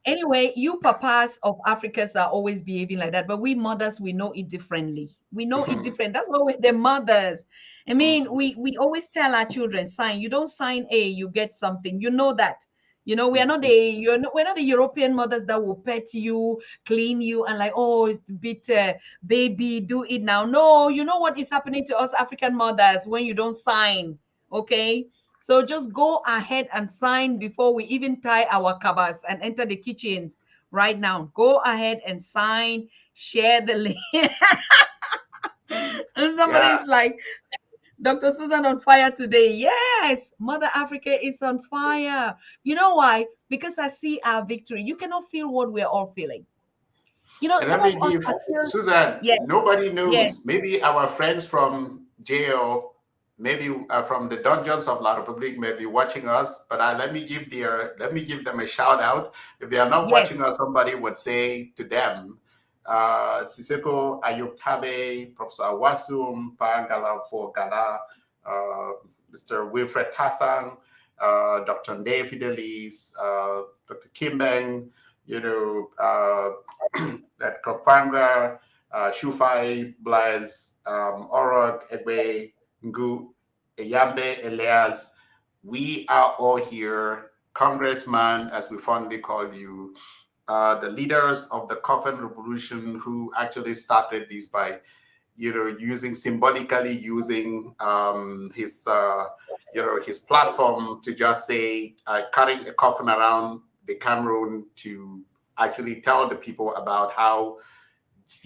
Anyway, you papas of Africans are always behaving like that, but we mothers, we know it differently. We know it different. That's why we're the mothers. I mean, we always tell our children, sign. You don't sign A, you get something. You know that. We are not we're not the European mothers that will pet you, clean you, and like, oh, bit baby, do it now. No, you know what is happening to us African mothers when you don't sign. Okay. So just go ahead and sign before we even tie our covers and enter the kitchens right now. Go ahead and sign, share the link. And Yeah. somebody's like, Dr. Susan on fire today. Yes, Mother Africa is on fire. You know why? Because I see our victory. You cannot feel what we're all feeling. And Some let of me us give are still, Susan, yes, nobody yes, knows. Maybe our friends from jail, maybe from the dungeons of La Republique may be watching us, but let me give them a shout out. If they are not yes. watching us, somebody would say to them, Siseko Ayoktabe, Professor Wasum, Pangala for Gala, Mr. Wilfred Tassang, Dr. Nde Fidelis, Dr. Kimbeng, that Kopanga, Shufai, Blaise, Orok, Egbe, Ngu, Eyambe, Elias, we are all here, Congressman, as we fondly call you, the leaders of the Coffin Revolution who actually started this by, symbolically using his platform to just say, carrying a coffin around the Cameroon to actually tell the people about how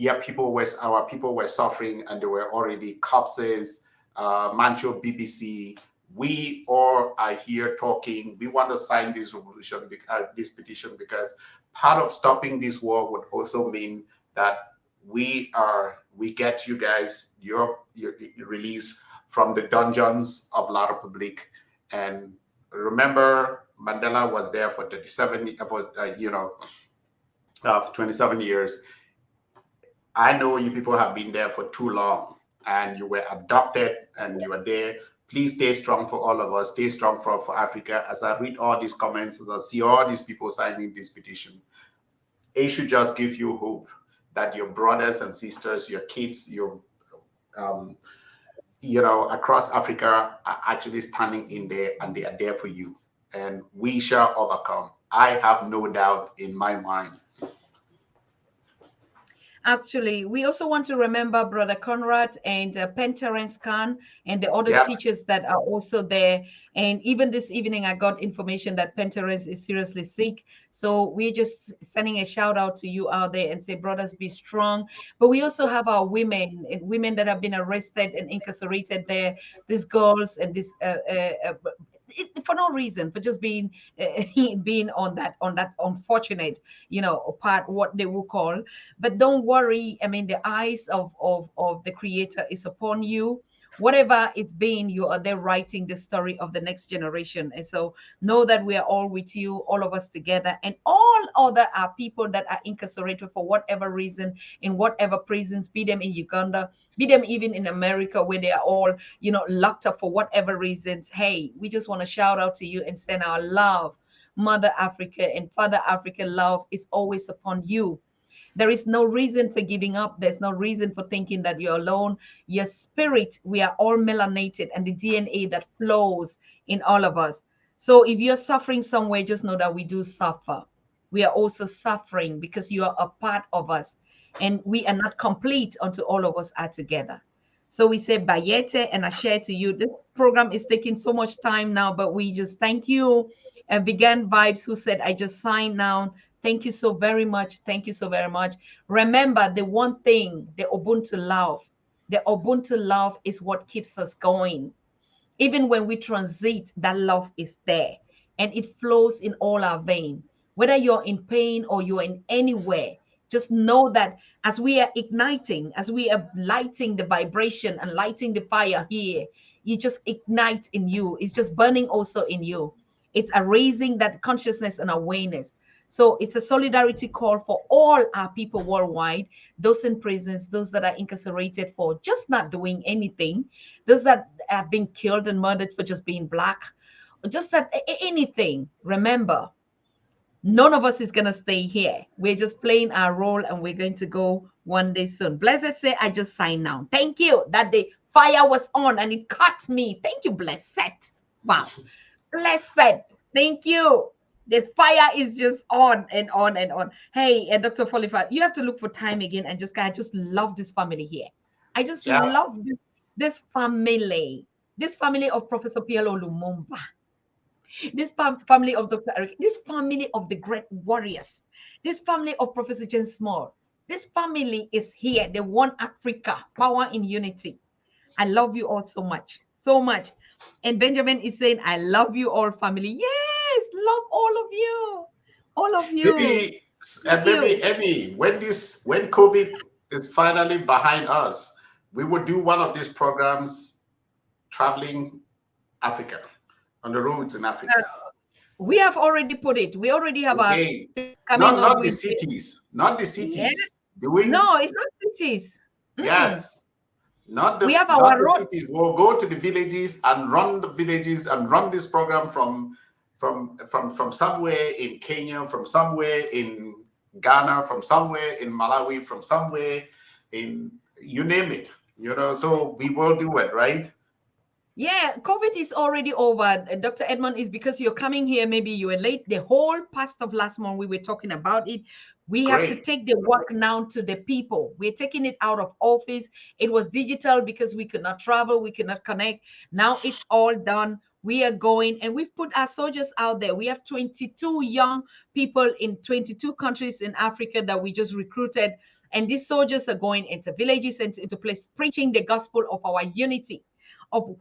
our people were suffering and there were already corpses. Mancho BBC, we all are here talking. We want to sign this this petition, because part of stopping this war would also mean that we get you guys your release from the dungeons of La Republique. And remember, Mandela was there for 27 years. I know you people have been there for too long, and you were adopted and you are there. Please stay strong for all of us. Stay strong for Africa. As I read all these comments, as I see all these people signing this petition, it should just give you hope that your brothers and sisters, your kids, across Africa are actually standing in there, and they are there for you. And we shall overcome. I have no doubt in my mind. Actually, we also want to remember Brother Conrad and Penterence Khan and the other Yeah. teachers that are also there. And even this evening, I got information that Penterence is seriously sick. So we're just sending a shout out to you out there and say, brothers, be strong. But we also have our women that have been arrested and incarcerated there, these girls and this for no reason, for just being being on that unfortunate part, what they will call. But don't worry, I mean, the eyes of the creator is upon you. Whatever it's been, you are there writing the story of the next generation. And so know that we are all with you, all of us together, and all other are people that are incarcerated for whatever reason, in whatever prisons, be them in Uganda, be them even in America, where they are all locked up for whatever reasons. Hey, we just want to shout out to you and send our love. Mother Africa and Father Africa love is always upon you. There is no reason for giving up. There's no reason for thinking that you're alone. Your spirit, we are all melanated, and the DNA that flows in all of us. So if you're suffering somewhere, just know that we do suffer. We are also suffering because you are a part of us, and we are not complete until all of us are together. So we say Bayete, and I share to you. This program is taking so much time now, but we just thank you. And Vegan Vibes, who said, I just signed now. Thank you so very much. Thank you so very much. Remember the one thing, the Ubuntu love. The Ubuntu love is what keeps us going. Even when we transit, that love is there and it flows in all our vein. Whether you're in pain or you're in anywhere, just know that as we are igniting, as we are lighting the vibration and lighting the fire here, you just ignite in you. It's just burning also in you. It's a raising that consciousness and awareness. So it's a solidarity call for all our people worldwide, those in prisons, those that are incarcerated for just not doing anything, those that have been killed and murdered for just being black, just that anything. Remember, none of us is going to stay here. We're just playing our role and we're going to go one day soon. Blessed say, I just signed now. Thank you. That the fire was on and it caught me. Thank you, Blessed. Wow. Blessed. Thank you. This fire is just on and on and on. Hey, Dr. Folefac, you have to look for time again and just, I just love this family here. I just Yeah. love this family. This family of Professor Pielo Lumumba. This family of Dr. Eric, this family of the great warriors, this family of Professor James Small, this family is here. They want Africa, power in unity. I love you all so much, so much. And Benjamin is saying, I love you all, family. Yes, love all of you. All of you. Maybe, Thank maybe you. Emmy, when COVID is finally behind us, we would do one of these programs traveling Africa, on the roads in Africa. We have already put it. We already have a Okay. coming Not up not the with it. cities, not the Yeah. cities. Doing No, it's not cities. Mm. yes, not We the have not our the road. cities. We'll go to the villages and run the villages and run this program from somewhere in Kenya, from somewhere in Ghana, from somewhere in Malawi, from somewhere in you name it. So we will do it, right? Yeah, COVID is already over. Dr. Edmund, is because you're coming here. Maybe you were late. The whole past of last month, we were talking about it. We have to Great. take the work now to the people. We're taking it out of office. It was digital because we could not travel, we could not connect. Now it's all done. We are going and we've put our soldiers out there. We have 22 young people in 22 countries in Africa that we just recruited. And these soldiers are going into villages and into places preaching the gospel of our unity, of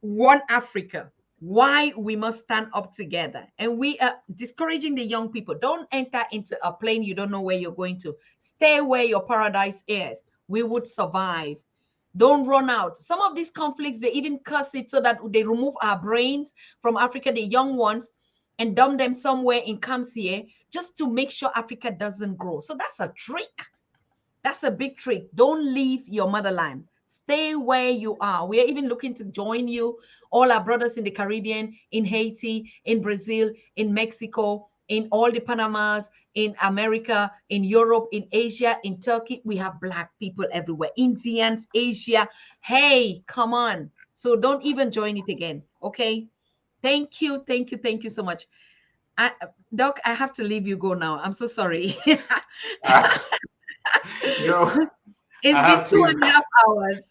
one Africa, why we must stand up together. And we are discouraging the young people. Don't enter into a plane you don't know where you're going to. Stay where your paradise is. We would survive. Don't run out. Some of these conflicts, they even curse it so that they remove our brains from Africa, the young ones, and dump them somewhere in camps here just to make sure Africa doesn't grow. So that's a trick. That's a big trick. Don't leave your motherland. Stay where you are. We are even looking to join you, all our brothers in the Caribbean, in Haiti, in Brazil, in Mexico, in all the Panamas, in America, in Europe, in Asia, in Turkey. We have Black people everywhere. Indians, Asia. Hey, come on. So don't even join it again. Okay. Thank you. Thank you. Thank you so much. I, Doc, I have to leave you go now. I'm so sorry. you know, It's I been have two to and a half hours.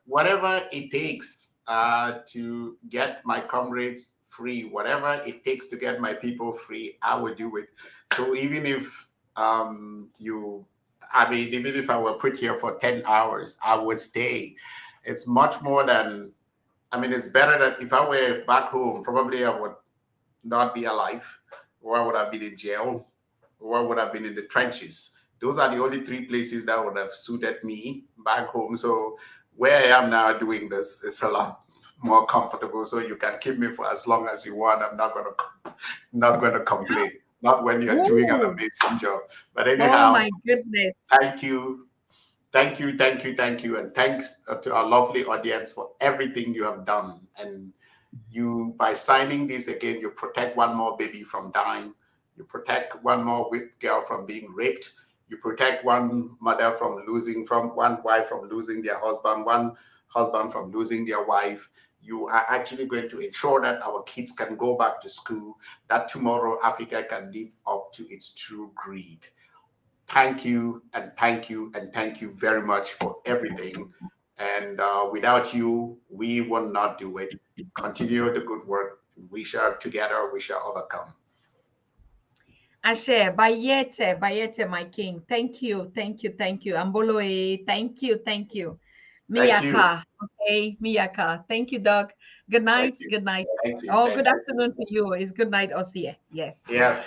whatever it takes to get my comrades free, whatever it takes to get my people free, I will do it. So even if even if I were put here for 10 hours, I would stay. It's much more than, it's better that if I were back home, probably I would not be alive, or I would have been in jail, or I would have been in the trenches. Those are the only three places that would have suited me back home. So where I am now doing this is a lot more comfortable. So you can keep me for as long as you want. I'm not gonna complain. Not when you're doing an Ooh. amazing job. But Oh anyhow, my goodness. thank you. Thank you, thank you, thank you. And thanks to our lovely audience for everything you have done. And you, by signing this again, you protect one more baby from dying. You protect one more girl from being raped. You protect one mother from one wife from losing their husband, one husband from losing their wife. You are actually going to ensure that our kids can go back to school, that tomorrow Africa can live up to its true greed. Thank you, and thank you, and thank you very much for everything. And without you, we will not do it. Continue the good work. We shall overcome. Ashe, Bayete, Bayete, my king. Thank you, thank you, thank you. Amboloe, thank you, thank you. Thank you. Miyaka, okay, Miyaka. Thank you, Doc. Good Thank night, you. good night. Thank you. Oh, Thank good you. afternoon to you. It's good night, us here. Yes. Yeah.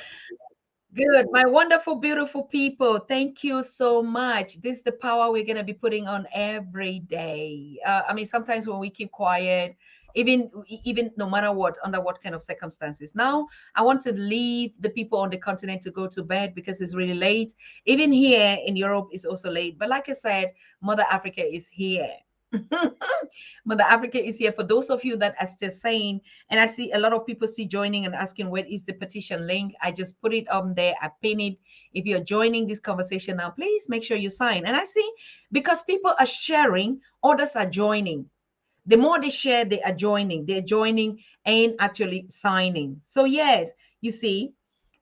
Good, my wonderful, beautiful people. Thank you so much. This is the power we're going to be putting on every day. I mean, sometimes when we keep quiet, even no matter what, under what kind of circumstances. Now, I want to leave the people on the continent to go to bed because it's really late. Even here in Europe, it's also late. But like I said, Mother Africa is here. Mother Africa is here. For those of you that are still saying, and I see a lot of people see joining and asking where is the petition link. I just put it on there. I pin it. If you're joining this conversation now, please make sure you sign. And I see because people are sharing, others are joining. The more they share, they are joining. They're joining and actually signing. So yes, you see.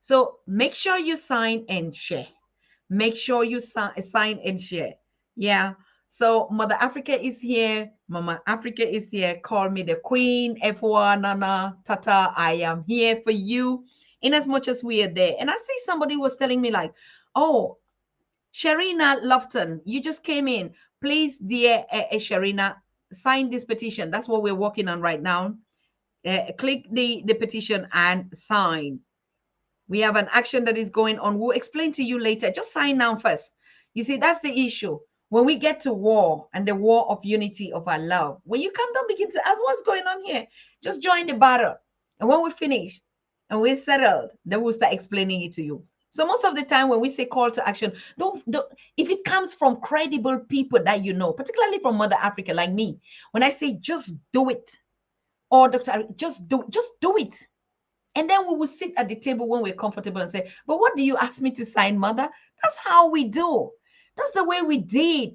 So make sure you sign and share. Make sure you sign and share. Yeah. So Mother Africa is here. Mama Africa is here. Call me the queen. F1 Nana Tata. I am here for you. In as much as we are there. And I see somebody was telling me like, oh, Sharina Lofton, you just came in. Please, dear Sharina, sign this petition. That's what we're working on right now. Click the petition and sign. We have an action that is going on. We'll explain to you later. Just sign now first. You see, that's the issue. When we get to war and the war of unity of our love, when you come down, begin to ask what's going on here. Just join the battle. And when we finish and we're settled, then we'll start explaining it to you. So most of the time when we say call to action, don't if it comes from credible people that you know, particularly from Mother Africa like me, when I say just do it, or Dr. Just do it. And then we will sit at the table when we're comfortable and say, but what do you ask me to sign, mother? That's how we do. That's the way we did.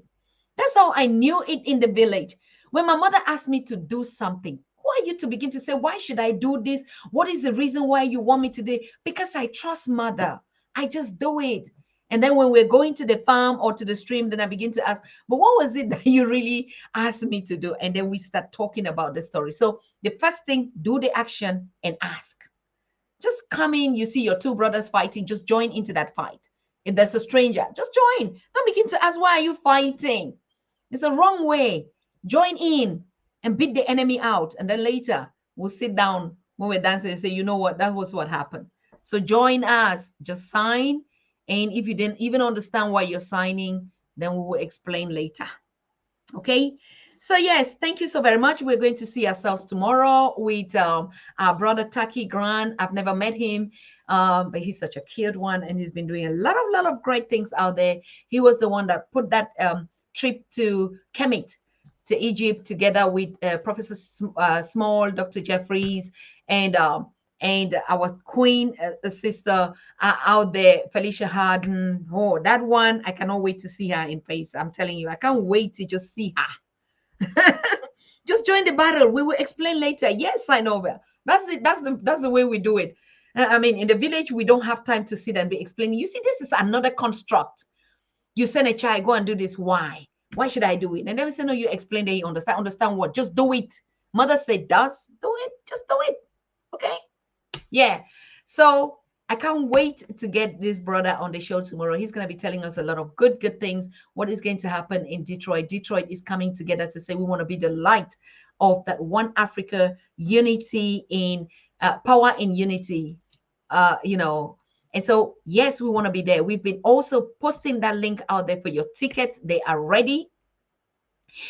That's how I knew it in the village. When my mother asked me to do something, who are you to begin to say, why should I do this? What is the reason why you want me to do it? Because I trust mother. I just do it. And then when we're going to the farm or to the stream, then I begin to ask, but what was it that you really asked me to do? And then we start talking about the story. So the first thing, do the action and ask. Just come in, you see your two brothers fighting, just join into that fight. If there's a stranger, just join. Don't begin to ask, why are you fighting? It's a wrong way. Join in and beat the enemy out. And then later, we'll sit down when we're dancing and say, you know what, that was what happened. So join us, just sign. And if you didn't even understand why you're signing, then we will explain later. Okay. So yes, thank you so very much. We're going to see ourselves tomorrow with our brother Taki Grant. I've never met him, but he's such a cute one, and he's been doing a lot of great things out there. He was the one that put that trip to Kemet, to Egypt, together with Professor Small, Dr. Jeffries, and our queen sister out there, Felicia Harden. Oh, that one, I cannot wait to see her in face. I'm telling you, I can't wait to just see her. Just join the battle. We will explain later. Yes, sign over. That's it. That's the way we do it. I mean, in the village, we don't have time to sit and be explaining. You see, this is another construct. You send a child, go and do this. Why? Why should I do it? And then we say, no, you explain that you understand. Understand what? Just do it. Mother said, does do it. Just do it. Okay. Yeah. So I can't wait to get this brother on the show tomorrow. He's going to be telling us a lot of good things. What is going to happen in Detroit? Detroit is coming together to say we want to be the light of that one Africa unity in power in unity. And so, yes, we want to be there. We've been also posting that link out there for your tickets. They are ready.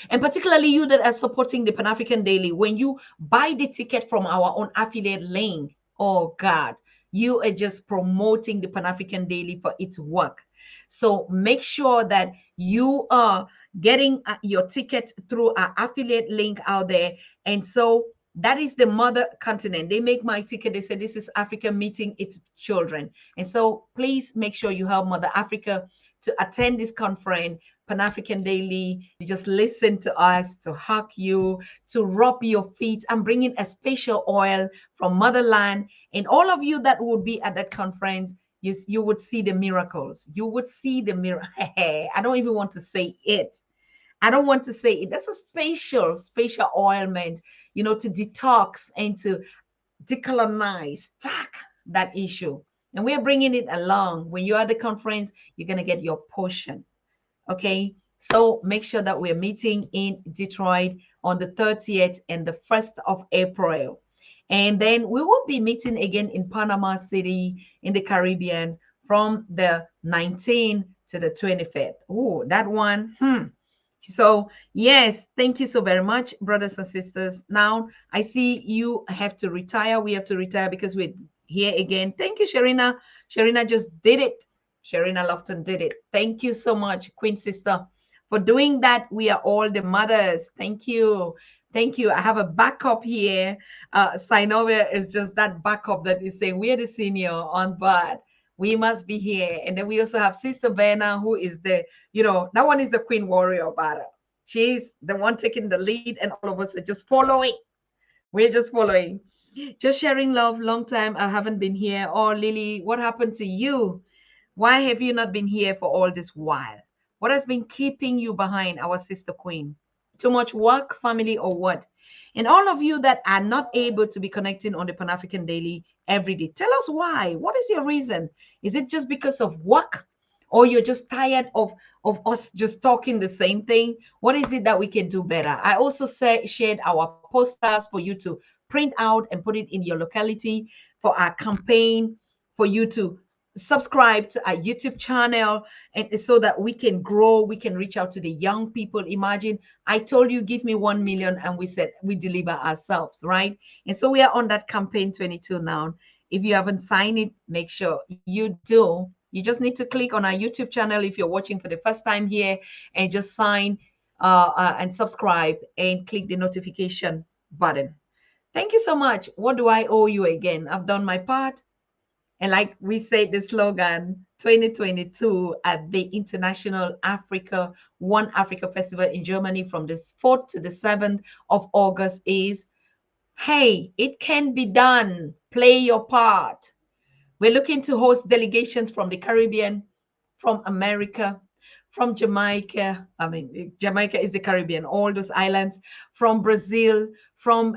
And particularly you that are supporting the Pan-African Daily, when you buy the ticket from our own affiliate link, oh God, you are just promoting the Pan-African Daily for its work. So make sure that you are getting your ticket through our affiliate link out there. And so that is the mother continent. They make my ticket. They say this is Africa meeting its children. And so please make sure you help Mother Africa to attend this conference, Pan-African Daily, to just listen to us, to hug you, to rub your feet. I'm bringing a special oil from Motherland. And all of you that would be at that conference, you would see the miracles. You would see the miracle. I don't even want to say it. I don't want to say it. That's a special ointment, to detox and to decolonize, that issue. And we are bringing it along. When you're at the conference, you're going to get your portion. Okay. So make sure that we're meeting in Detroit on the 30th and the 1st of April. And then we will be meeting again in Panama City in the Caribbean from the 19th to the 25th. Oh, that one. So, yes, thank you so very much, brothers and sisters. Now, I see you have to retire. We have to retire because we're here again. Thank you, Sharina. Sharina just did it. Sharina Lofton did it. Thank you so much, Queen Sister, for doing that. We are all the mothers. Thank you. Thank you. I have a backup here. Sinovia is just that backup that is saying we're the senior on board. We must be here. And then we also have Sister Vanna, who is the, that one is the Queen Warrior battle. She's the one taking the lead, and all of us are just following. We're just following. Just sharing love. Long time I haven't been here. Oh, Lily, what happened to you? Why have you not been here for all this while? What has been keeping you behind, our sister queen? Too much work, family, or what? And all of you that are not able to be connecting on the Pan African Daily every day, tell us why. What is your reason? Is it just because of work? Or you're just tired of us just talking the same thing? What is it that we can do better? I also shared our posters for you to print out and put it in your locality for our campaign, for you to subscribe to our YouTube channel, and so that we can grow, we can reach out to the young people. Imagine I told you, give me 1 million, and we said we deliver ourselves, right? And so we are on that campaign 22 now. If you haven't signed it, make sure you do. You just need to click on our YouTube channel if you're watching for the first time here, and just sign and subscribe and click the notification button. Thank you so much. What do I owe you again? I've done my part. And like we said, the slogan 2022 at the International Africa One Africa Festival in Germany from the 4th to the 7th of August is, hey, it can be done. Play your part. We're looking to host delegations from the Caribbean, from America, from Jamaica. I mean, Jamaica is the Caribbean, all those islands, from Brazil, from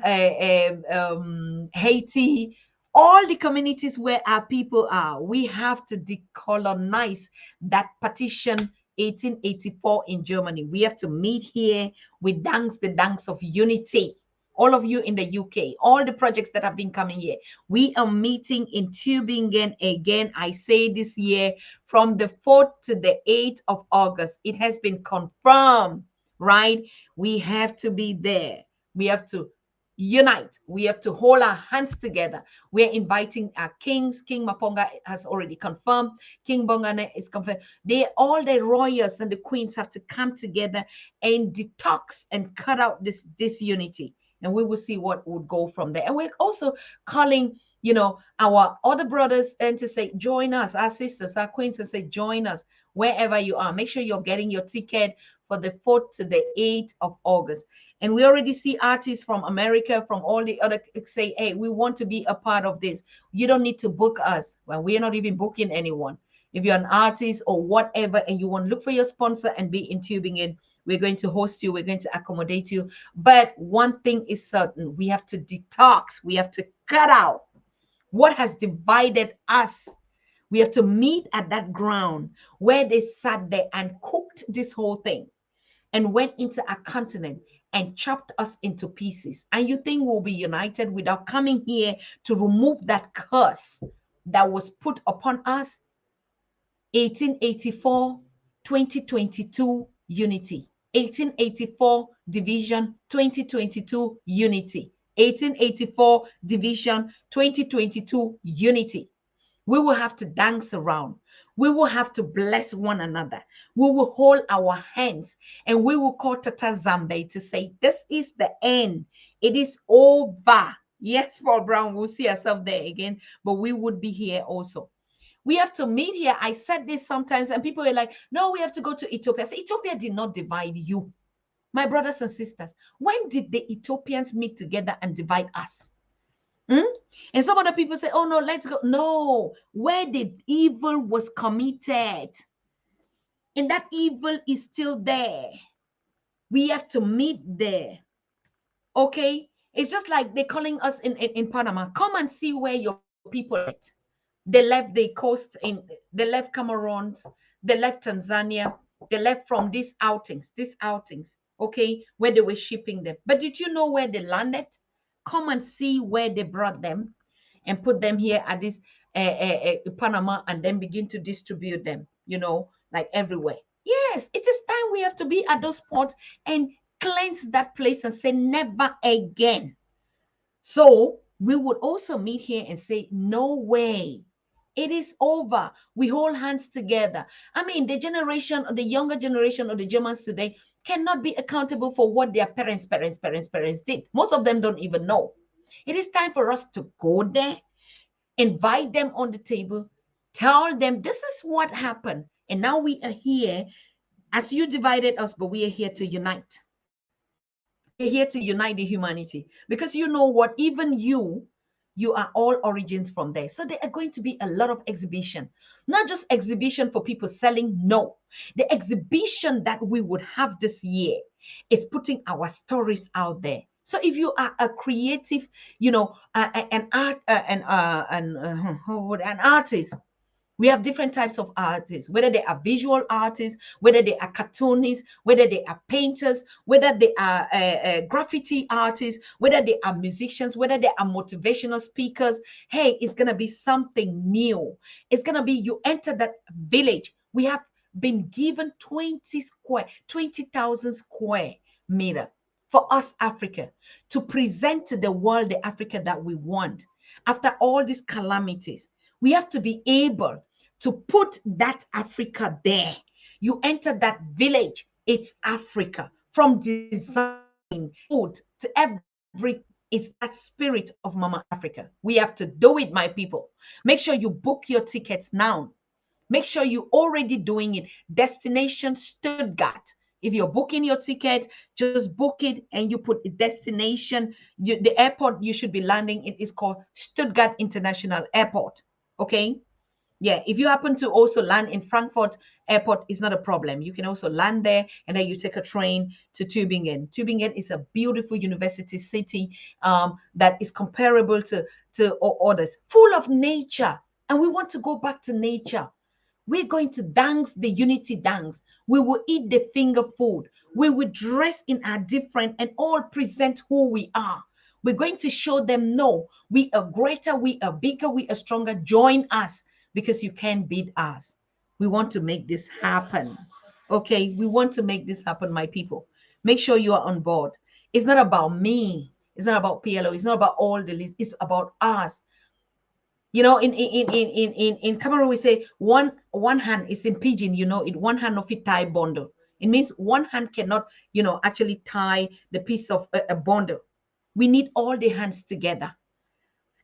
Haiti, all the communities where our people are. We have to decolonize that petition 1884 in Germany. We have to meet here. We dance the dance of unity. All of you in the UK, all the projects that have been coming here. We are meeting in Tübingen again. I say this year from the 4th to the 8th of August. It has been confirmed, right? We have to be there. We have to unite. We have to hold our hands together. We're inviting our kings. King Maponga has already confirmed. King Bongane is confirmed. All the royals and the queens have to come together and detox and cut out this disunity. And we will see what would go from there. And we're also calling, our other brothers and to say, join us, our sisters, our queens, and say, join us wherever you are. Make sure you're getting your ticket for the 4th to the 8th of August. And we already see artists from America, from all the other, say, hey, we want to be a part of this. You don't need to book us. Well, we're not even booking anyone. If you're an artist or whatever, and you want to look for your sponsor and be in Tübingen, we're going to host you. We're going to accommodate you. But one thing is certain. We have to detox. We have to cut out what has divided us. We have to meet at that ground where they sat there and cooked this whole thing and went into a continent and chopped us into pieces. And you think we'll be united without coming here to remove that curse that was put upon us? 1884, 2022, unity. 1884 division, 2022 unity. 1884 division, 2022 unity. We will have to dance around. We will have to bless one another. We will hold our hands and we will call Tata Zambe to say, this is the end. It is over. Yes, Paul Brown, we'll see ourselves there again, but we would be here also. We have to meet here. I said this sometimes, and people are like, no, we have to go to Ethiopia. So Ethiopia did not divide you. My brothers and sisters, when did the Ethiopians meet together and divide us? And some other people say, oh, no, let's go. No, where the evil was committed, and that evil is still there. We have to meet there. Okay? It's just like they're calling us in Panama. Come and see where your people are. They left the coast they left Cameroons, they left Tanzania, they left from these outings, okay, where they were shipping them. But did you know where they landed? Come and see where they brought them and put them here at this Panama, and then begin to distribute them, like everywhere. Yes, it is time we have to be at those spots and cleanse that place and say never again. So we would also meet here and say, no way. It is over. We hold hands together. I mean, the younger generation of the Germans today cannot be accountable for what their parents did. Most of them don't even know. It is time for us to go there, invite them on the table, tell them this is what happened. And now we are here, as you divided us, but we are here to unite. We are here to unite the humanity, because you know what, even you are all origins from there. So there are going to be a lot of exhibition, not just exhibition for people selling. No, the exhibition that we would have this year is putting our stories out there. So if you are a creative, an artist, we have different types of artists, whether they are visual artists, whether they are cartoonists, whether they are painters, whether they are graffiti artists, whether they are musicians, whether they are motivational speakers. Hey, it's going to be something new. It's going to be, you enter that village. We have been given 20,000 square meter for us, Africa, to present to the world the Africa that we want. After all these calamities, we have to be able to put that Africa there. You enter that village, it's Africa. From design, food to every, it's that spirit of Mama Africa. We have to do it, my people. Make sure you book your tickets now. Make sure you're already doing it. Destination Stuttgart. If you're booking your ticket, just book it and you put a destination. The airport you should be landing in is called Stuttgart International Airport. Okay. Yeah. If you happen to also land in Frankfurt Airport, it's not a problem. You can also land there and then you take a train to Tübingen. Tübingen is a beautiful university city that is comparable to others, full of nature. And we want to go back to nature. We're going to dance the unity dance. We will eat the finger food. We will dress in our different and all present who we are. We're going to show them, no, we are greater, we are bigger, we are stronger. Join us because you can't beat us. We want to make this happen. Okay, we want to make this happen, my people. Make sure you are on board. It's not about me. It's not about PLO. It's not about all the list. It's about us. In Cameroon, we say one hand is in pidgin, in one hand of it tie bundle. It means one hand cannot, actually tie the piece of a bundle. We need all the hands together.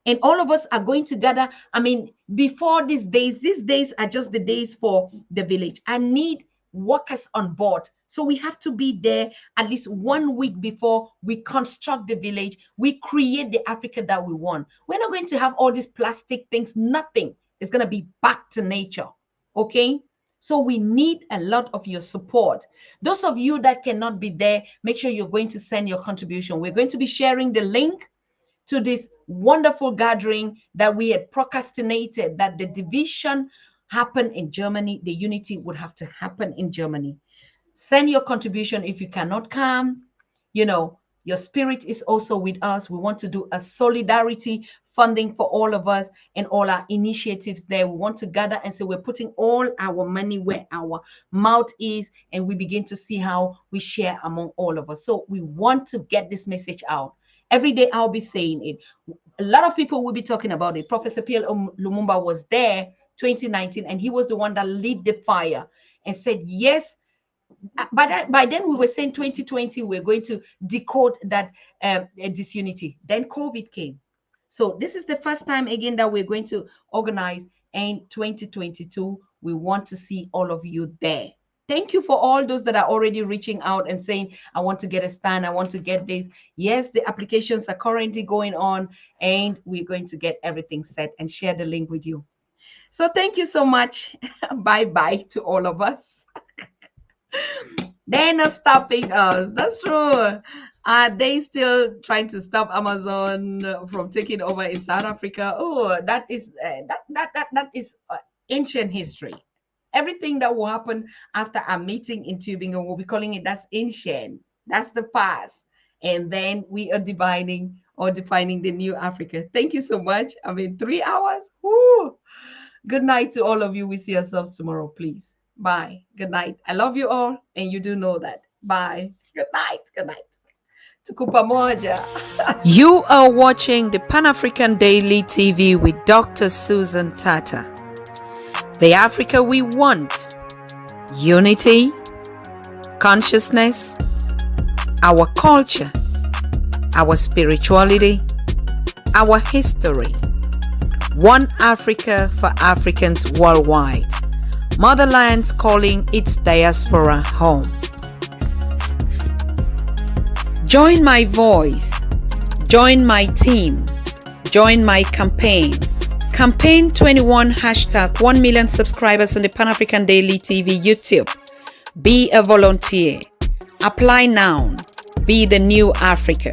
And all of us are going to gather. I mean, before these days are just the days for the village. I need workers on board. So we have to be there at least 1 week before we construct the village. We create the Africa that we want. We're not going to have all these plastic things. Nothing is going to be back to nature. Okay. So we need a lot of your support. Those of you that cannot be there, make sure you're going to send your contribution. We're going to be sharing the link to this wonderful gathering that we had procrastinated, that the division happened in Germany. The unity would have to happen in Germany. Send your contribution if you cannot come. Your spirit is also with us. We want to do a solidarity funding for all of us and all our initiatives there. We want to gather and say we're putting all our money where our mouth is, and we begin to see how we share among all of us. So we want to get this message out. Every day I'll be saying it. A lot of people will be talking about it. Professor Pierre Lumumba was there 2019, and he was the one that lit the fire and said, yes. By then we were saying 2020, we're going to decode that disunity. Then COVID came. So this is the first time again that we're going to organize, and 2022, we want to see all of you there. Thank you for all those that are already reaching out and saying, I want to get a stand, I want to get this. Yes, the applications are currently going on, and we're going to get everything set and share the link with you. So thank you so much. Bye-bye to all of us. They're not stopping us. That's true. Are they still trying to stop Amazon from taking over in South Africa? Oh, that is ancient history. Everything that will happen after a meeting in Tübingen, we'll be calling it that's ancient. That's the past. And then we are defining the new Africa. Thank you so much. I mean, 3 hours. Woo. Good night to all of you. We see ourselves tomorrow, please. Bye. Good night. I love you all, and you do know that. Bye. Good night. Good night. Tukupa moja. You are watching the Pan-African Daily TV with Dr. Susan Tata. The Africa we want. Unity, consciousness, our culture, our spirituality, our history. One Africa for Africans worldwide. Motherland's calling its diaspora home. Join my voice. Join my team. Join my campaign. Campaign 21 hashtag 1 million subscribers on the Pan-African Daily TV YouTube. Be a volunteer. Apply now. Be the new Africa.